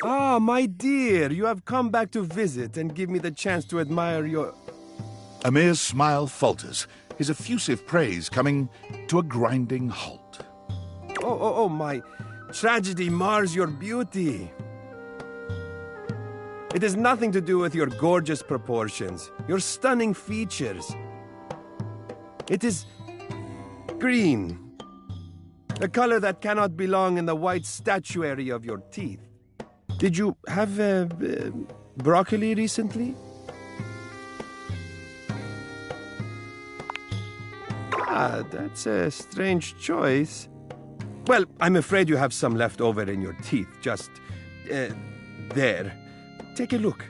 Speaker 12: Ah, my dear, you have come back to visit and give me the chance to admire your...
Speaker 2: Amir's smile falters, his effusive praise coming to a grinding halt.
Speaker 12: Oh, my tragedy mars your beauty. It has nothing to do with your gorgeous proportions, your stunning features. It is green, a color that cannot belong in the white statuary of your teeth. Did you have broccoli recently? Ah, that's a strange choice. Well, I'm afraid you have some left over in your teeth. Just there. Take a look.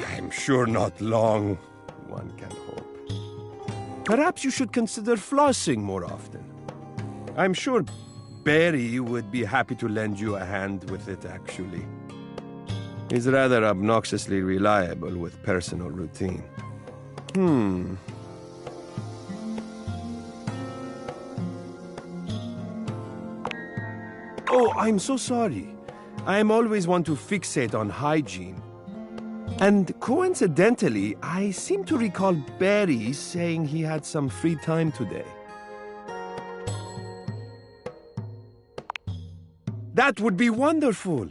Speaker 12: I'm sure not long, one can hope. Perhaps you should consider flossing more often. I'm sure Barry would be happy to lend you a hand with it, actually. He's rather obnoxiously reliable with personal routine. Oh, I'm so sorry. I'm always one to fixate on hygiene. And coincidentally, I seem to recall Barry saying he had some free time today. That would be wonderful.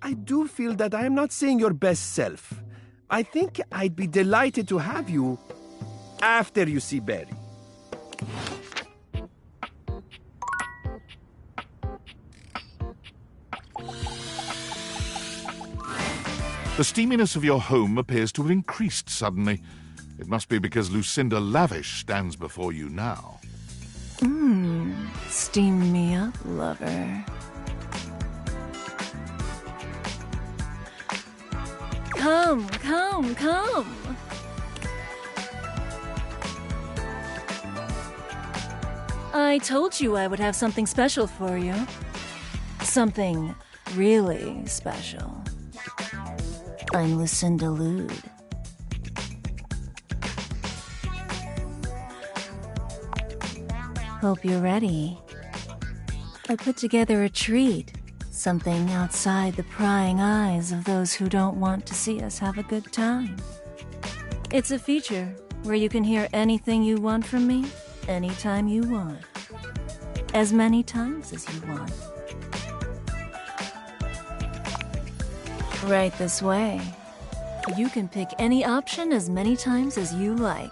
Speaker 12: I do feel that I am not seeing your best self. I think I'd be delighted to have you after you see Barry.
Speaker 2: The steaminess of your home appears to have increased suddenly. It must be because Lucinda Lavish stands before you now.
Speaker 13: Steam me up, lover. Come, come, come! I told you I would have something special for you. Something really special. I'm Lucinda Lude. Hope you're ready. I put together a treat. Something outside the prying eyes of those who don't want to see us have a good time. It's a feature where you can hear anything you want from me, anytime you want. As many times as you want. Right this way. You can pick any option as many times as you like.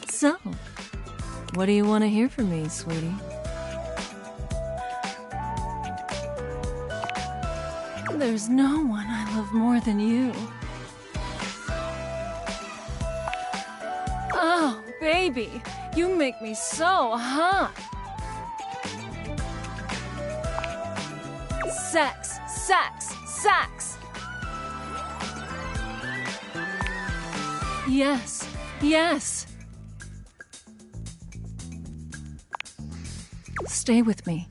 Speaker 13: So, what do you want to hear from me, sweetie? There's no one I love more than you. Oh, baby, you make me so hot. Sex, sex, sex. Yes, yes. Stay with me.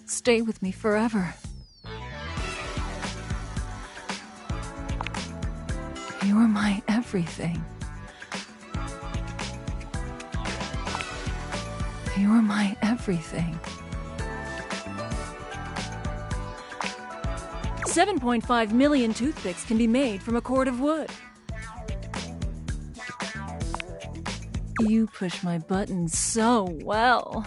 Speaker 13: Stay with me forever. You're my everything. You're my everything. 7.5 million toothpicks can be made from a cord of wood. You push my buttons so well.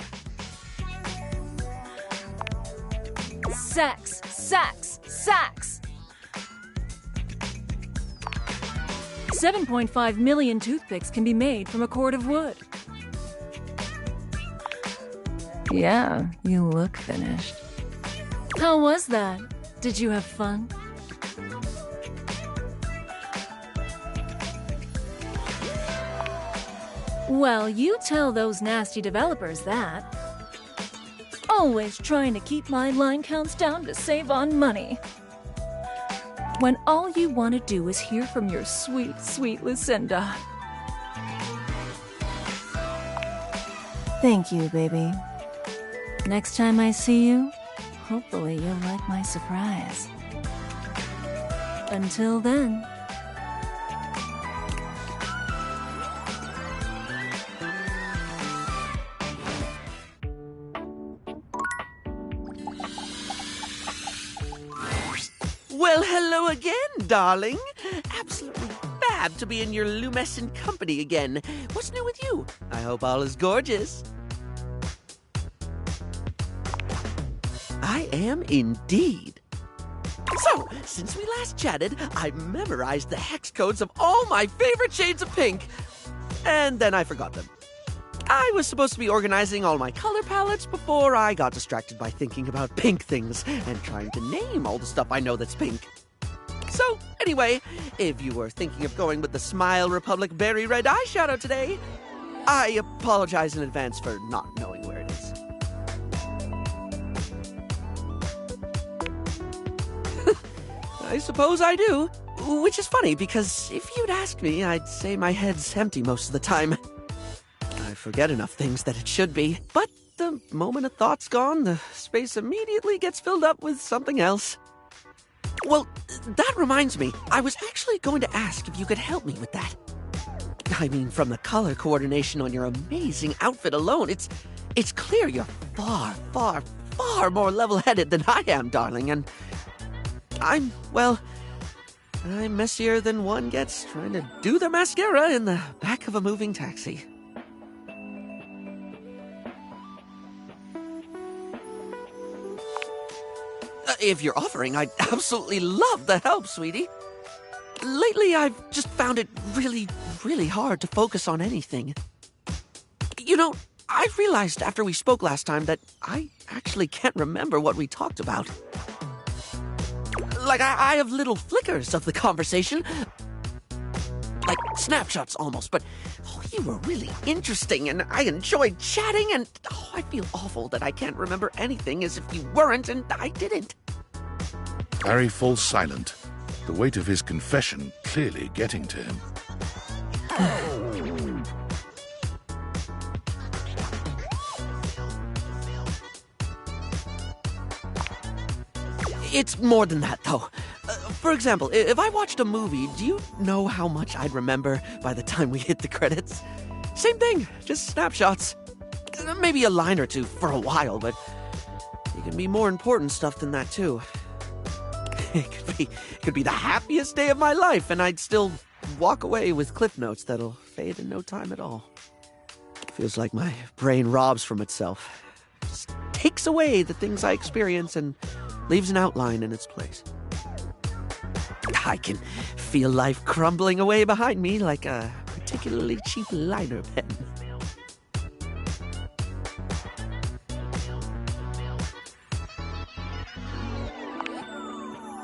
Speaker 13: Sex, sex, sex! 7.5 million toothpicks can be made from a cord of wood. Yeah, you look finished. How was that? Did you have fun? Well, you tell those nasty developers that. Always trying to keep my line counts down to save on money. When all you want to do is hear from your sweet, sweet Lucinda. Thank you, baby. Next time I see you, hopefully you'll like my surprise. Until then...
Speaker 14: Well, hello again, darling. Absolutely fab to be in your lumescent company again. What's new with you? I hope all is gorgeous. I am indeed. So, since we last chatted, I memorized the hex codes of all my favorite shades of pink. And then I forgot them. I was supposed to be organizing all my color palettes before I got distracted by thinking about pink things and trying to name all the stuff I know that's pink. So, anyway, if you were thinking of going with the Smile Republic Berry Red eyeshadow today, I apologize in advance for not knowing where it is. I suppose I do, which is funny because if you'd asked me, I'd say my head's empty most of the time. I forget enough things that it should be, but the moment a thought's gone, the space immediately gets filled up with something else. Well, that reminds me, I was actually going to ask if you could help me with that. I mean, from the color coordination on your amazing outfit alone, it's clear you're far, far, far more level-headed than I am, darling, and I'm messier than one gets trying to do the mascara in the back of a moving taxi. If you're offering, I'd absolutely love the help, sweetie. Lately, I've just found it really, really hard to focus on anything. You know, I realized after we spoke last time that I actually can't remember what we talked about. Like, I have little flickers of the conversation. Like snapshots almost, but you were really interesting and I enjoyed chatting and I feel awful that I can't remember anything as if you weren't and I didn't.
Speaker 2: Barry falls silent, the weight of his confession clearly getting to him.
Speaker 14: It's more than that, though. For example, if I watched a movie, do you know how much I'd remember by the time we hit the credits? Same thing, just snapshots. Maybe a line or two for a while, but it can be more important stuff than that, too. It could be the happiest day of my life, and I'd still walk away with cliff notes that'll fade in no time at all. Feels like my brain robs from itself. Just takes away the things I experience and leaves an outline in its place. I can feel life crumbling away behind me like a particularly cheap liner pen.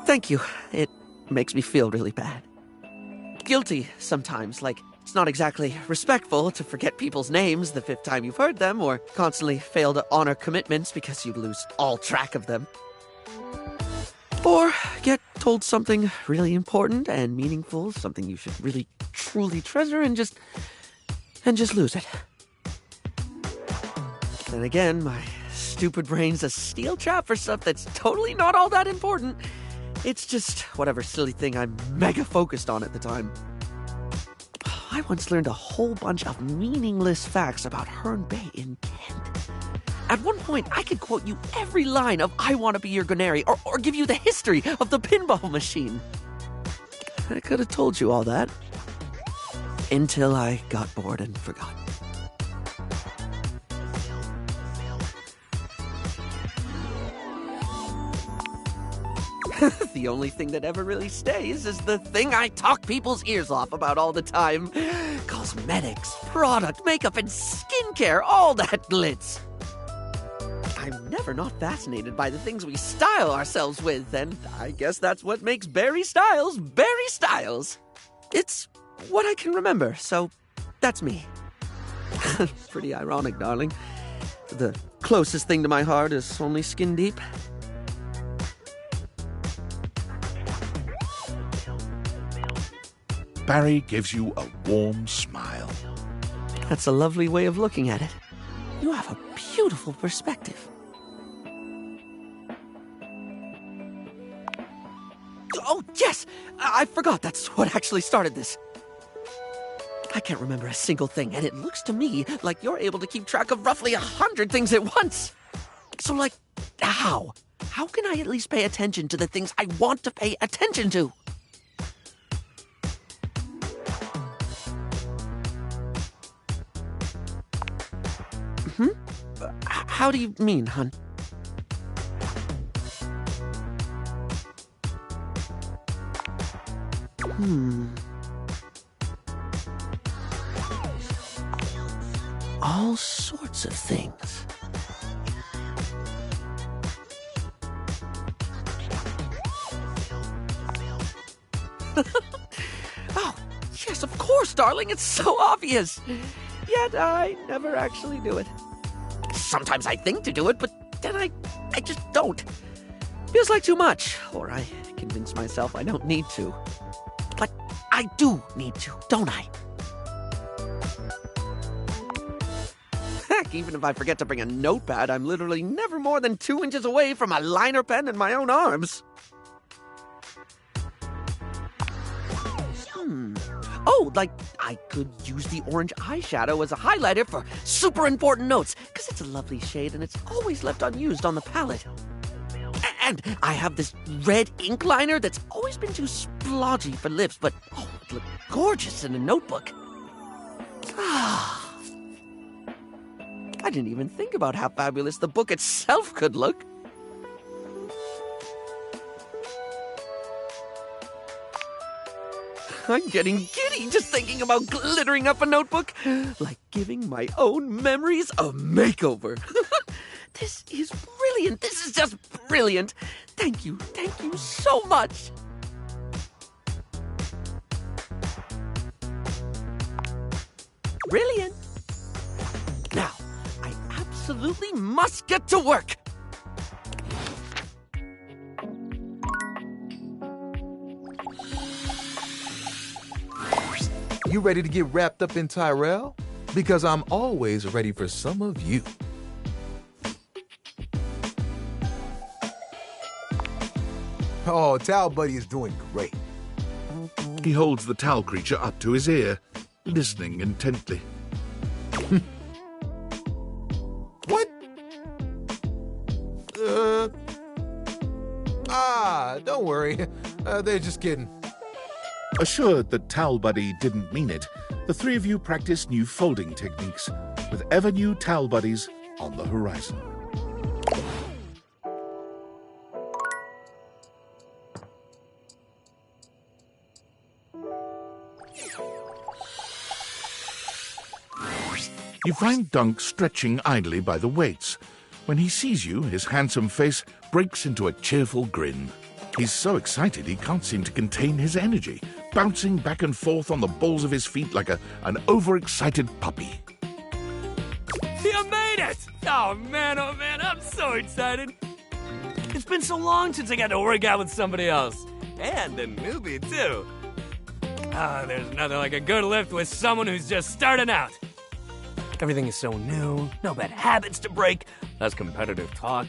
Speaker 14: Thank you. It makes me feel really bad. Guilty sometimes, like it's not exactly respectful to forget people's names the 5th time you've heard them, or constantly fail to honor commitments because you'd lose all track of them. Or get told something really important and meaningful, something you should really truly treasure and just lose it. Then again, my stupid brain's a steel trap for stuff that's totally not all that important. It's just whatever silly thing I'm mega focused on at the time. I once learned a whole bunch of meaningless facts about Herne Bay in Kent. At one point, I could quote you every line of I Want to Be Your Gunary, or give you the history of the pinball machine. I could have told you all that. Until I got bored and forgot. The only thing that ever really stays is the thing I talk people's ears off about all the time. Cosmetics, product, makeup, and skincare, all that glitz. I'm never not fascinated by the things we style ourselves with, and I guess that's what makes Barry Styles Barry Styles. It's what I can remember, so that's me. Pretty ironic, darling. The closest thing to my heart is only skin deep.
Speaker 2: Barry gives you a warm smile.
Speaker 14: That's a lovely way of looking at it. You have a beautiful perspective. Oh, yes! I forgot that's what actually started this. I can't remember a single thing, and it looks to me like you're able to keep track of roughly 100 things at once. So, like, how? how can I at least pay attention to the things I want to pay attention to? How do you mean, hon? All sorts of things. Oh, yes, of course, darling. It's so obvious. Yet I never actually do it. Sometimes I think to do it, but then I just don't. Feels like too much, or I convince myself I don't need to. But I do need to, don't I? Heck, even if I forget to bring a notepad, I'm literally never more than 2 inches away from a liner pen in my own arms. Oh, like, I could use the orange eyeshadow as a highlighter for super important notes, because it's a lovely shade and it's always left unused on the palette. And I have this red ink liner that's always been too splodgy for lips, but oh, it looked gorgeous in a notebook. I didn't even think about how fabulous the book itself could look. I'm getting giddy just thinking about glittering up a notebook, like giving my own memories a makeover. This is brilliant. This is just brilliant. Thank you so much. Brilliant. Now, I absolutely must get to work.
Speaker 8: You ready to get wrapped up in Tyrell? Because I'm always ready for some of you. Oh, Towel Buddy is doing great.
Speaker 2: He holds the towel creature up to his ear, listening intently.
Speaker 8: What? Don't worry. They're just kidding.
Speaker 2: Assured that Towel Buddy didn't mean it, the three of you practice new folding techniques, with ever new Towel Buddies on the horizon. You find Dunk stretching idly by the weights. When he sees you, his handsome face breaks into a cheerful grin. He's so excited he can't seem to contain his energy, bouncing back and forth on the balls of his feet like an overexcited puppy.
Speaker 22: You made it! Oh man, I'm so excited. It's been so long since I got to work out with somebody else. And a newbie, too. There's nothing like a good lift with someone who's just starting out. Everything is so new, no bad habits to break, less competitive talk.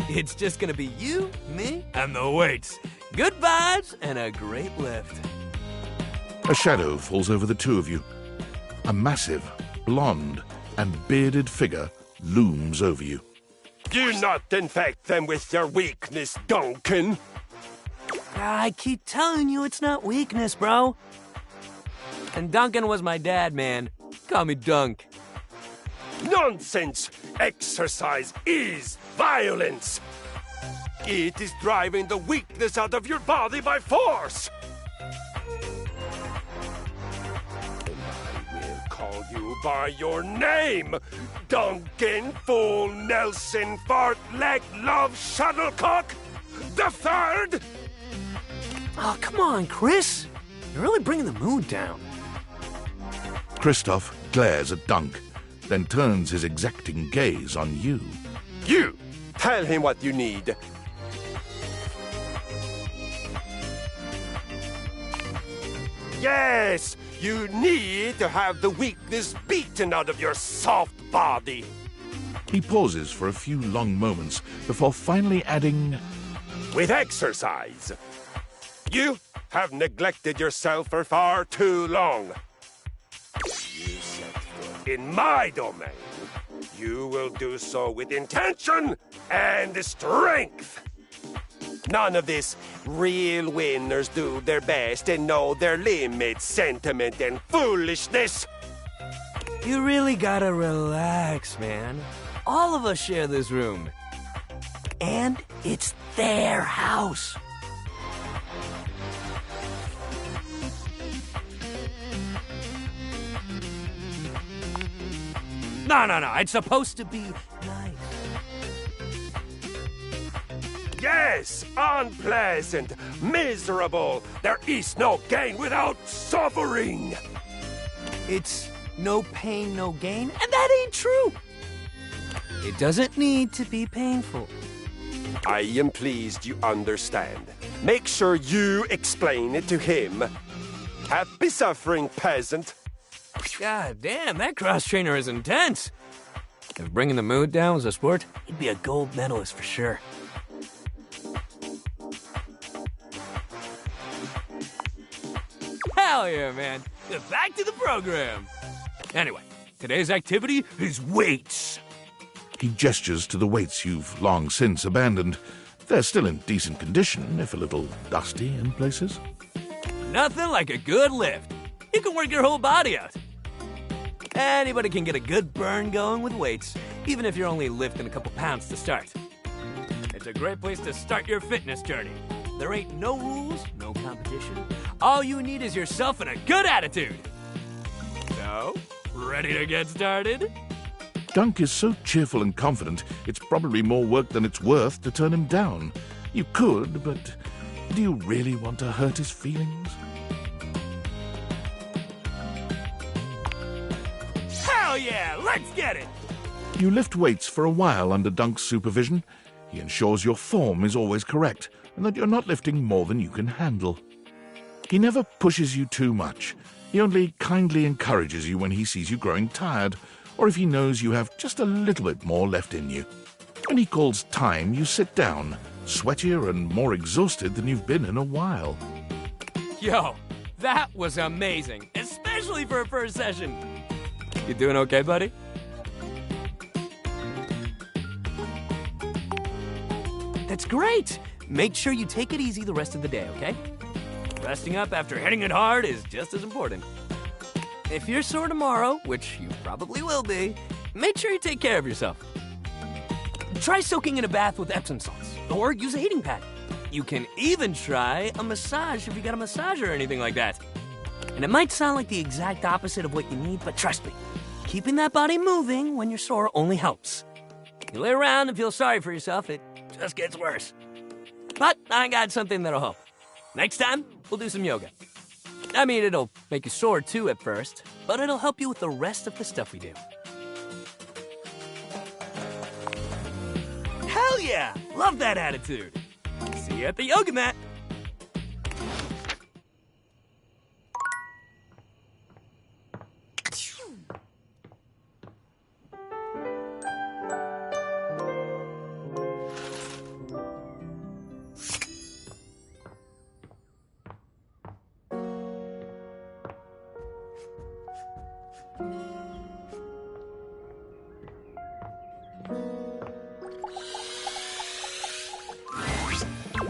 Speaker 22: It's just gonna be you, me, and the weights. Good vibes and a great lift.
Speaker 2: A shadow falls over the two of you. A massive, blonde, and bearded figure looms over you.
Speaker 5: Do not infect them with your weakness, Duncan.
Speaker 22: I keep telling you it's not weakness, bro. And Duncan was my dad, man. Call me Dunk.
Speaker 5: Nonsense! Exercise is violence! It is driving the weakness out of your body by force! I will call you by your name! Duncan, Fool, Nelson, Fart, Leg, Love, Shuttlecock! The third!
Speaker 22: Oh, come on, Chris. You're really bringing the mood down.
Speaker 2: Christoph glares at Dunk, then turns his exacting gaze on you.
Speaker 5: You! Tell him what you need. Yes! You need to have the weakness beaten out of your soft body.
Speaker 2: He pauses for a few long moments before finally adding,
Speaker 5: with exercise. You have neglected yourself for far too long. You set foot in my domain. you will do so with intention and strength. None of this real winners do their best and know their limits sentiment and foolishness.
Speaker 22: You really gotta relax, man. All of us share this room. And it's their house. No. It's supposed to be nice.
Speaker 5: Yes, unpleasant, miserable. There is no gain without suffering.
Speaker 22: It's no pain, no gain, and that ain't true. It doesn't need to be painful.
Speaker 5: I am pleased you understand. Make sure you explain it to him. Happy suffering, peasant.
Speaker 22: God damn, that cross-trainer is intense. If bringing the mood down was a sport, he'd be a gold medalist for sure. Hell yeah, man. Back to the program. Anyway, today's activity is weights.
Speaker 2: He gestures to the weights you've long since abandoned. They're still in decent condition, if a little dusty in places.
Speaker 22: Nothing like a good lift. You can work your whole body out. Anybody can get a good burn going with weights, even if you're only lifting a couple pounds to start. It's a great place to start your fitness journey. There ain't no rules, no competition. All you need is yourself and a good attitude. So, ready to get started?
Speaker 2: Dunk is so cheerful and confident, it's probably more work than it's worth to turn him down. You could, but do you really want to hurt his feelings?
Speaker 22: Hell yeah, let's get it!
Speaker 2: You lift weights for a while under Dunk's supervision. He ensures your form is always correct and that you're not lifting more than you can handle. He never pushes you too much. He only kindly encourages you when he sees you growing tired, or if he knows you have just a little bit more left in you. When he calls time, you sit down, sweatier and more exhausted than you've been in a while.
Speaker 22: Yo, that was amazing, especially for a first session. You doing okay, buddy? That's great. Make sure you take it easy the rest of the day, okay? Resting up after hitting it hard is just as important. If you're sore tomorrow, which you probably will be, make sure you take care of yourself. Try soaking in a bath with Epsom salts, or use a heating pad. You can even try a massage if you got a massager or anything like that. And it might sound like the exact opposite of what you need, but trust me, keeping that body moving when you're sore only helps. You lay around and feel sorry for yourself, it just gets worse. But I got something that'll help. Next time, we'll do some yoga. I mean, it'll make you sore too at first, but it'll help you with the rest of the stuff we do. Hell yeah! Love that attitude. See you at the yoga mat.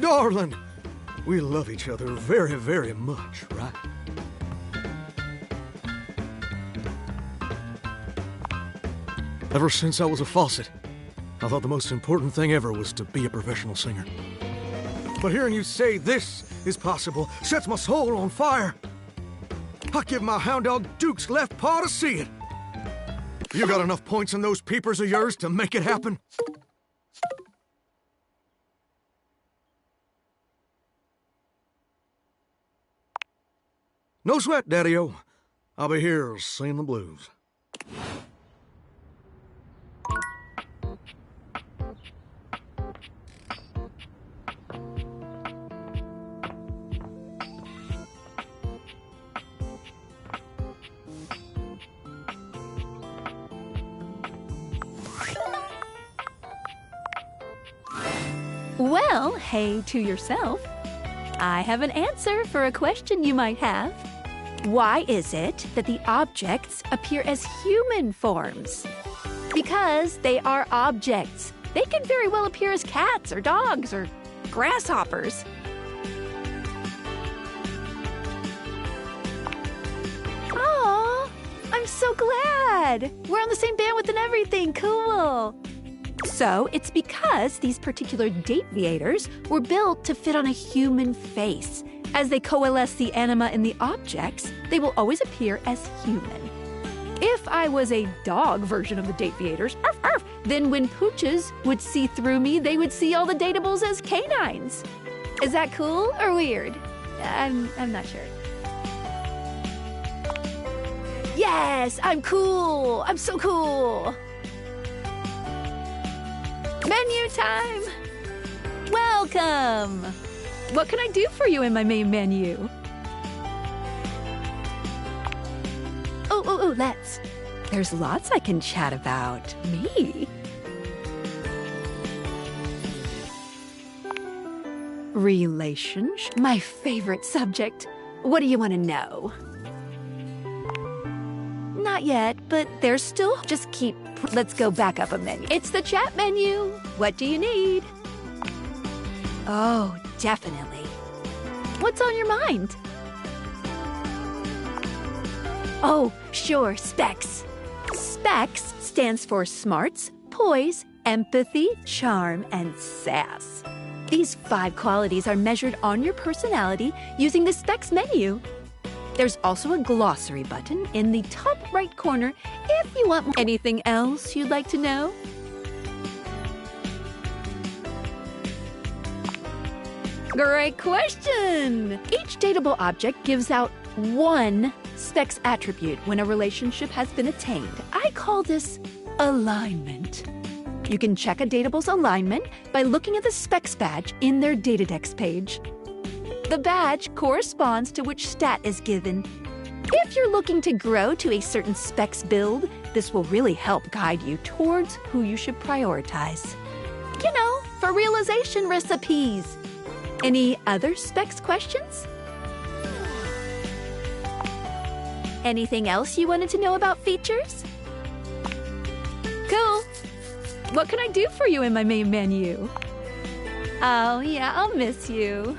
Speaker 9: Darling, we love each other very, very much, right? Ever since I was a faucet, I thought the most important thing ever was to be a professional singer. But hearing you say this is possible sets my soul on fire. I give my hound dog Duke's left paw to see it. You got enough points in those peepers of yours to make it happen? No sweat, Daddy-O. I'll be here singing the blues.
Speaker 20: Well, hey to yourself. I have an answer for a question you might have. Why is it that the objects appear as human forms? Because they are objects. They can very well appear as cats or dogs or grasshoppers. Aw, I'm so glad. We're on the same bandwidth and everything. Cool. So it's because these particular deviators were built to fit on a human face. As they coalesce the anima in the objects, they will always appear as human. If I was a dog version of the deviators, arf, arf, then when pooches would see through me, they would see all the datables as canines. Is that cool or weird? I'm not sure. Yes, I'm cool. I'm so cool. Menu time! Welcome! What can I do for you in my main menu? Oh, let's. There's lots I can chat about. Me? Relationship? My favorite subject. What do you want to know? Not yet, but there's still. Just keep. Let's go back up a menu. It's the chat menu. What do you need? Oh, definitely. What's on your mind? Oh, sure, specs. Specs stands for smarts, poise, empathy, charm, and sass. These 5 qualities are measured on your personality using the specs menu. There's also a glossary button in the top right corner if you want anything else you'd like to know. Great question! Each dateable object gives out 1 specs attribute when a relationship has been attained. I call this alignment. You can check a datable's alignment by looking at the specs badge in their Datadex page. The badge corresponds to which stat is given. If you're looking to grow to a certain specs build, this will really help guide you towards who you should prioritize. You know, for realization recipes. Any other specs questions? Anything else you wanted to know about features? Cool. What can I do for you in my main menu? Oh, yeah, I'll miss you.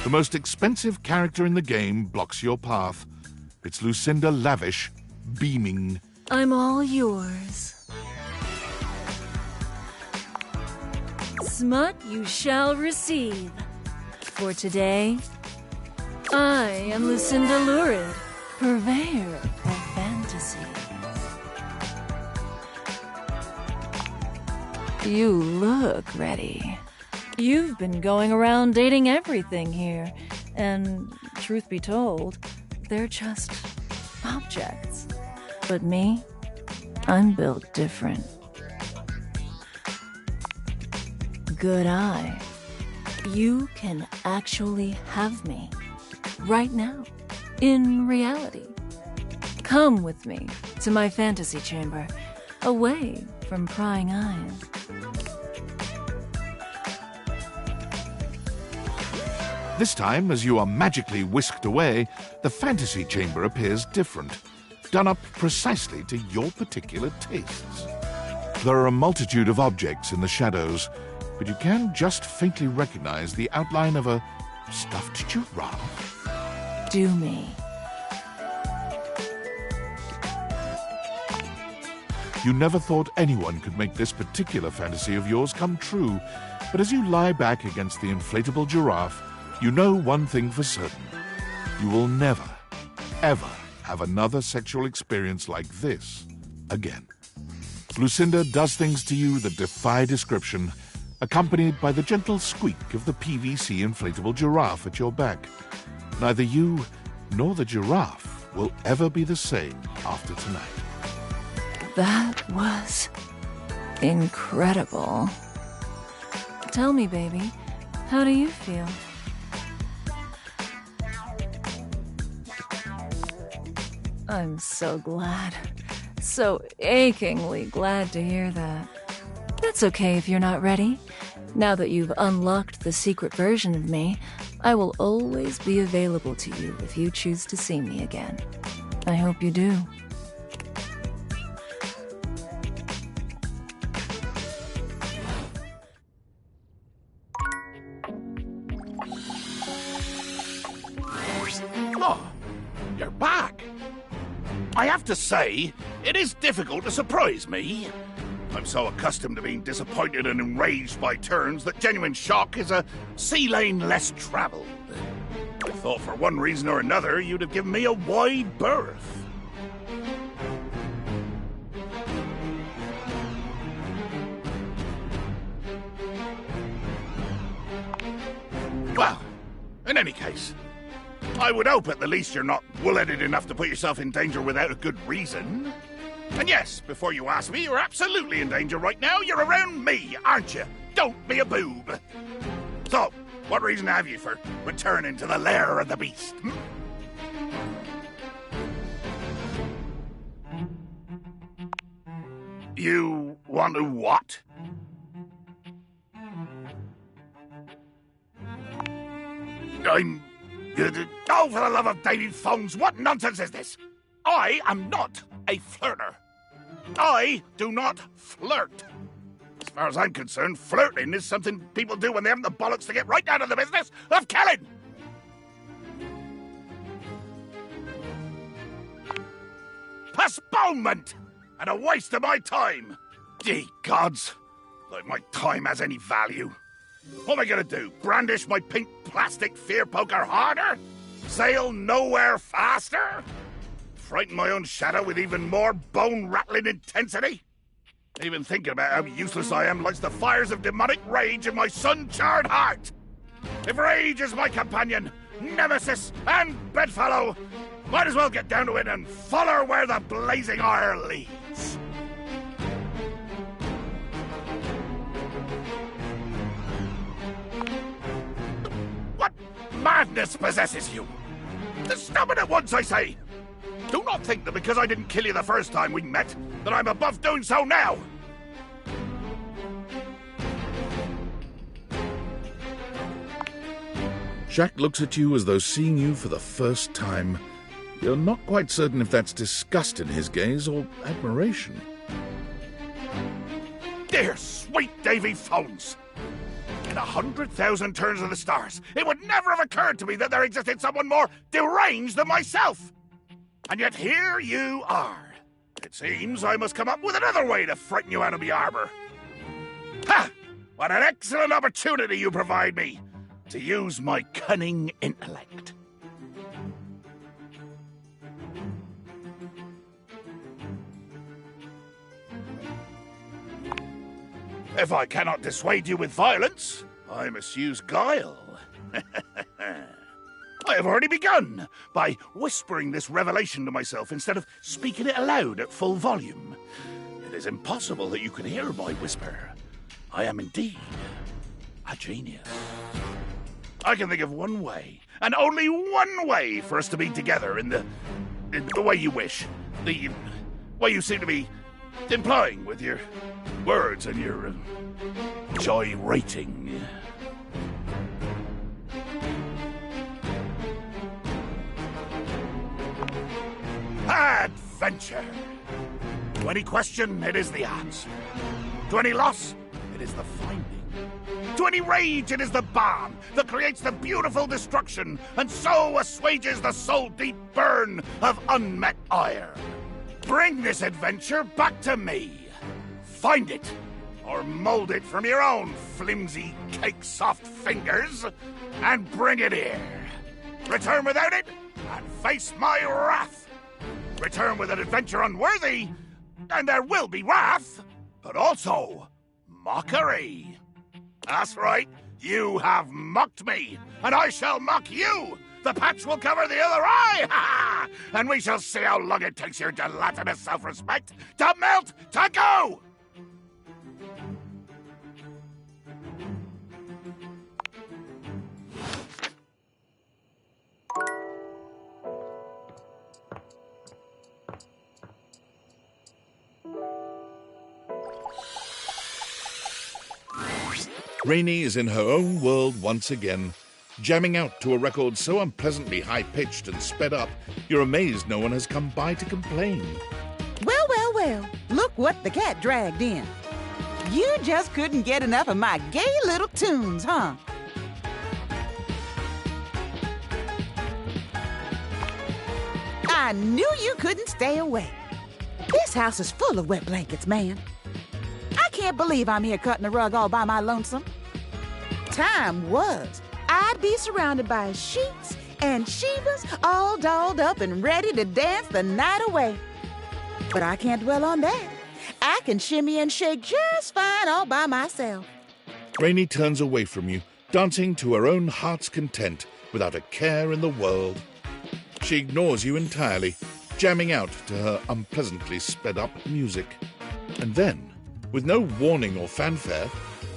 Speaker 2: The most expensive character in the game blocks your path. It's Lucinda Lavish, beaming.
Speaker 10: I'm all yours. Smut you shall receive. For today, I am Lucinda Lurid, purveyor of fantasy. You look ready. You've been going around dating everything here, and truth be told, they're just objects. But me, I'm built different. Good eye. You can actually have me. Right now. In reality. Come with me to my fantasy chamber. Away from prying eyes.
Speaker 2: This time, as you are magically whisked away, the fantasy chamber appears different, done up precisely to your particular tastes. There are a multitude of objects in the shadows, but you can just faintly recognize the outline of a stuffed giraffe.
Speaker 10: Do me.
Speaker 2: You never thought anyone could make this particular fantasy of yours come true, but as you lie back against the inflatable giraffe, you know one thing for certain. You will never, ever have another sexual experience like this again. Lucinda does things to you that defy description, accompanied by the gentle squeak of the PVC inflatable giraffe at your back. Neither you nor the giraffe will ever be the same after tonight.
Speaker 10: That was incredible. Tell me, baby, how do you feel? I'm so glad. So achingly glad to hear that. That's okay if you're not ready. Now that you've unlocked the secret version of me, I will always be available to you if you choose to see me again. I hope you do.
Speaker 2: Oh, you're back. I have to say, it is difficult to surprise me. I'm so accustomed to being disappointed and enraged by turns that genuine shock is a sea lane less traveled. I thought for one reason or another you'd have given me a wide berth. Well, in any case, I would hope at the least you're not wool-headed enough to put yourself in danger without a good reason. And yes, before you ask me, you're absolutely in danger right now. You're around me, aren't you? Don't be a boob. So, what reason have you for returning to the lair of the beast? You want to what? Oh, for the love of Davy Phones, what nonsense is this? I am not a flirter. I do not flirt. As far as I'm concerned, flirting is something people do when they haven't the bollocks to get right down to the business of killing. Postponement! And a waste of my time! Ye gods! Like my time has any value. What am I gonna do? Brandish my pink plastic fear poker harder? Sail nowhere faster? Frighten my own shadow with even more bone-rattling intensity? Even thinking about how useless I am lights the fires of demonic rage in my sun-charred heart. If rage is my companion, nemesis, and bedfellow, might as well get down to it and follow where the blazing ire leads. What madness possesses you? Stop it at once, I say! Do not think that because I didn't kill you the first time we met, that I'm above doing so now! Jack looks at you as though seeing you for the first time. You're not quite certain if that's disgust in his gaze or admiration. Dear sweet Davy Phones! In 100,000 turns of the stars, it would never have occurred to me that there existed someone more deranged than myself. And yet here you are. It seems I must come up with another way to frighten you out of the arbor. Ha! What an excellent opportunity you provide me to use my cunning intellect. If I cannot dissuade you with violence, I must use guile. I have already begun by whispering this revelation to myself instead of speaking it aloud at full volume. It is impossible that you can hear my whisper. I am indeed a genius. I can think of one way, and only one way, for us to be together in the way you wish. The way you seem to be implying with your words and your gyrating. Adventure. To any question, it is the answer. To any loss, it is the finding. To any rage, it is the balm that creates the beautiful destruction and so assuages the soul-deep burn of unmet ire. Bring this adventure back to me. Find it, or mold it from your own flimsy, cake-soft fingers, and bring it here. Return without it, and face my wrath. Return with an adventure unworthy, and there will be wrath, but also mockery. That's right, you have mocked me, and I shall mock you. The patch will cover the other eye, ha! And we shall see how long it takes your gelatinous self-respect to melt to go! Rainey is in her own world once again, jamming out to a record so unpleasantly high-pitched and sped up, you're amazed no one has come by to complain.
Speaker 19: Well, well, well, look what the cat dragged in. You just couldn't get enough of my gay little tunes, huh? I knew you couldn't stay away. This house is full of wet blankets, man. I can't believe I'm here cutting the rug all by my lonesome. Time was, I'd be surrounded by sheets and shivas all dolled up and ready to dance the night away. But I can't dwell on that. I can shimmy and shake just fine all by myself.
Speaker 2: Rainey turns away from you, dancing to her own heart's content without a care in the world. She ignores you entirely, jamming out to her unpleasantly sped-up music. And then, with no warning or fanfare,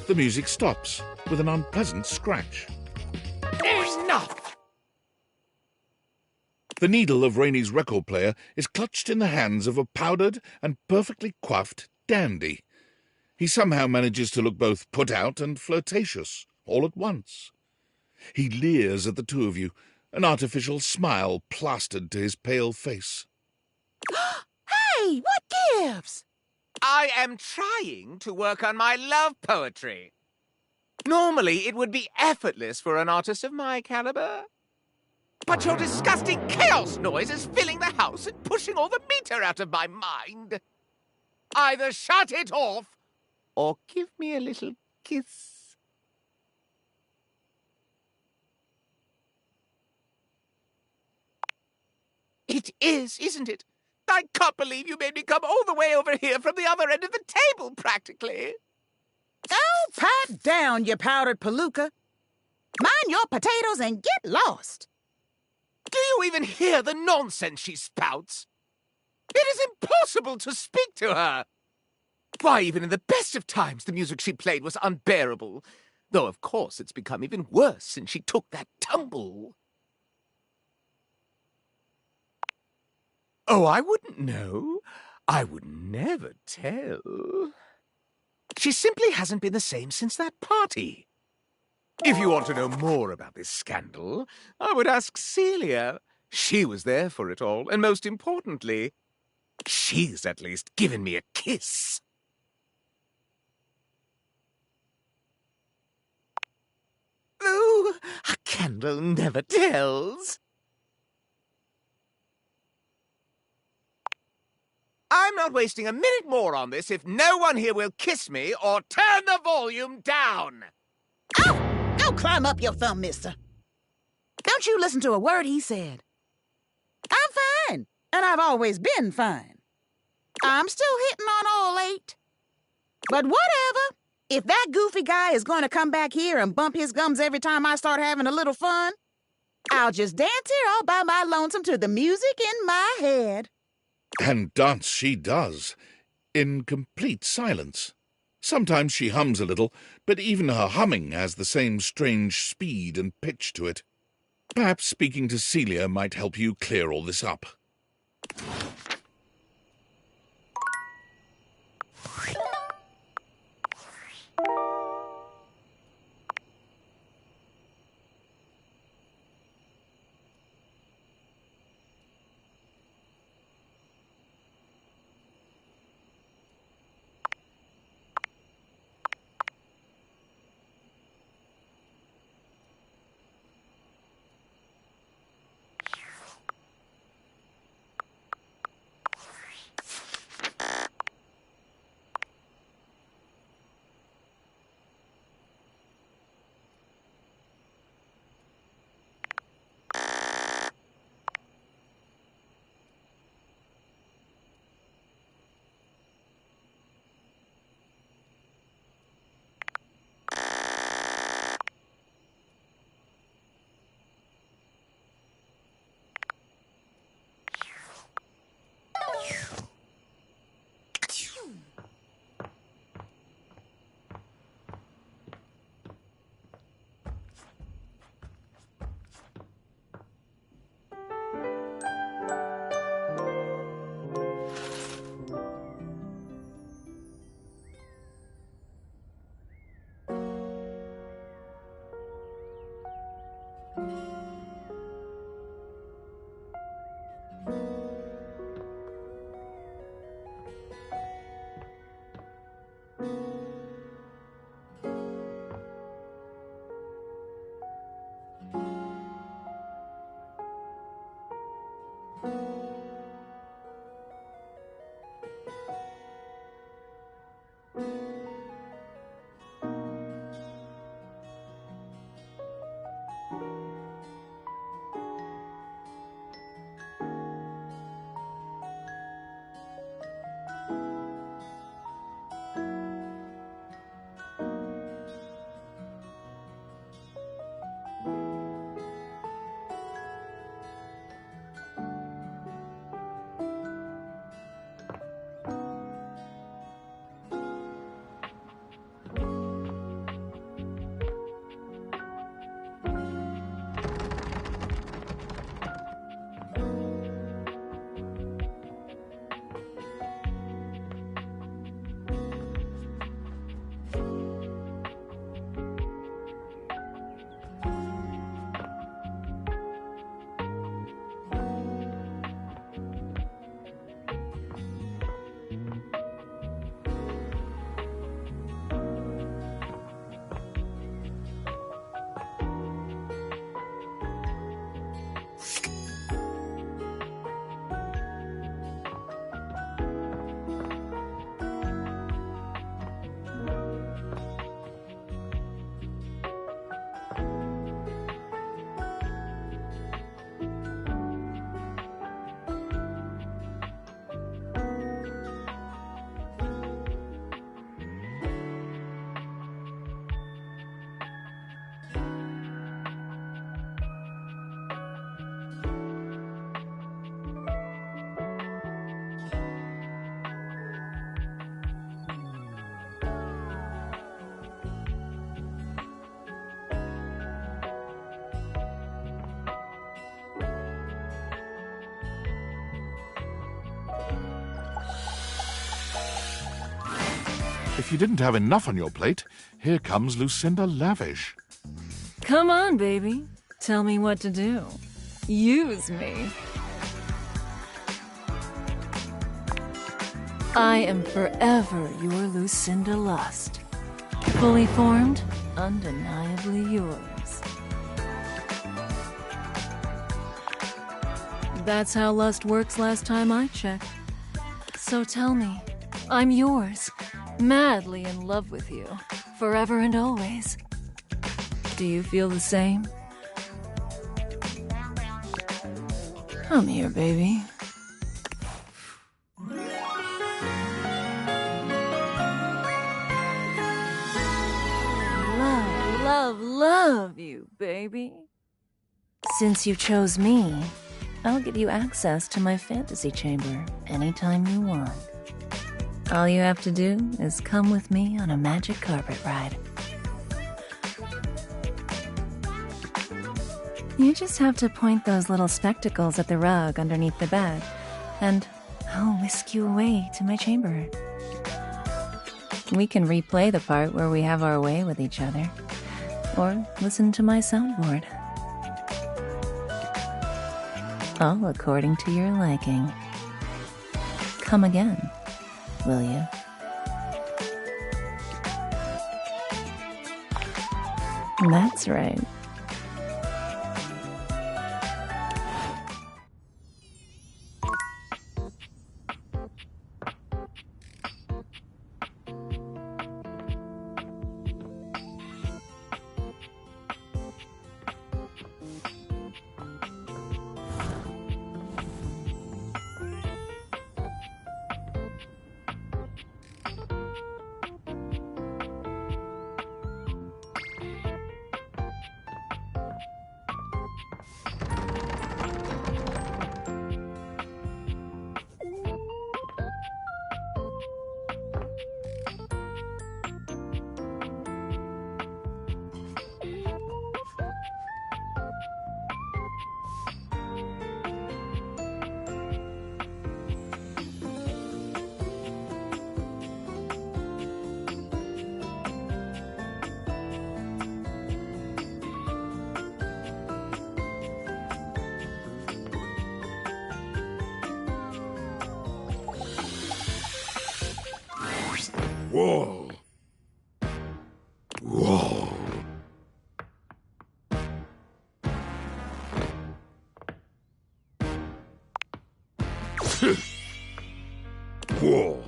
Speaker 2: the music stops with an unpleasant scratch.
Speaker 17: Enough!
Speaker 2: The needle of Rainey's record player is clutched in the hands of a powdered and perfectly coiffed dandy. He somehow manages to look both put out and flirtatious, all at once. He leers at the two of you, an artificial smile plastered to his pale face.
Speaker 19: Hey, what gives?
Speaker 17: I am trying to work on my love poetry. Normally, it would be effortless for an artist of my caliber. But your disgusting chaos noise is filling the house and pushing all the meter out of my mind. Either shut it off, or give me a little kiss. It is, isn't it? I can't believe you made me come all the way over here from the other end of the table, practically.
Speaker 19: Oh, pipe down, you powdered palooka. Mind your potatoes and get lost.
Speaker 17: Do you even hear the nonsense she spouts? It is impossible to speak to her. Why, even in the best of times, the music she played was unbearable. Though, of course, it's become even worse since she took that tumble. Oh, I wouldn't know. I would never tell. She simply hasn't been the same since that party. If you want to know more about this scandal, I would ask Celia. She was there for it all, and most importantly, she's at least given me a kiss.
Speaker 9: Ooh, a candle never tells. I'm not wasting a minute more on this if no one here will kiss me or turn the volume down.
Speaker 19: Go climb up your thumb, mister. Don't you listen to a word he said. I'm fine, and I've always been fine. I'm still hitting on all 8. But whatever. If that goofy guy is going to come back here and bump his gums every time I start having a little fun, I'll just dance here all by my lonesome to the music in my head.
Speaker 2: And dance she does, in complete silence. Sometimes she hums a little, but even her humming has the same strange speed and pitch to it. Perhaps speaking to Celia might help you clear all this up. If you didn't have enough on your plate, here comes Lucinda Lavish.
Speaker 10: Come on, baby. Tell me what to do. Use me. I am forever your Lucinda Lust. Fully formed, undeniably yours. That's how lust works last time I checked. So tell me, I'm yours, madly in love with you, forever and always. Do you feel the same? Come here, baby. Love you, baby. Since you chose me, I'll give you access to my fantasy chamber anytime you want. All you have to do is come with me on a magic carpet ride. You just have to point those little spectacles at the rug underneath the bed, and I'll whisk you away to my chamber. We can replay the part where we have our way with each other, or listen to my soundboard. All according to your liking. Come again, will you? That's right.
Speaker 5: Whoa. Whoa. Whoa.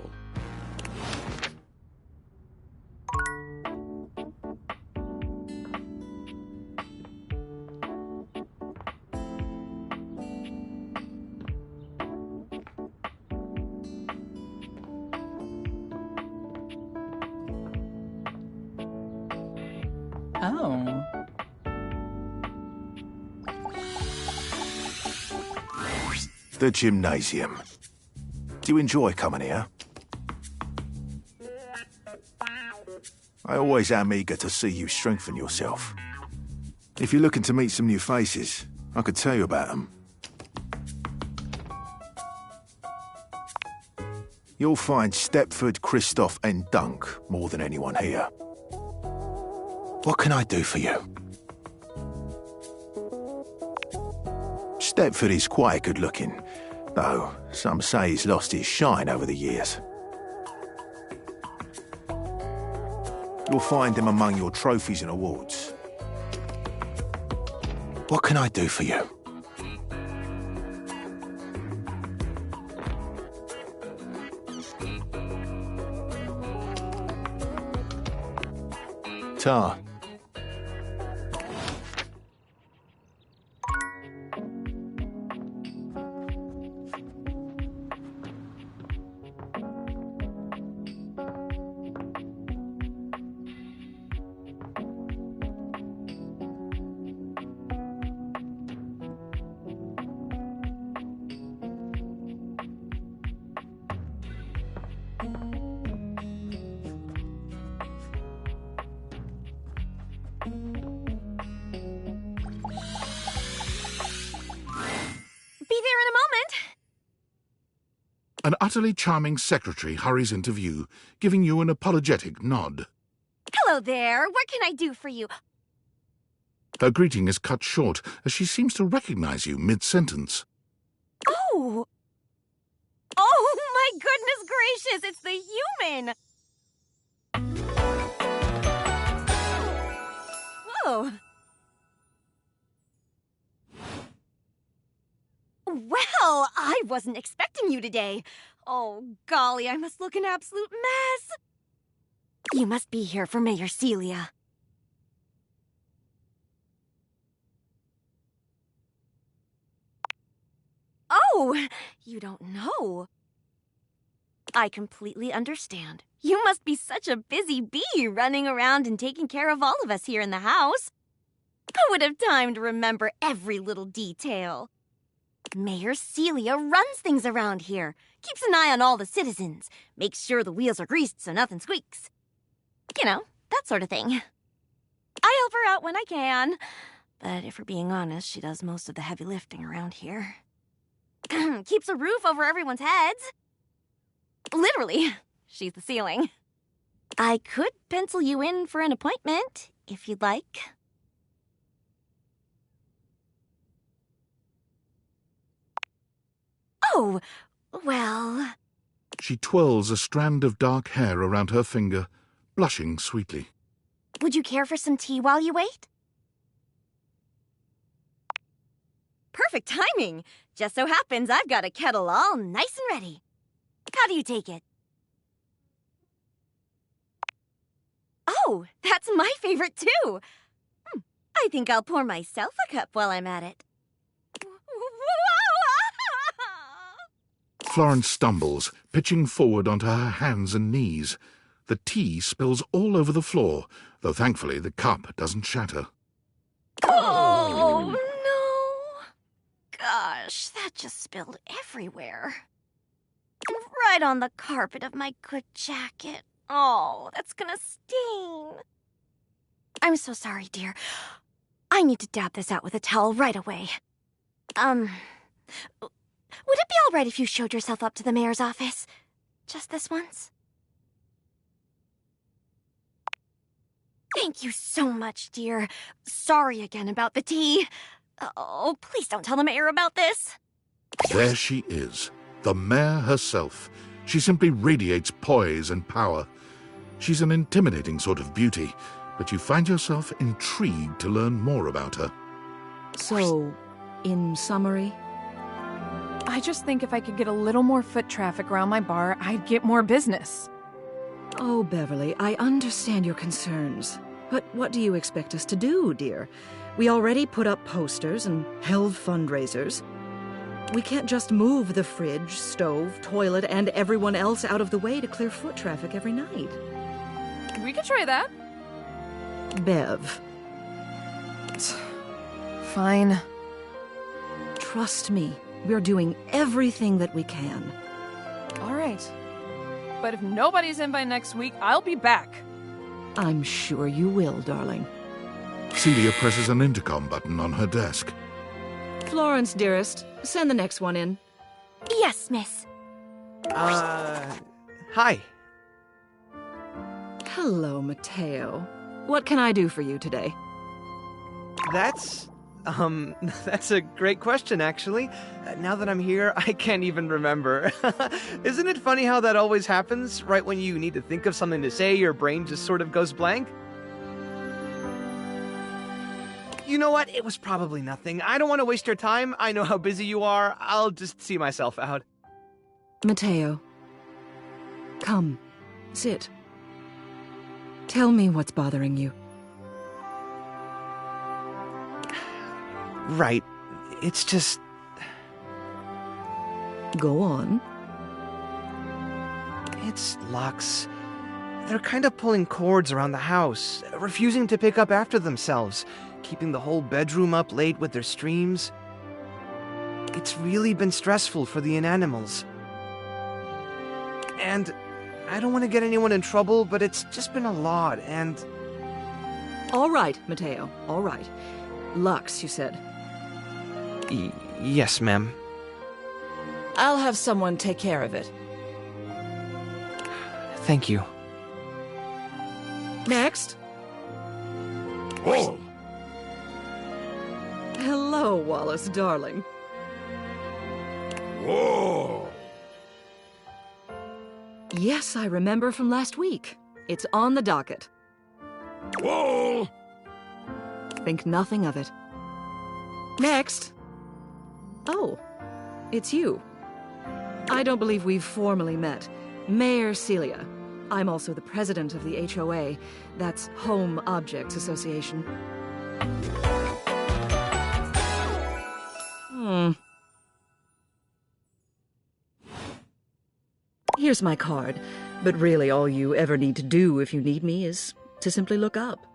Speaker 18: Oh.
Speaker 16: The gymnasium. Do you enjoy coming here? I always am eager to see you strengthen yourself. If you're looking to meet some new faces, I could tell you about them. You'll find Stepford, Christoph, and Dunk more than anyone here. What can I do for you? Stepford is quite good looking, though some say he's lost his shine over the years. You'll find him among your trophies and awards. What can I do for you? Tar.
Speaker 2: An utterly charming secretary hurries into view, giving you an apologetic nod.
Speaker 21: Hello there. What can I do for you?
Speaker 2: Her greeting is cut short as she seems to recognize you mid-sentence.
Speaker 21: Oh! Oh, my goodness gracious! It's the human! Whoa. Well, I wasn't expecting you today. Oh, golly, I must look an absolute mess. You must be here for Mayor Celia. Oh, you don't know. I completely understand. You must be such a busy bee running around and taking care of all of us here in the house. I would have time to remember every little detail. Mayor Celia runs things around here, keeps an eye on all the citizens, makes sure the wheels are greased so nothing squeaks. You know, that sort of thing. I help her out when I can, but if we're being honest, she does most of the heavy lifting around here. Keeps a roof over everyone's heads. Literally, she's the ceiling. I could pencil you in for an appointment, if you'd like. Oh, well...
Speaker 2: She twirls a strand of dark hair around her finger, blushing sweetly.
Speaker 21: Would you care for some tea while you wait? Perfect timing! Just so happens I've got a kettle all nice and ready. How do you take it? Oh, that's my favorite too! I think I'll pour myself a cup while I'm at it.
Speaker 2: Florence stumbles, pitching forward onto her hands and knees. The tea spills all over the floor, though thankfully the cup doesn't shatter.
Speaker 21: Oh, no! Gosh, that just spilled everywhere. And right on the carpet of my good jacket. Oh, that's gonna stain. I'm so sorry, dear. I need to dab this out with a towel right away. Would it be all right if you showed yourself up to the mayor's office? Just this once? Thank you so much, dear. Sorry again about the tea. Oh, please don't tell the mayor about this.
Speaker 2: There she is, the mayor herself. She simply radiates poise and power. She's an intimidating sort of beauty, but you find yourself intrigued to learn more about her.
Speaker 15: So, in summary?
Speaker 13: I just think if I could get a little more foot traffic around my bar, I'd get more business.
Speaker 1: Oh, Beverly, I understand your concerns. But what do you expect us to do, dear? We already put up posters and held fundraisers. We can't just move the fridge, stove, toilet, and everyone else out of the way to clear foot traffic every night.
Speaker 13: We could try that.
Speaker 1: Bev.
Speaker 13: Fine.
Speaker 1: Trust me, we're doing everything that we can.
Speaker 13: All right. But if nobody's in by next week, I'll be back.
Speaker 1: I'm sure you will, darling.
Speaker 2: Celia presses an intercom button on her desk.
Speaker 1: Florence, dearest, send the next one in.
Speaker 21: Yes, miss.
Speaker 18: Hi.
Speaker 1: Hello, Mateo. What can I do for you today?
Speaker 18: That's a great question, actually. Now that I'm here, I can't even remember. Isn't it funny how that always happens? Right when you need to think of something to say, your brain just sort of goes blank? You know what? It was probably nothing. I don't want to waste your time. I know how busy you are. I'll just see myself out.
Speaker 1: Mateo. Come. Sit. Tell me what's bothering you.
Speaker 18: Right. It's just...
Speaker 1: Go on.
Speaker 18: It's Lux. They're kind of pulling cords around the house, refusing to pick up after themselves, keeping the whole bedroom up late with their streams. It's really been stressful for the inanimals. And I don't want to get anyone in trouble, but it's just been a lot, and...
Speaker 1: All right, Mateo, all right. Lux, you said.
Speaker 18: Yes, ma'am.
Speaker 1: I'll have someone take care of it.
Speaker 18: Thank you.
Speaker 1: Next.
Speaker 5: Oh!
Speaker 1: Hello, Wallace, darling.
Speaker 5: Whoa!
Speaker 1: Yes, I remember from last week. It's on the docket.
Speaker 5: Whoa!
Speaker 1: Think nothing of it. Next. Oh, It's you. I don't believe we've formally met. Mayor Celia. I'm also the president of the HOA. That's Home Objects Association. Here's my card, but really all you ever need to do if you need me is to simply look up.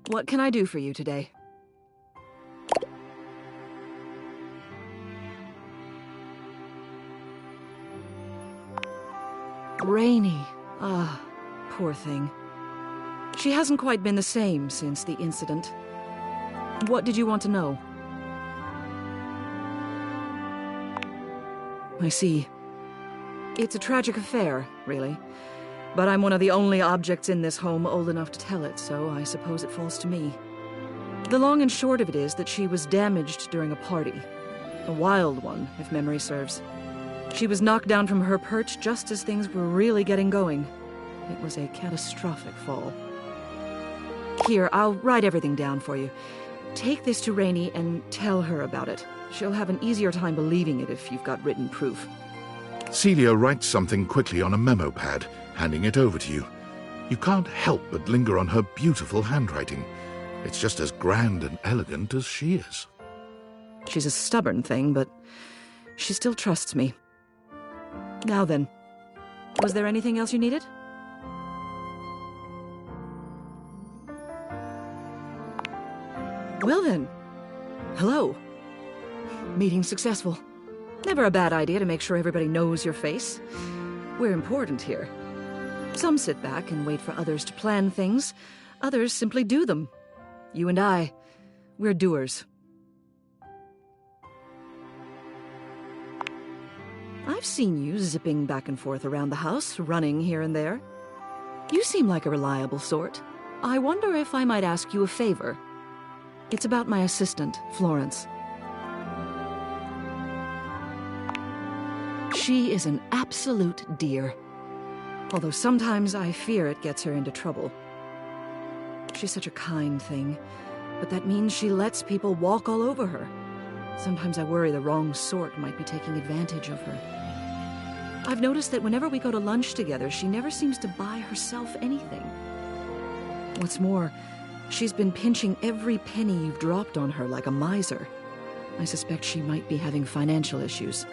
Speaker 1: What can I do for you today? Rainey. Ah, poor thing. She hasn't quite been the same since the incident. What did you want to know? I see. It's a tragic affair, really. But I'm one of the only objects in this home old enough to tell it, so I suppose it falls to me. The long and short of it is that she was damaged during a party. A wild one, if memory serves. She was knocked down from her perch just as things were really getting going. It was a catastrophic fall. Here, I'll write everything down for you. Take this to Rainey and tell her about it. She'll have an easier time believing it if you've got written proof.
Speaker 2: Celia writes something quickly on a memo pad, handing it over to you. You can't help but linger on her beautiful handwriting. It's just as grand and elegant as she is.
Speaker 1: She's a stubborn thing, but she still trusts me. Now then, was there anything else you needed? Well then, hello. Meeting successful. Never a bad idea to make sure everybody knows your face. We're important here. Some sit back and wait for others to plan things. Others simply do them. You and I, we're doers. I've seen you zipping back and forth around the house, running here and there. You seem like a reliable sort. I wonder if I might ask you a favor. It's about my assistant, Florence. She is an absolute dear. Although sometimes I fear it gets her into trouble. She's such a kind thing, but that means she lets people walk all over her. Sometimes I worry the wrong sort might be taking advantage of her. I've noticed that whenever we go to lunch together, she never seems to buy herself anything. What's more, she's been pinching every penny you've dropped on her like a miser. I suspect she might be having financial issues.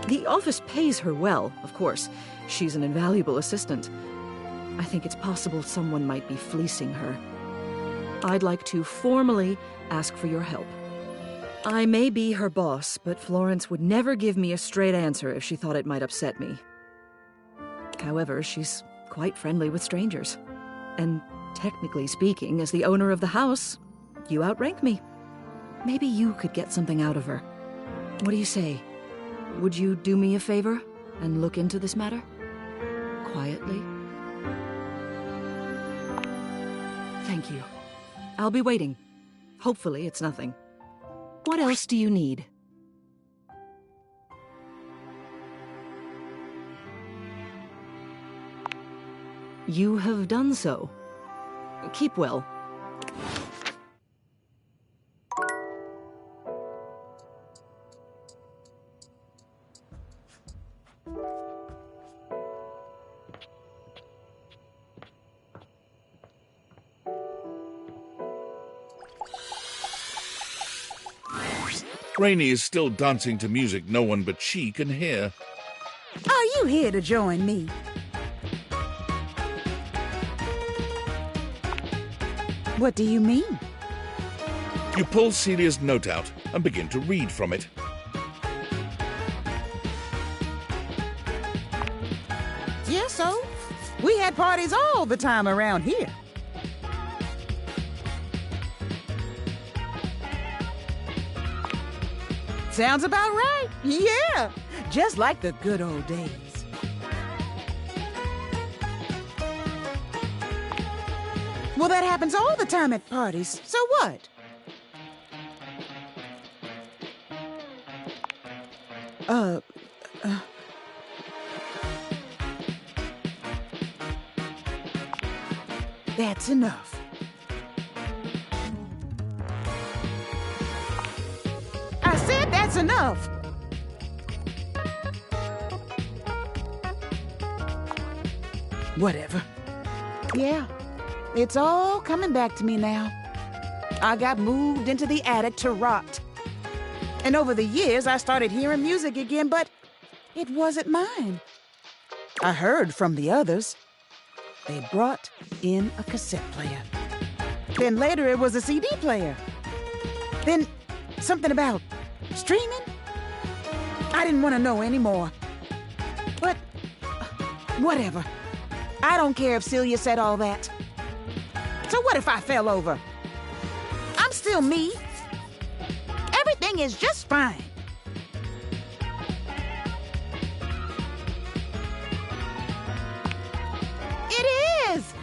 Speaker 1: The office pays her well, of course. She's an invaluable assistant. I think it's possible someone might be fleecing her. I'd like to formally ask for your help. I may be her boss, but Florence would never give me a straight answer if she thought it might upset me. However, she's quite friendly with strangers. And technically speaking, as the owner of the house, you outrank me. Maybe you could get something out of her. What do you say? Would you do me a favor and look into this matter? Quietly? Thank you. I'll be waiting. Hopefully it's nothing. What else do you need? You have done so. Keep well.
Speaker 2: Rainey is still dancing to music no one but she can hear.
Speaker 19: Are you here to join me? What do you mean?
Speaker 2: You pull Celia's note out and begin to read from it.
Speaker 19: Yes, so? We had parties all the time around here. Sounds about right. Yeah, just like the good old days. Well, that happens all the time at parties. So what? That's enough. I said that's enough. Whatever. Yeah, it's all coming back to me now. I got moved into the attic to rot. And over the years, I started hearing music again, but it wasn't mine. I heard from the others. They brought in a cassette player. Then later, it was a CD player. Then something about streaming? I didn't want to know anymore. But whatever. I don't care if Celia said all that. So what if I fell over? I'm still me. Everything is just fine. It is!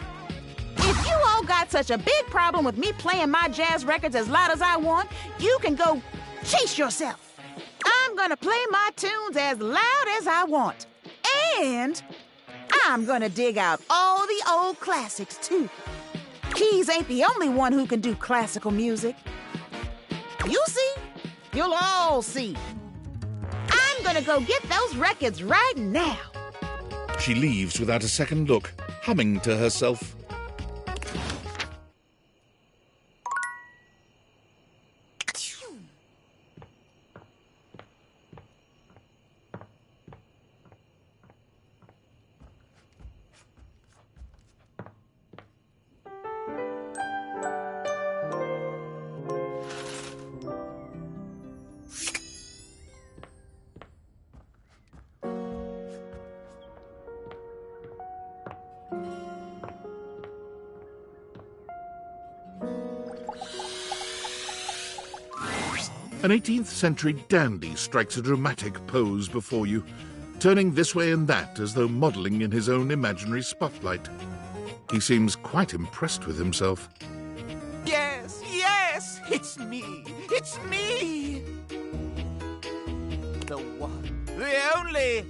Speaker 19: If you all got such a big problem with me playing my jazz records as loud as I want, you can go chase yourself. I'm gonna play my tunes as loud as I want. And I'm gonna dig out all the old classics, too. Keys ain't the only one who can do classical music. You see? You'll all see. I'm gonna go get those records right now.
Speaker 2: She leaves without a second look, humming to herself. An 18th century dandy strikes a dramatic pose before you, turning this way and that as though modelling in his own imaginary spotlight. He seems quite impressed with himself.
Speaker 17: Yes, yes, it's me. It's me. The one, the only.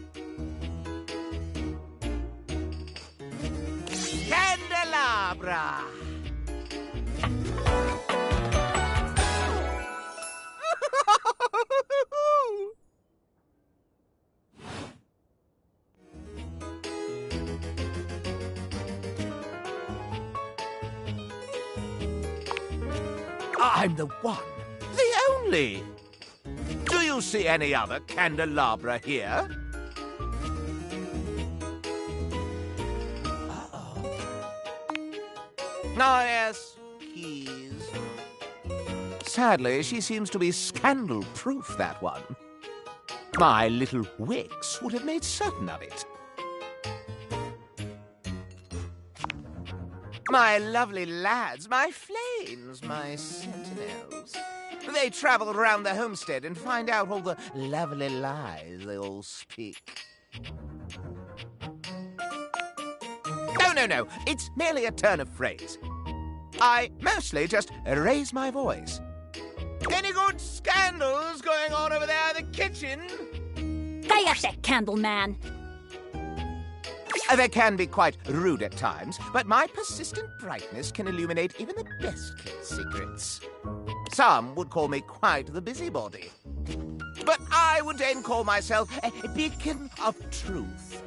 Speaker 17: Candelabra. I'm the one, the only. Do you see any other candelabra here? Uh-oh. Oh, yes, keys. Sadly, she seems to be scandal-proof, that one. My little wicks would have made certain of it. My lovely lads, my flames, my sentinels. They travel around the homestead and find out all the lovely lies they all speak. No. It's merely a turn of phrase. I mostly just raise my voice. Any good scandals going on over there in the kitchen?
Speaker 4: Cállate, Candleman!
Speaker 17: They can be quite rude at times, but my persistent brightness can illuminate even the best-kept secrets. Some would call me quite the busybody. But I would then call myself a beacon of truth.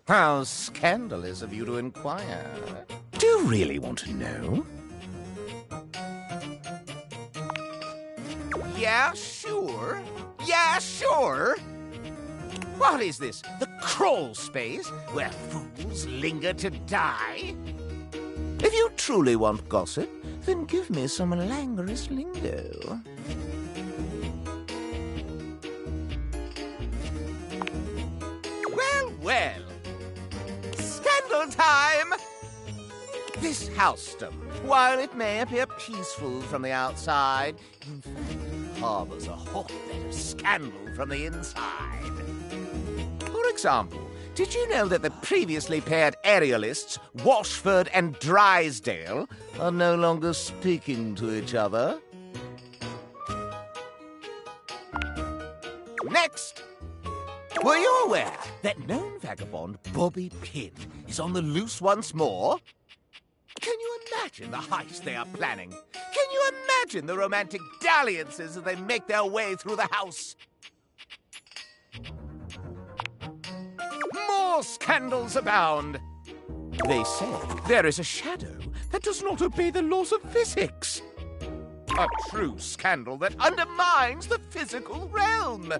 Speaker 17: How scandalous of you to inquire. Do you really want to know? Yeah, sure. What is this? The crawl space where fools linger to die? If you truly want gossip, then give me some languorous lingo. Well. Scandal time! This housedom, while it may appear peaceful from the outside, in fact, harbors a hotbed of scandal from the inside. For example, did you know that the previously paired aerialists, Washford and Drysdale, are no longer speaking to each other? Next! Were you aware that known vagabond Bobby Pin is on the loose once more? Can you imagine the heist they are planning? Can you imagine the romantic dalliances as they make their way through the house?
Speaker 3: more scandals abound. They say there is a shadow that does not obey the laws of physics. A true scandal that undermines the physical realm.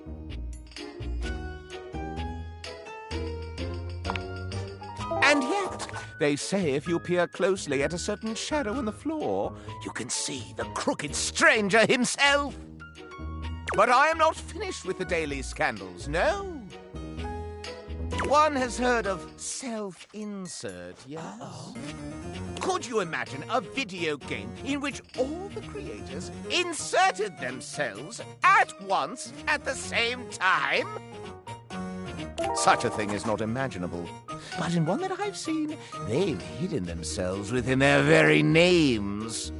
Speaker 3: And yet, they say if you peer closely at a certain shadow in the floor, you can see the crooked stranger himself. But I am not finished with the daily scandals, no. One has heard of self-insert, yes? Could you imagine a video game in which all the creators inserted themselves at once at the same time? Such a thing is not imaginable. But in one that I've seen, they've hidden themselves within their very names.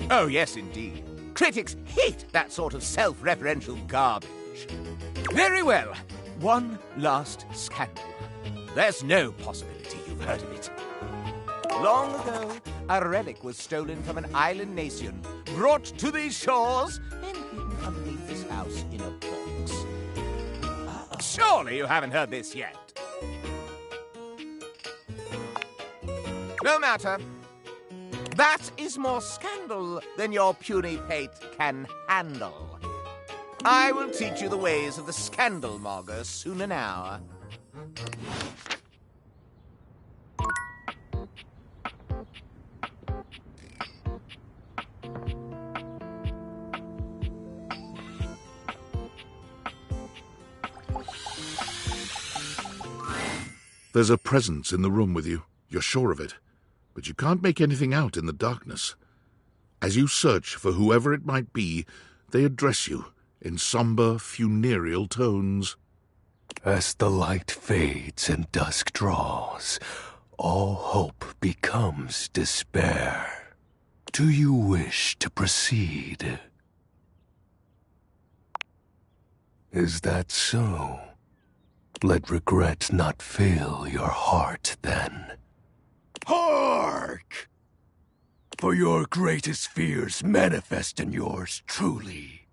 Speaker 3: Oh, yes, indeed. Critics hate that sort of self-referential garbage. Very well. One last scandal. There's no possibility you've heard of it. Long ago, a relic was stolen from an island nation, brought to these shores, and hidden underneath this house in a box. Surely you haven't heard this yet. No matter. That is more scandal than your puny pate can handle. I will teach you the ways of the scandal monger soon now.
Speaker 2: There's a presence in the room with you. You're sure of it. But you can't make anything out in the darkness. As you search for whoever it might be, they address you in somber, funereal tones.
Speaker 11: As the light fades and dusk draws, all hope becomes despair. Do you wish to proceed? Is that so? Let regret not fill your heart, then. Hark! For your greatest fears manifest in yours truly.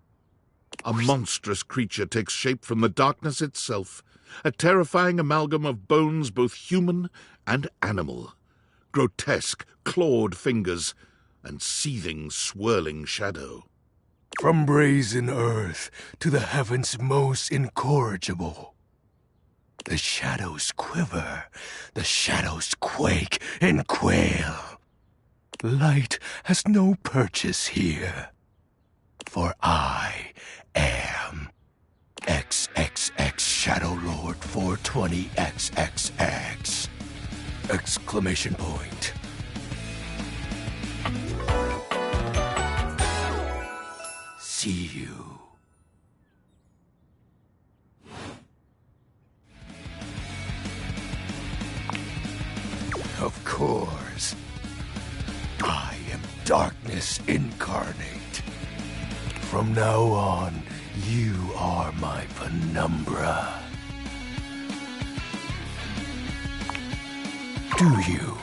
Speaker 2: A monstrous creature takes shape from the darkness itself, a terrifying amalgam of bones both human and animal, grotesque, clawed fingers, and seething, swirling shadow.
Speaker 11: From brazen earth to the heavens most incorrigible. The shadows quiver, the shadows quake and quail. Light has no purchase here, for I am XXX Shadow Lord 420XXX! Exclamation point. See you. Of course. I am darkness incarnate. From now on, you are my penumbra. Do you?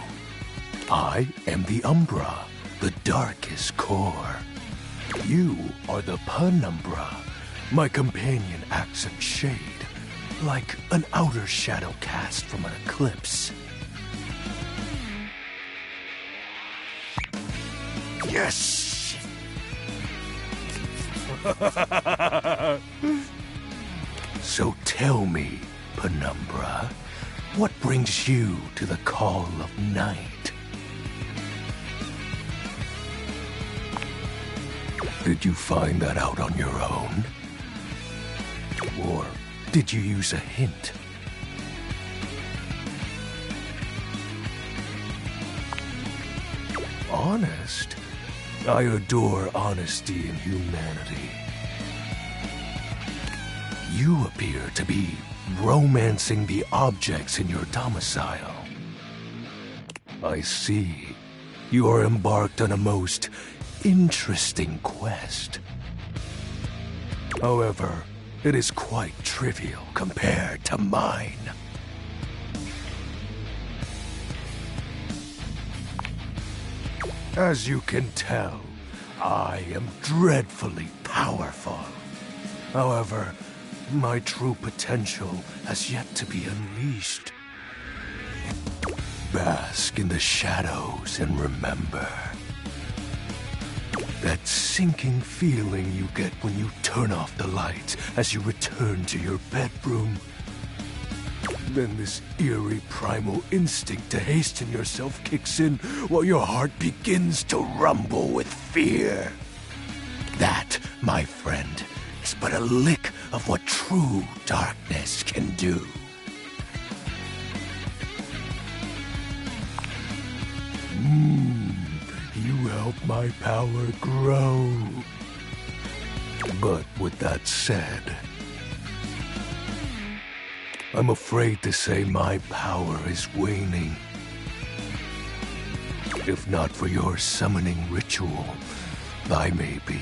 Speaker 11: I am the umbra, the darkest core. You are the penumbra, my companion accent shade, like an outer shadow cast from an eclipse. Yes! So tell me, penumbra, what brings you to the call of night? Did you find that out on your own? Or did you use a hint? Honest? I adore honesty and humanity. You appear to be romancing the objects in your domicile. I see. You are embarked on a most interesting quest. However, it is quite trivial compared to mine. As you can tell, I am dreadfully powerful.
Speaker 5: However, my true potential has yet to be unleashed. Bask in the shadows and remember that sinking feeling you get when you turn off the lights as you return to your bedroom. Then this eerie primal instinct to hasten yourself kicks in while your heart begins to rumble with fear. That, my friend, is but a lick of what true darkness can do. You help my power grow. But with that said, I'm afraid to say my power is waning. If not for your summoning ritual, I may be.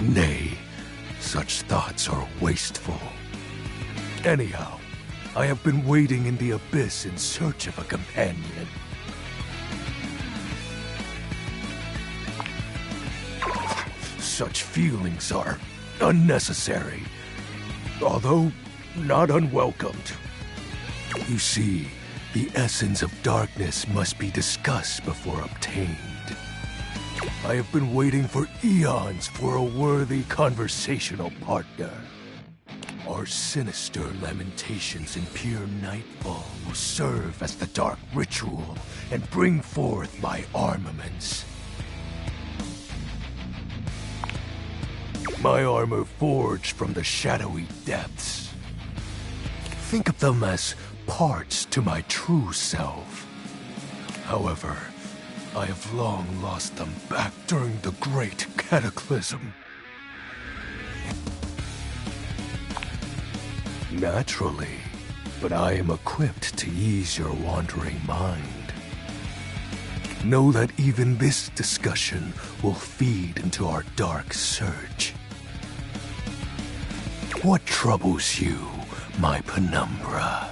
Speaker 5: Nay, such thoughts are wasteful. Anyhow, I have been waiting in the abyss in search of a companion. Such feelings are unnecessary, although not unwelcomed. You see, the essence of darkness must be discussed before obtained. I have been waiting for eons for a worthy conversational partner. Our sinister lamentations in pure nightfall will serve as the dark ritual and bring forth my armaments. My armor forged from the shadowy depths. Think of them as parts to my true self. However, I have long lost them back during the great cataclysm. Naturally, but I am equipped to ease your wandering mind. Know that even this discussion will feed into our dark search. What troubles you, my penumbra?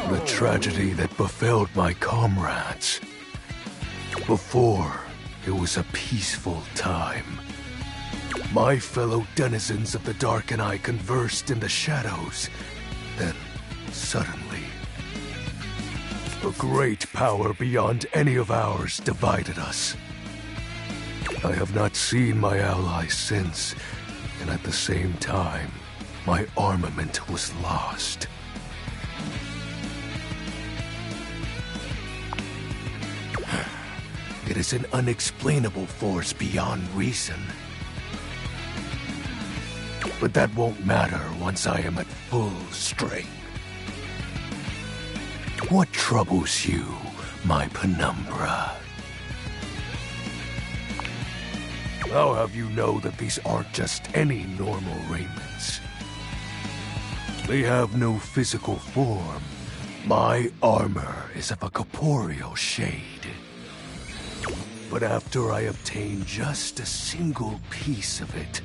Speaker 5: The tragedy that befell my comrades. Before, it was a peaceful time. My fellow denizens of the dark and I conversed in the shadows. Then, suddenly, a great power beyond any of ours divided us. I have not seen my allies since, and at the same time, my armament was lost. It is an unexplainable force beyond reason. But that won't matter once I am at full strength. What troubles you, my penumbra? I'll have you know that these aren't just any normal raiments. They have no physical form. My armor is of a corporeal shade. But after I obtain just a single piece of it,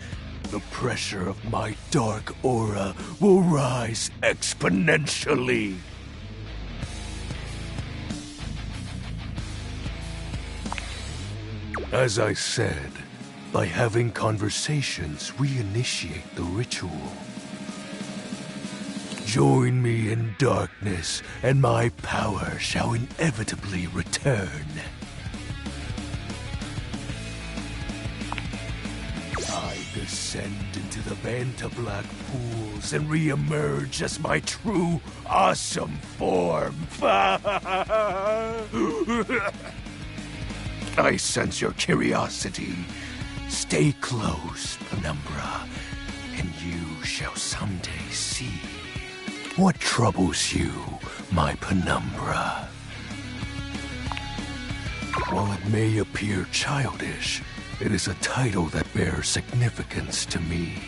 Speaker 5: the pressure of my dark aura will rise exponentially. As I said, by having conversations, we initiate the ritual. Join me in darkness, and my power shall inevitably return. I descend into the Vantablack pools and re-emerge as my true, awesome form. I sense your curiosity. Stay close, Penumbra, and you shall someday see. What troubles you, my Penumbra? While it may appear childish, it is a title that bears significance to me.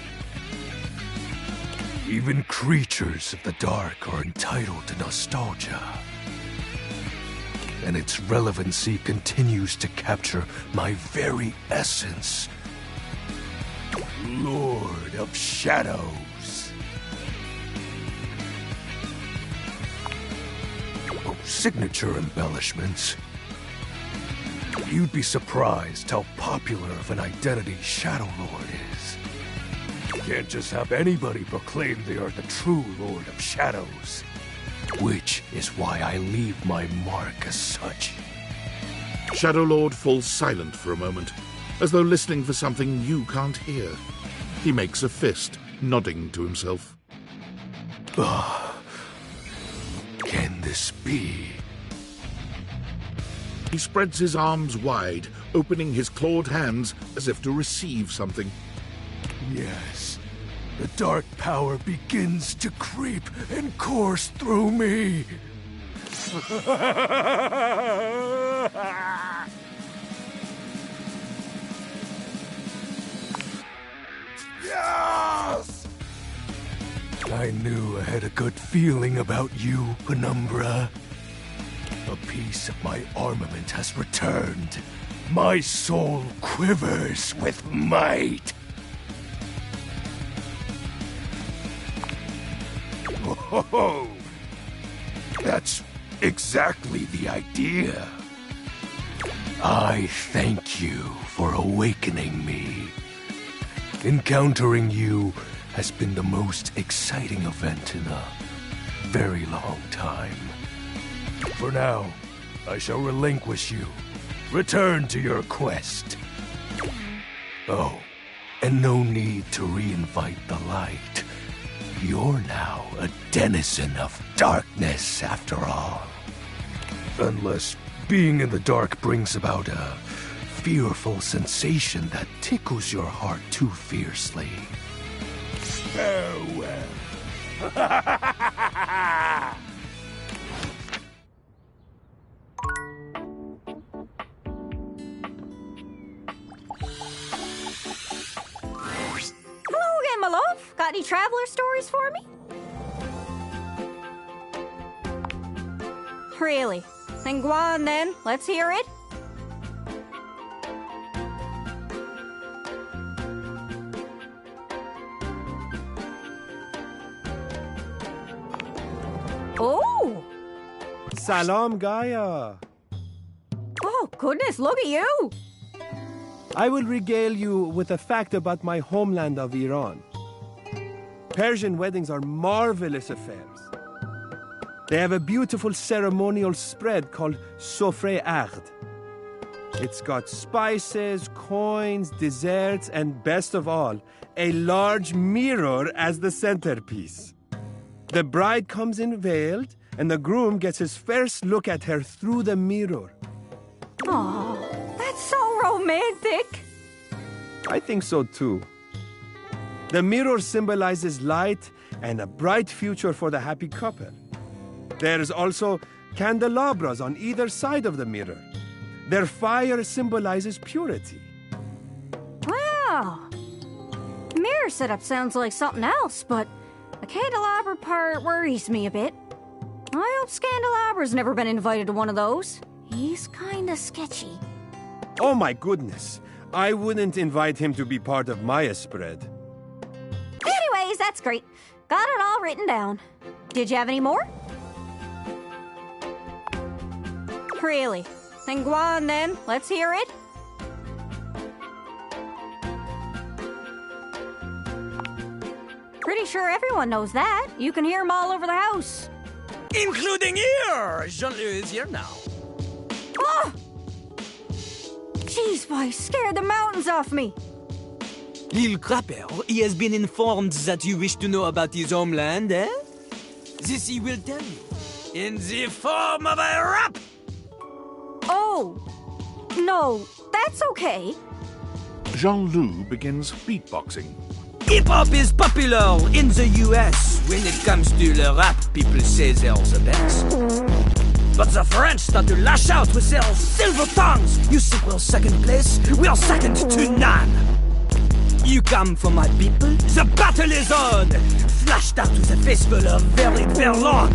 Speaker 5: Even creatures of the dark are entitled to nostalgia. And its relevancy continues to capture my very essence. Lord of Shadows. Signature embellishments.
Speaker 6: You'd be surprised how popular of an identity Shadow Lord is. You can't just have anybody proclaim they are the true Lord of Shadows. Which is why I leave my mark as such.
Speaker 2: Shadow Lord falls silent for a moment, as though listening for something you can't hear. He makes a fist, nodding to himself.
Speaker 6: Can this be?
Speaker 2: He spreads his arms wide, opening his clawed hands as if to receive something.
Speaker 6: Yes. The dark power begins to creep and course through me.
Speaker 2: Yes!
Speaker 6: I knew I had a good feeling about you, Penumbra. A piece of my armament has returned. My soul quivers with might. Whoa! That's exactly the idea. I thank you for awakening me. Encountering you has been the most exciting event in a very long time. For now, I shall relinquish you. Return to your quest. Oh, and no need to reinvite the light. You're now a denizen of darkness, after all. Unless being in the dark brings about a fearful sensation that tickles your heart too fiercely. Farewell.
Speaker 21: Hello again, my love. Got any traveler stories for me? Really? Then go on then. Let's hear it. Oh!
Speaker 12: Salam, Gaia.
Speaker 21: Oh, goodness, look at you.
Speaker 12: I will regale you with a fact about my homeland of Iran. Persian weddings are marvelous affairs. They have a beautiful ceremonial spread called sofre aqd. It's got spices, coins, desserts, and best of all, a large mirror as the centerpiece. The bride comes in veiled, and the groom gets his first look at her through the mirror.
Speaker 21: Oh, that's so romantic.
Speaker 12: I think so too. The mirror symbolizes light and a bright future for the happy couple. There's also candelabras on either side of the mirror. Their fire symbolizes purity.
Speaker 21: Wow. Mirror setup sounds like something else, but the candelabra part worries me a bit. I hope Scandalabra's never been invited to one of those. He's kinda sketchy.
Speaker 12: Oh my goodness. I wouldn't invite him to be part of my spread.
Speaker 21: Anyways, that's great. Got it all written down. Did you have any more? Really? Then go on then. Let's hear it. Pretty sure everyone knows that. You can hear them all over the house.
Speaker 7: Including here! Jean-Louis is here now.
Speaker 21: Oh! Jeez, boy, scared the mountains off me.
Speaker 7: Little Crapper, he has been informed that you wish to know about his homeland, eh? This he will tell you, in the form of a rap!
Speaker 21: Oh, no, that's okay.
Speaker 2: Jean-Loup begins beatboxing.
Speaker 7: Hip-hop is popular in the US. When it comes to the rap, people say they're the best. But the French start to lash out with their silver tongues. You think we're second place? We're second to none. You come for my people? The battle is on! Flashed out with a face full of very Berlin.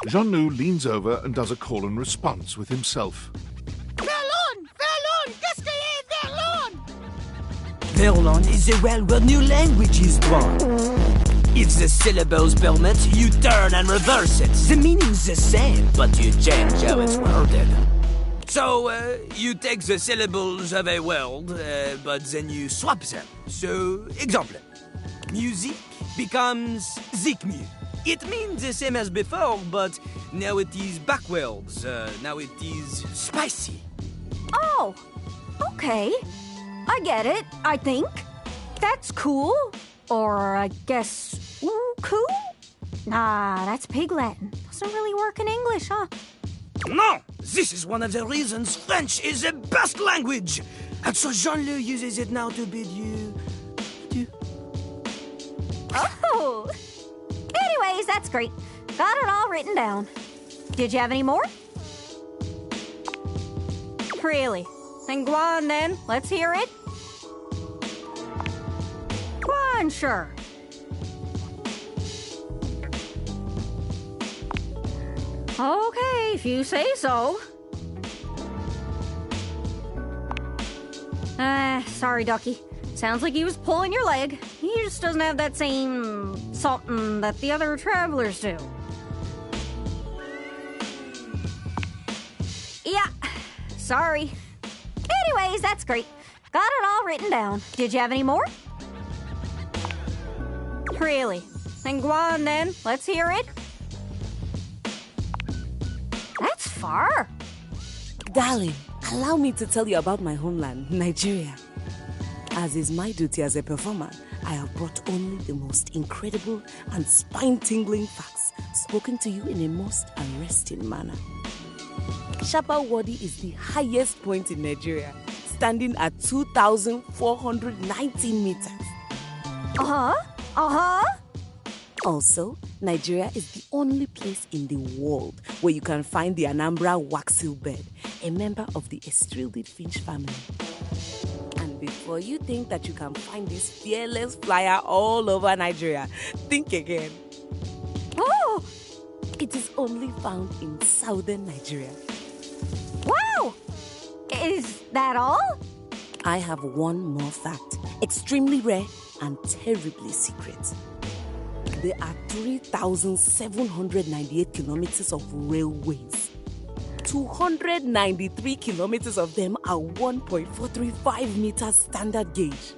Speaker 2: Jean-Loup leans over and does a call and response with himself.
Speaker 19: Verlon! Verlon! Qu'est-ce que est Verlon?
Speaker 7: Berlin is a well where new language is born. If the syllables permit, you turn and reverse it. The meaning's the same, but you change how it's worded. So, you take the syllables of a word, but then you swap them. So, example. Music becomes zikmu. It means the same as before, but now it is backwards. Now it is spicy.
Speaker 4: Oh, okay. I get it, I think. That's cool. Or I guess, cool? Nah, that's Pig Latin. Doesn't really work in English, huh?
Speaker 7: No! This is one of the reasons French is the best language! And so Jean-Louis uses it now to bid you...
Speaker 4: Oh! Anyways, that's great. Got it all written down. Did you have any more? Really? Then go on then. Let's hear it. Go on, sure. Okay, if you say so. Sorry, Ducky. Sounds like he was pulling your leg. He just doesn't have that same something that the other travelers do. Yeah, sorry. Anyways, that's great. Got it all written down. Did you have any more? Really? Then go on then. Let's hear it. That's far.
Speaker 8: Darling, allow me to tell you about my homeland, Nigeria. As is my duty as a performer, I have brought only the most incredible and spine-tingling facts spoken to you in a most arresting manner. Shapa Wadi is the highest point in Nigeria, standing at 2,419 meters. Also, Nigeria is the only place in the world where you can find the Anambra waxel bird, a member of the Estrildid finch family. And before you think that you can find this fearless flyer all over Nigeria, think again. Oh! It is only found in southern Nigeria.
Speaker 4: Wow! Is that all?
Speaker 8: I have one more fact, extremely rare and terribly secret. There are 3,798 kilometers of railways. 293 kilometers of them are 1.435 meters standard gauge.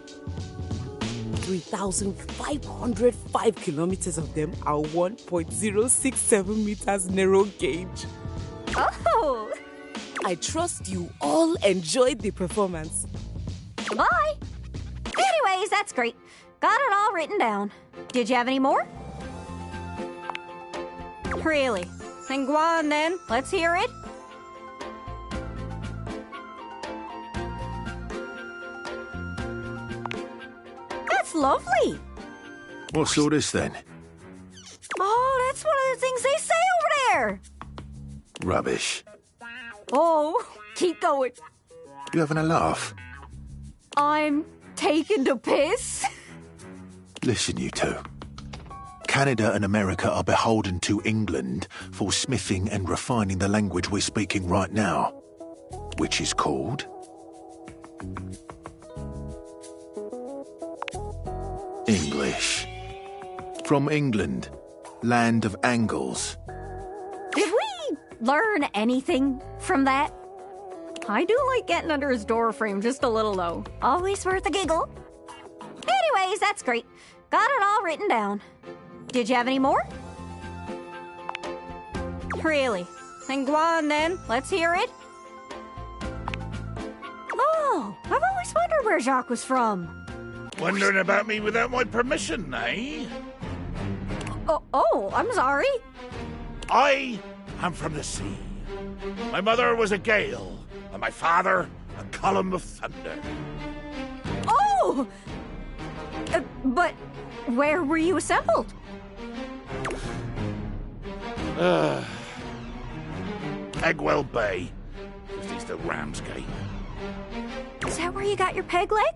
Speaker 8: 3,505 kilometers of them are 1.067 meters narrow gauge.
Speaker 4: Oh!
Speaker 8: I trust you all enjoyed the performance.
Speaker 4: Bye! Anyways, that's great. Got it all written down. Did you have any more? Really? Then go on then. Let's hear it. That's lovely.
Speaker 16: What's all this then?
Speaker 4: Oh, that's one of the things they say over there.
Speaker 16: Rubbish.
Speaker 4: Oh, keep going.
Speaker 16: You having a laugh?
Speaker 4: I'm taking the piss.
Speaker 16: Listen, you two. Canada and America are beholden to England for smithing and refining the language we're speaking right now, which is called English. From England, land of angles.
Speaker 4: Did we learn anything from that? I do like getting under his door frame just a little, though. Always worth a giggle. Anyways, that's great. Got it all written down. Did you have any more? Really? Then go on then. Let's hear it. Oh, I've always wondered where Jacques was from.
Speaker 2: Wondering about me without my permission, eh?
Speaker 4: Oh, I'm sorry.
Speaker 2: I am from the sea. My mother was a gale, and my father a column of thunder.
Speaker 4: Oh! But where were you assembled?
Speaker 2: Pegwell Bay, just east of Ramsgate.
Speaker 4: Is that where you got your peg leg?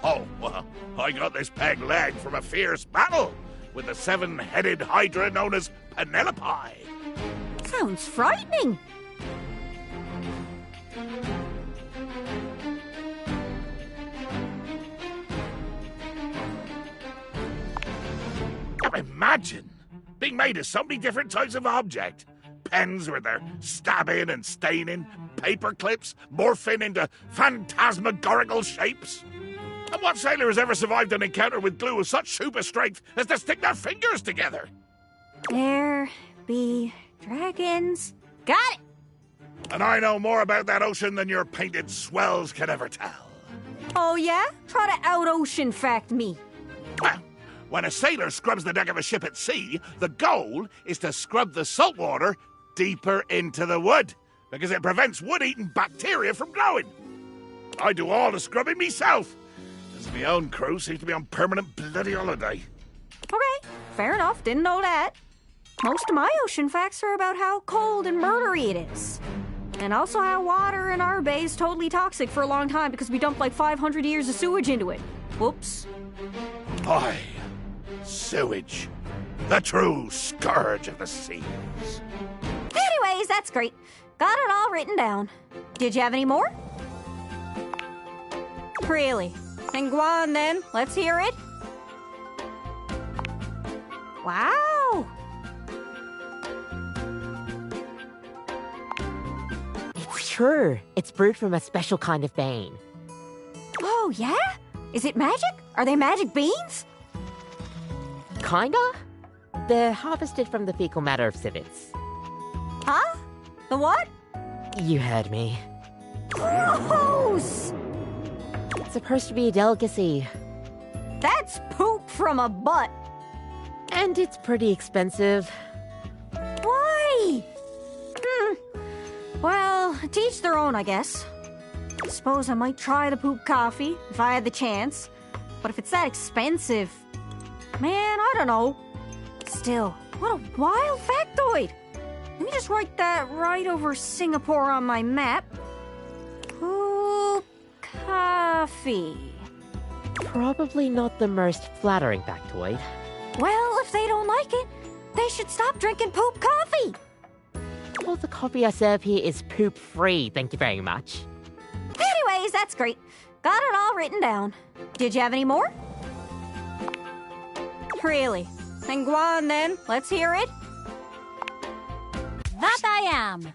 Speaker 2: Oh, well, I got this peg leg from a fierce battle with the seven-headed hydra known as Penelope.
Speaker 4: Sounds frightening.
Speaker 2: Now imagine being made of so many different types of object. pens where they're stabbing and staining, paper clips morphing into phantasmagorical shapes. And what sailor has ever survived an encounter with glue of such super strength as to stick their fingers together?
Speaker 21: There be dragons. Got it!
Speaker 2: And I know more about that ocean than your painted swells can ever tell.
Speaker 21: Oh, yeah? Try to out-ocean fact me.
Speaker 2: Well, when a sailor scrubs the deck of a ship at sea, the goal is to scrub the salt water deeper into the wood, because it prevents wood-eating bacteria from growing. I do all the scrubbing myself, as my own crew seems to be on permanent bloody holiday.
Speaker 21: Okay, fair enough. Didn't know that. Most of my ocean facts are about how cold and murdery it is. And also how water in our bay is totally toxic for a long time because we dumped like 500 years of sewage into it. Whoops.
Speaker 2: Aye, sewage. The true scourge of the seas.
Speaker 21: Anyways, that's great. Got it all written down. Did you have any more? Really? Then go on then. Let's hear it. Wow.
Speaker 14: It's true. It's brewed from a special kind of bean.
Speaker 21: Oh, yeah? Is it magic? Are they magic beans?
Speaker 14: Kinda. They're harvested from the fecal matter of civets.
Speaker 21: Huh? The what?
Speaker 14: You heard me.
Speaker 21: Gross!
Speaker 14: It's supposed to be a delicacy.
Speaker 21: That's poop from a butt.
Speaker 14: And it's pretty expensive.
Speaker 21: Why? Well, to each their own, I guess. Suppose I might try the poop coffee if I had the chance. But if it's that expensive, man, I don't know. Still, what a wild factoid. Let me just write that right over Singapore on my map. Poop coffee.
Speaker 14: Probably not the most flattering factoid.
Speaker 21: Well, if they don't like it, they should stop drinking poop coffee.
Speaker 14: Well, the coffee I serve here is poop-free, thank you very much.
Speaker 21: Anyways, that's great. Got it all written down. Did you have any more? Really? Then go on then. Let's hear it.
Speaker 22: That I am.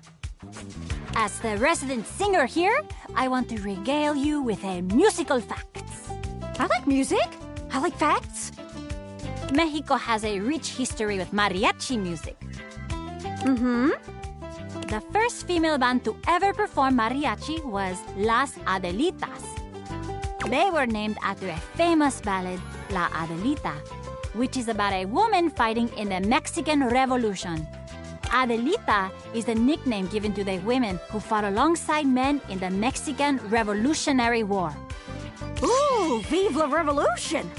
Speaker 22: As the resident singer here, I want to regale you with a musical facts.
Speaker 21: I like music. I like facts.
Speaker 22: Mexico has a rich history with mariachi music.
Speaker 21: Mm-hmm.
Speaker 22: The first female band to ever perform mariachi was Las Adelitas. They were named after a famous ballad, La Adelita, which is about a woman fighting in the Mexican Revolution. Adelita is the nickname given to the women who fought alongside men in the Mexican Revolutionary War.
Speaker 21: Ooh, vive la revolution!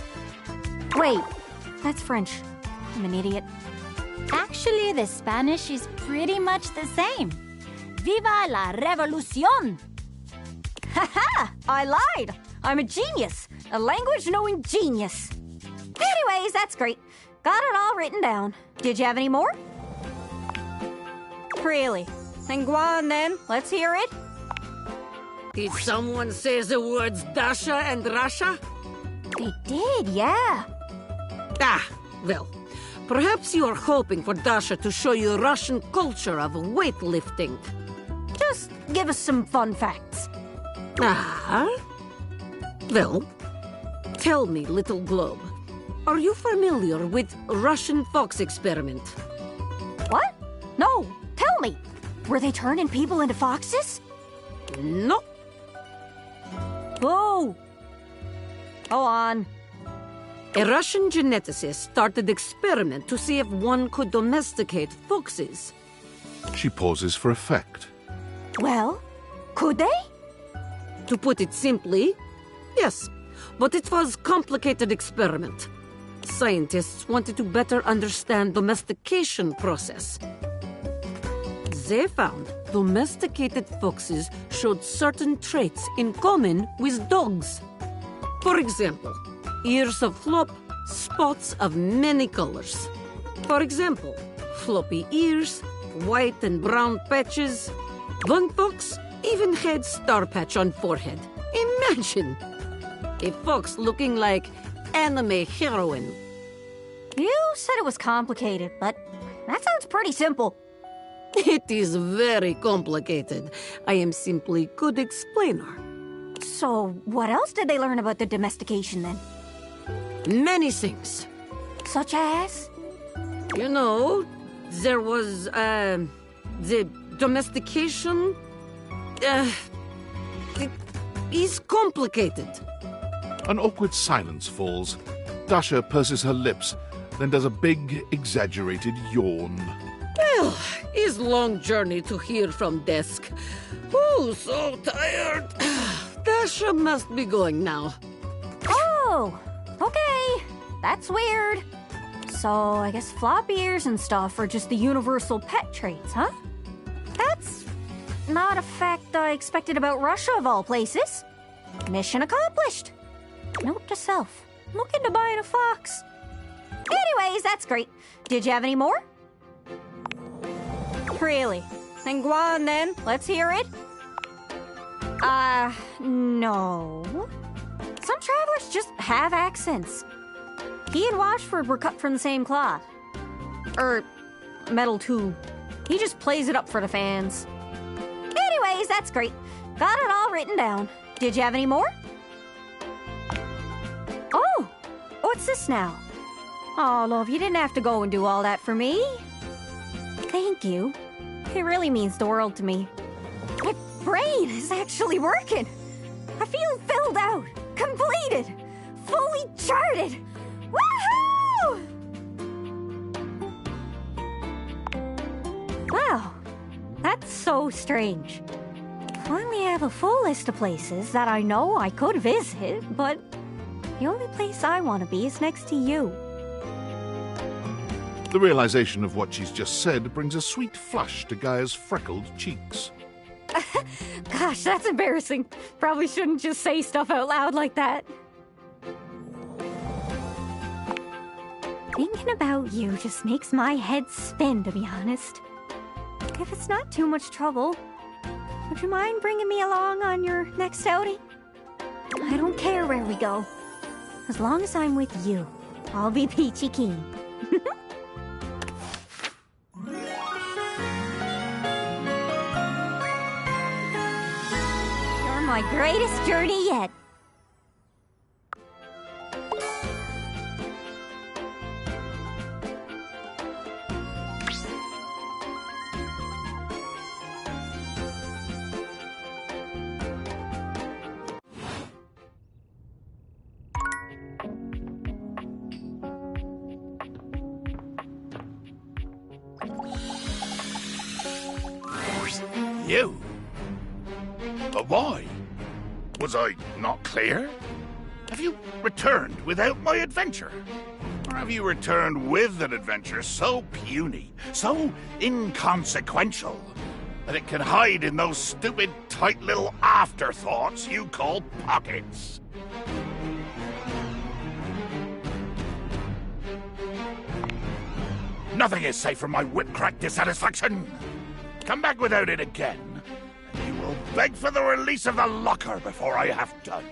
Speaker 21: Wait, that's French. I'm an idiot.
Speaker 22: Actually, the Spanish is pretty much the same. Viva la revolución!
Speaker 21: Haha! I lied! I'm a genius! A language-knowing genius! Anyways, that's great. Got it all written down. Did you have any more? Really? Then go on then. Let's hear it.
Speaker 23: Did someone say the words Dasha and Rasha?
Speaker 21: They did, yeah.
Speaker 23: Ah, well, perhaps you are hoping for Dasha to show you Russian culture of weightlifting.
Speaker 21: Just give us some fun facts.
Speaker 23: Ah? Well, tell me, little globe, are you familiar with Russian fox experiment?
Speaker 21: What? No, tell me. Were they turning people into foxes?
Speaker 23: No.
Speaker 21: Boo! Go on.
Speaker 23: A Russian geneticist started experiment to see if one could domesticate foxes.
Speaker 2: She pauses for effect.
Speaker 21: Well, could they?
Speaker 23: To put it simply, yes. But it was a complicated experiment. Scientists wanted to better understand domestication process. They found domesticated foxes showed certain traits in common with dogs. For example, ears of flop, spots of many colors. For example, floppy ears, white and brown patches. One fox even had star patch on forehead. Imagine! A fox looking like anime heroine.
Speaker 21: You said it was complicated, but that sounds pretty simple.
Speaker 23: It is very complicated. I am simply good explainer.
Speaker 21: So, what else did they learn about the domestication then?
Speaker 23: Many things.
Speaker 21: Such as?
Speaker 23: You know, there was, the domestication. It is complicated.
Speaker 2: An awkward silence falls. Dasha purses her lips, then does a big, exaggerated yawn.
Speaker 23: Well, it's long journey to here from desk. Oh, so tired. Dasha must be going now.
Speaker 21: Oh, okay. That's weird. So, I guess flop ears and stuff are just the universal pet traits, huh? That's not a fact I expected about Russia, of all places. Mission accomplished. Note to self. Looking to buying a fox. Anyways, that's great. Did you have any more? Really? Then go on then. Let's hear it. No. Some travelers just have accents. He and Washford were cut from the same cloth. Metal too. He just plays it up for the fans. Anyways, that's great. Got it all written down. Did you have any more? Oh, what's this now? Oh, love, you didn't have to go and do all that for me. Thank you. It really means the world to me. My brain is actually working. I feel filled out, completed, fully charted. Woohoo! Wow, that's so strange. Finally have a full list of places that I know I could visit, but the only place I want to be is next to you.
Speaker 2: The realization of what she's just said brings a sweet flush to Gaia's freckled cheeks.
Speaker 21: Gosh, that's embarrassing. Probably shouldn't just say stuff out loud like that. Thinking about you just makes my head spin, to be honest. If it's not too much trouble, would you mind bringing me along on your next outing? I don't care where we go. As long as I'm with you, I'll be peachy keen. You're my greatest journey yet.
Speaker 2: You? But why? Was I not clear? Have you returned without my adventure? Or have you returned with an adventure so puny, so inconsequential, that it can hide in those stupid, tight little afterthoughts you call pockets? Nothing is safe from my whip-crack dissatisfaction. Come back without it again, and you will beg for the release of the locker before I have done.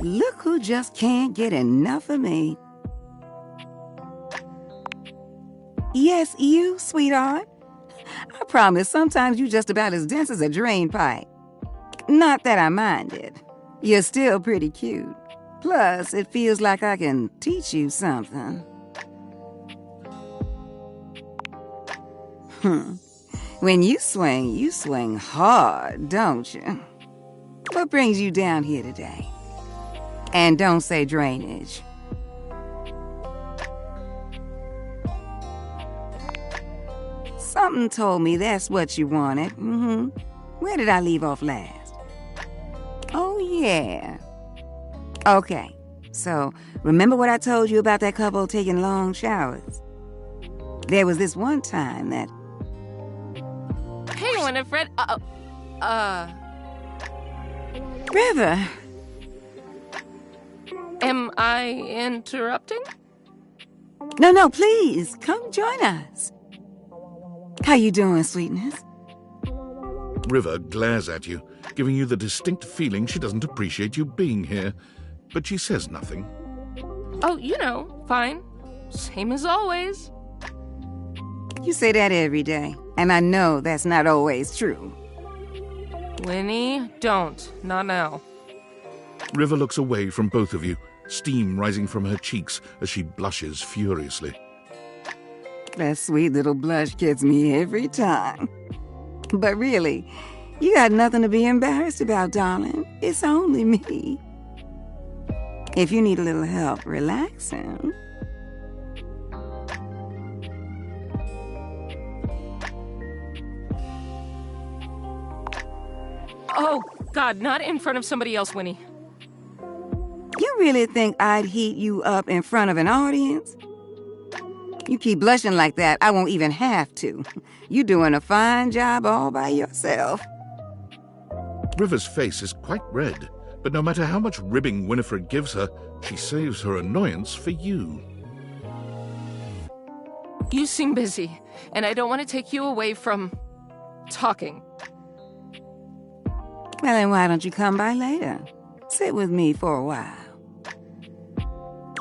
Speaker 9: Look who just can't get enough of me. Yes, you, sweetheart. I promise sometimes you're just about as dense as a drain pipe. Not that I minded. You're still pretty cute. Plus, it feels like I can teach you something. When you swing hard, don't you? What brings you down here today? And don't say drainage. Something told me that's what you wanted. Where did I leave off last? Oh, yeah. Okay, so remember what I told you about that couple taking long showers? There was this one time that...
Speaker 13: Hey, Winfred.
Speaker 9: River!
Speaker 13: Am I interrupting?
Speaker 9: No, please, come join us. How you doing, sweetness?
Speaker 2: River glares at you, giving you the distinct feeling she doesn't appreciate you being here, but she says nothing.
Speaker 13: Oh, you know, fine. Same as always.
Speaker 9: You say that every day, and I know that's not always true.
Speaker 13: Winnie, don't. Not now.
Speaker 2: River looks away from both of you, steam rising from her cheeks as she blushes furiously.
Speaker 9: That sweet little blush gets me every time. But really, you got nothing to be embarrassed about, darling. It's only me. If you need a little help relaxing...
Speaker 13: Oh, God, not in front of somebody else, Winnie.
Speaker 9: You really think I'd heat you up in front of an audience? You keep blushing like that, I won't even have to. You're doing a fine job all by yourself.
Speaker 2: River's face is quite red, but no matter how much ribbing Winifred gives her, she saves her annoyance for you.
Speaker 13: You seem busy, and I don't want to take you away from... talking.
Speaker 9: Well, then why don't you come by later? Sit with me for a while.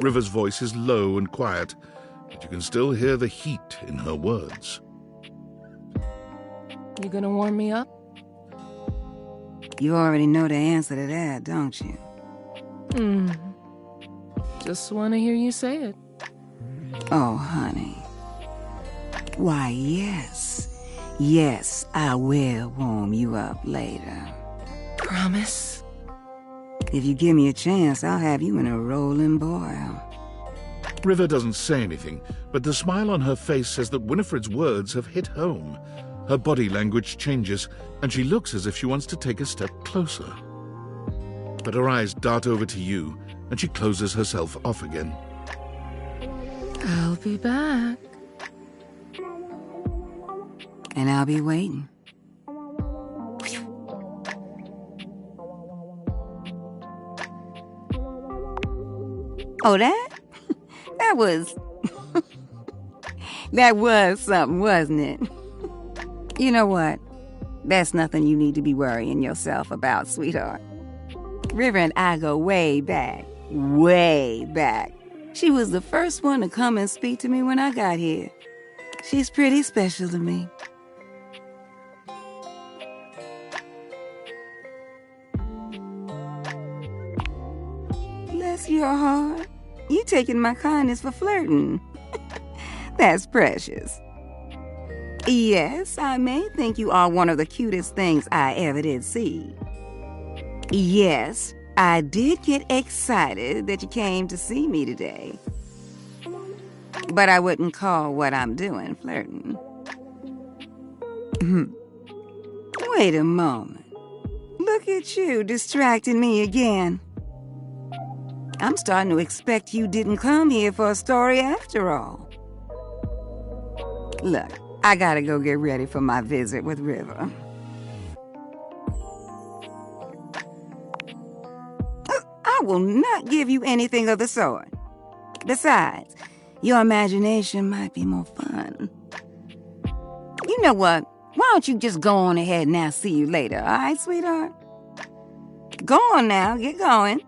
Speaker 2: River's voice is low and quiet, but you can still hear the heat in her words.
Speaker 13: You gonna warm me up?
Speaker 9: You already know the answer to that, don't you?
Speaker 13: Just want to hear you say it.
Speaker 9: Oh, honey. Why, yes. Yes, I will warm you up later.
Speaker 13: Promise?
Speaker 9: If you give me a chance, I'll have you in a rolling boil.
Speaker 2: River doesn't say anything, but the smile on her face says that Winifred's words have hit home. Her body language changes, and she looks as if she wants to take a step closer. But her eyes dart over to you, and she closes herself off again.
Speaker 13: I'll be back.
Speaker 9: And I'll be waiting. Oh, that was... that was something, wasn't it? You know what? That's nothing you need to be worrying yourself about, sweetheart. River and I go way back. Way back. She was the first one to come and speak to me when I got here. She's pretty special to me. Bless your heart. You taking my kindness for flirting. That's precious. Yes, I may think you are one of the cutest things I ever did see. Yes, I did get excited that you came to see me today. But I wouldn't call what I'm doing flirting. Wait a moment. Look at you distracting me again. I'm starting to expect you didn't come here for a story after all. Look, I gotta go get ready for my visit with River. I will not give you anything of the sort. Besides, your imagination might be more fun. You know what? Why don't you just go on ahead and I'll see you later, all right, sweetheart? Go on now, get going.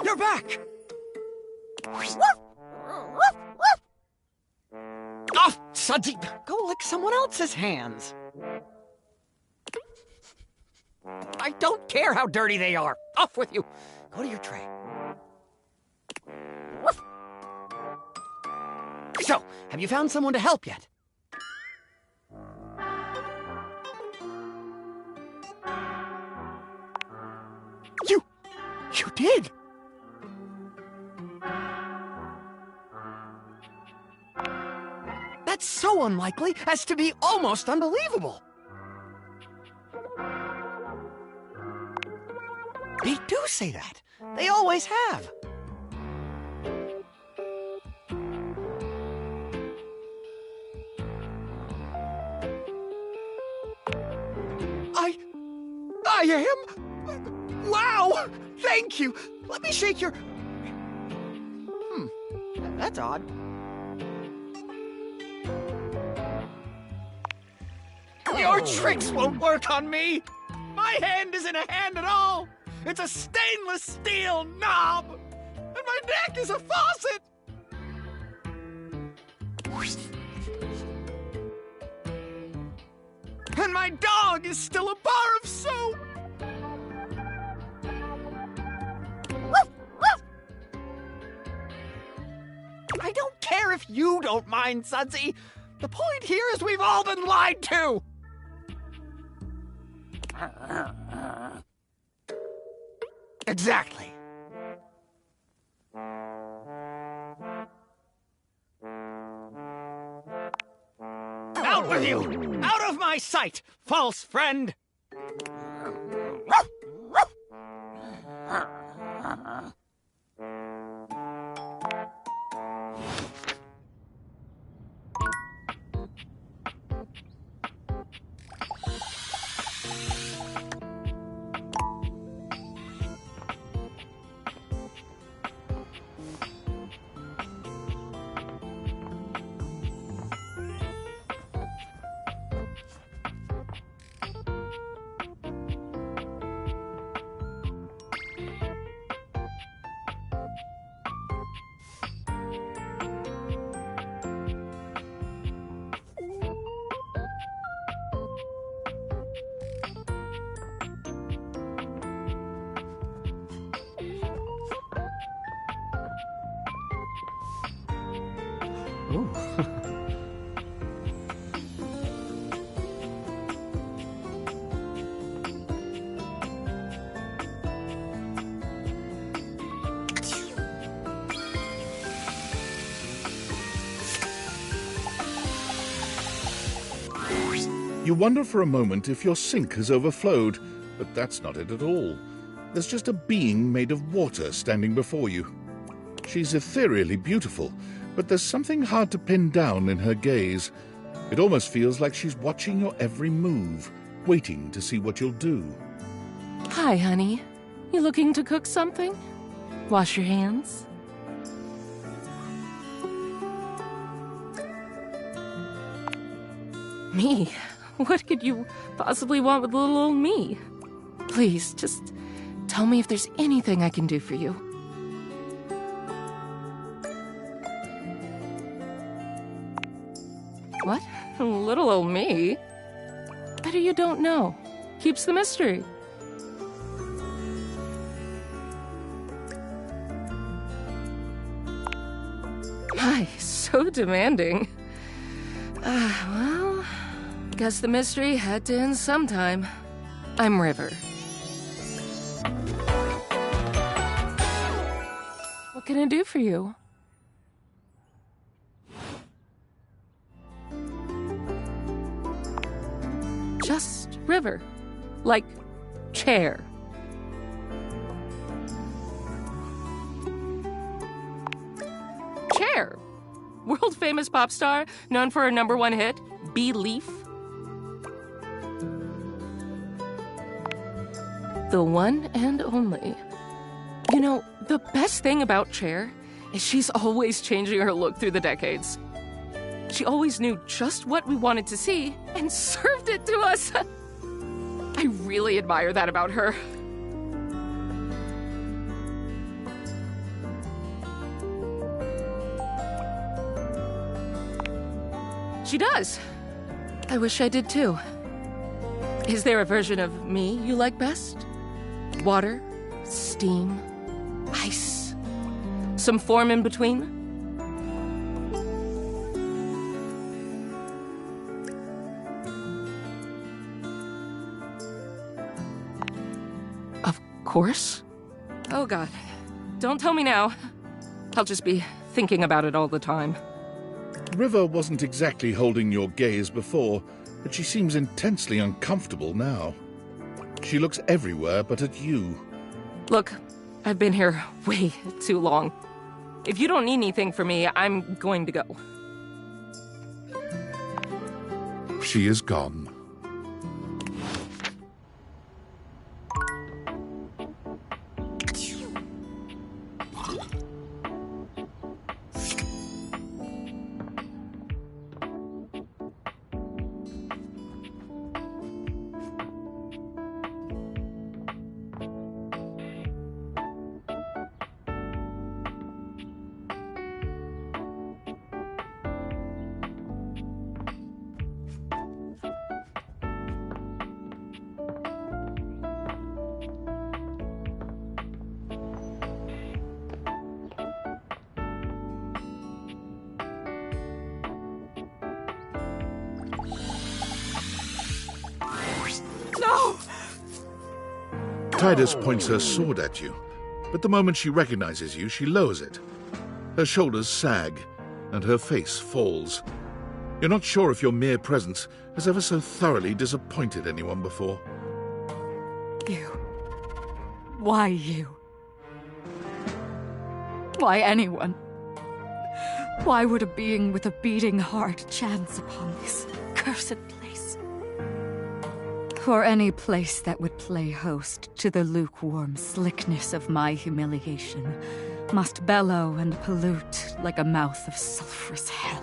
Speaker 7: You're back!
Speaker 10: Oh, sudsy! Go lick someone else's hands. I don't care how dirty they are. Off with you. Go to your tray. So, have you found someone to help yet? You did? That's so unlikely as to be almost unbelievable. They do say that. They always have. I am? Wow! Thank you! Let me shake your... That's odd. Your tricks won't work on me! My hand isn't a hand at all! It's a stainless steel knob! And my neck is a faucet! And my dog is still a bar of soap! I don't care if you don't mind, Sudsy. The point here is we've all been lied to! Exactly. Out with you! Out of my sight, false friend!
Speaker 2: You wonder for a moment if your sink has overflowed, but that's not it at all. There's just a being made of water standing before you. She's ethereally beautiful, but there's something hard to pin down in her gaze. It almost feels like she's watching your every move, waiting to see what you'll do.
Speaker 15: Hi, honey. You looking to cook something? Wash your hands? Me? What could you possibly want with little old me? Please, just tell me if there's anything I can do for you. What? Little old me? Better you don't know. Keeps the mystery. My, so demanding. Well, guess the mystery had to end sometime. I'm River. What can I do for you? Just river. Like chair. Cher, world-famous pop star, known for her #1 hit, Belief. The one and only. You know, the best thing about Cher is she's always changing her look through the decades. She always knew just what we wanted to see and served it to us. I really admire that about her. She does. I wish I did too. Is there a version of me you like best? Water, steam, ice, some form in between? Of course. Oh God, don't tell me now. I'll just be thinking about it all the time.
Speaker 2: River wasn't exactly holding your gaze before, but she seems intensely uncomfortable now. She looks everywhere but at you.
Speaker 15: Look, I've been here way too long. If you don't need anything from me, I'm going to go.
Speaker 2: She is gone.
Speaker 1: No!
Speaker 2: Titus points her sword at you, but the moment she recognizes you, she lowers it. Her shoulders sag, and her face falls. You're not sure if your mere presence has ever so thoroughly disappointed anyone before.
Speaker 1: You. Why you? Why anyone? Why would a being with a beating heart chance upon this cursed place? For any place that would play host to the lukewarm slickness of my humiliation must bellow and pollute like a mouth of sulphurous hell.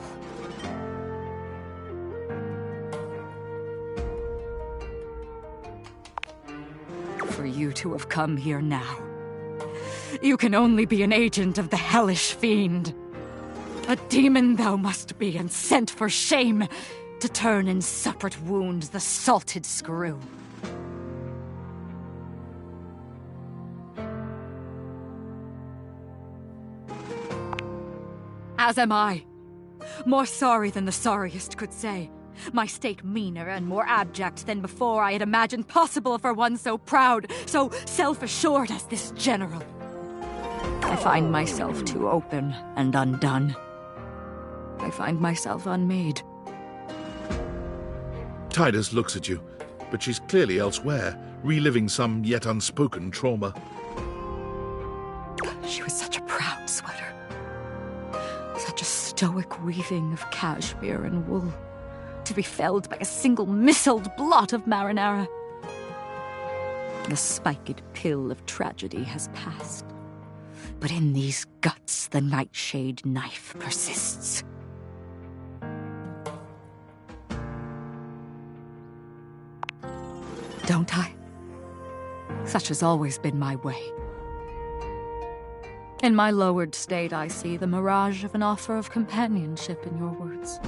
Speaker 1: For you to have come here now, you can only be an agent of the hellish fiend. A demon thou must be, and sent for shame to turn in separate wounds the salted screw. As am I. More sorry than the sorriest could say. My state meaner and more abject than before I had imagined possible for one so proud, so self-assured as this general. I find myself too open and undone. I find myself unmade.
Speaker 2: Titus looks at you, but she's clearly elsewhere, reliving some yet unspoken trauma.
Speaker 1: She was such a proud sweater. Such a stoic weaving of cashmere and wool, to be felled by a single missiled blot of marinara. The spiked pill of tragedy has passed, but in these guts the nightshade knife persists. Don't I? Such has always been my way. In my lowered state, I see the mirage of an offer of companionship in your words.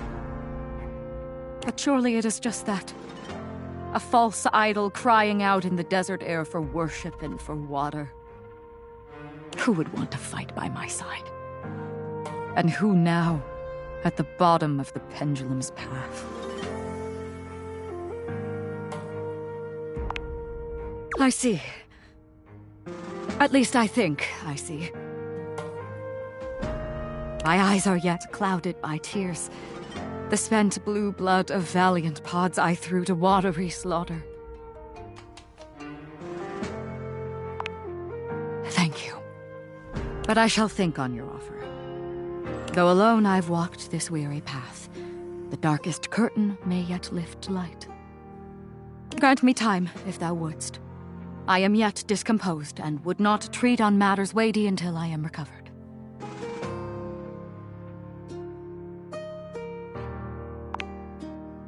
Speaker 1: But surely it is just that. A false idol crying out in the desert air for worship and for water. Who would want to fight by my side? And who now, at the bottom of the pendulum's path? I see. At least I think I see. My eyes are yet clouded by tears, The spent blue blood of valiant pods I threw to watery slaughter. Thank you. But I shall think on your offer. Though alone I've walked this weary path, the darkest curtain may yet lift light. Grant me time, if thou wouldst. I am yet discomposed, and would not treat on matters weighty until I am recovered.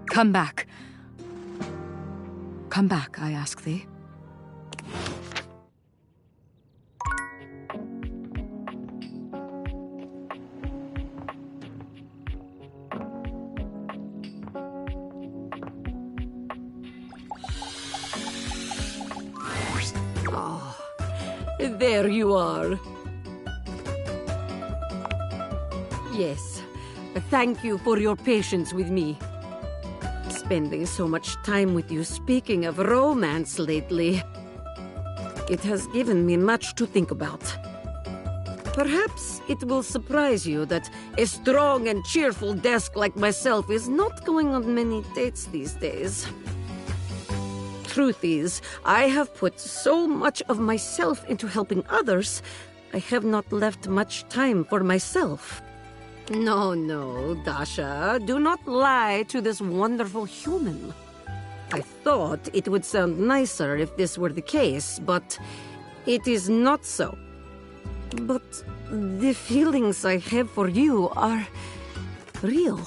Speaker 1: Come back. Come back, I ask thee.
Speaker 23: There you are. Yes, thank you for your patience with me. Spending so much time with you speaking of romance lately, it has given me much to think about. Perhaps it will surprise you that a strong and cheerful desk like myself is not going on many dates these days. Truth is, I have put so much of myself into helping others, I have not left much time for myself. No, Dasha, do not lie to this wonderful human. I thought it would sound nicer if this were the case, but it is not so. But the feelings I have for you are real.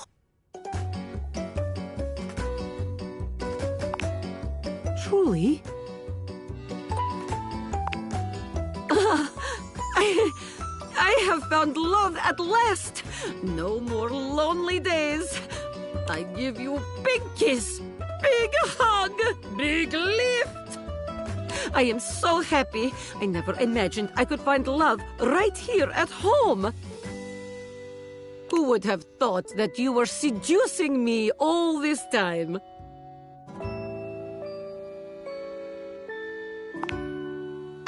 Speaker 23: Truly? I have found love at last. No more lonely days. I give you a big kiss, big hug, big lift. I am so happy. I never imagined I could find love right here at home. Who would have thought that you were seducing me all this time?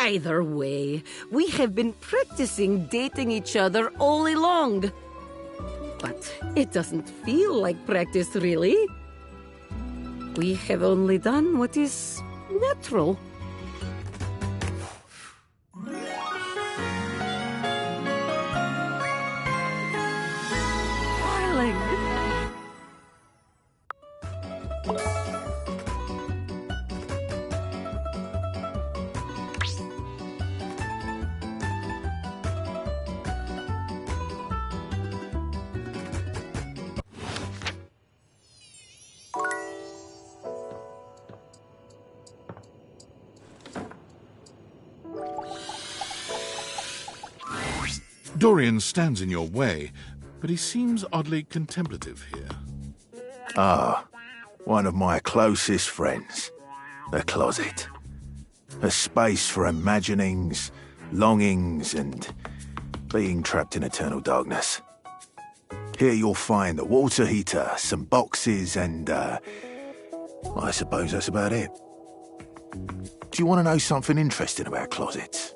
Speaker 23: Either way, we have been practicing dating each other all along. But it doesn't feel like practice, really. We have only done what is natural. Darling.
Speaker 2: Dorian stands in your way, but he seems oddly contemplative here.
Speaker 16: Ah, one of my closest friends. The closet. A space for imaginings, longings, and being trapped in eternal darkness. Here you'll find a water heater, some boxes, and, I suppose that's about it. Do you want to know something interesting about closets?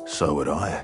Speaker 16: So would I.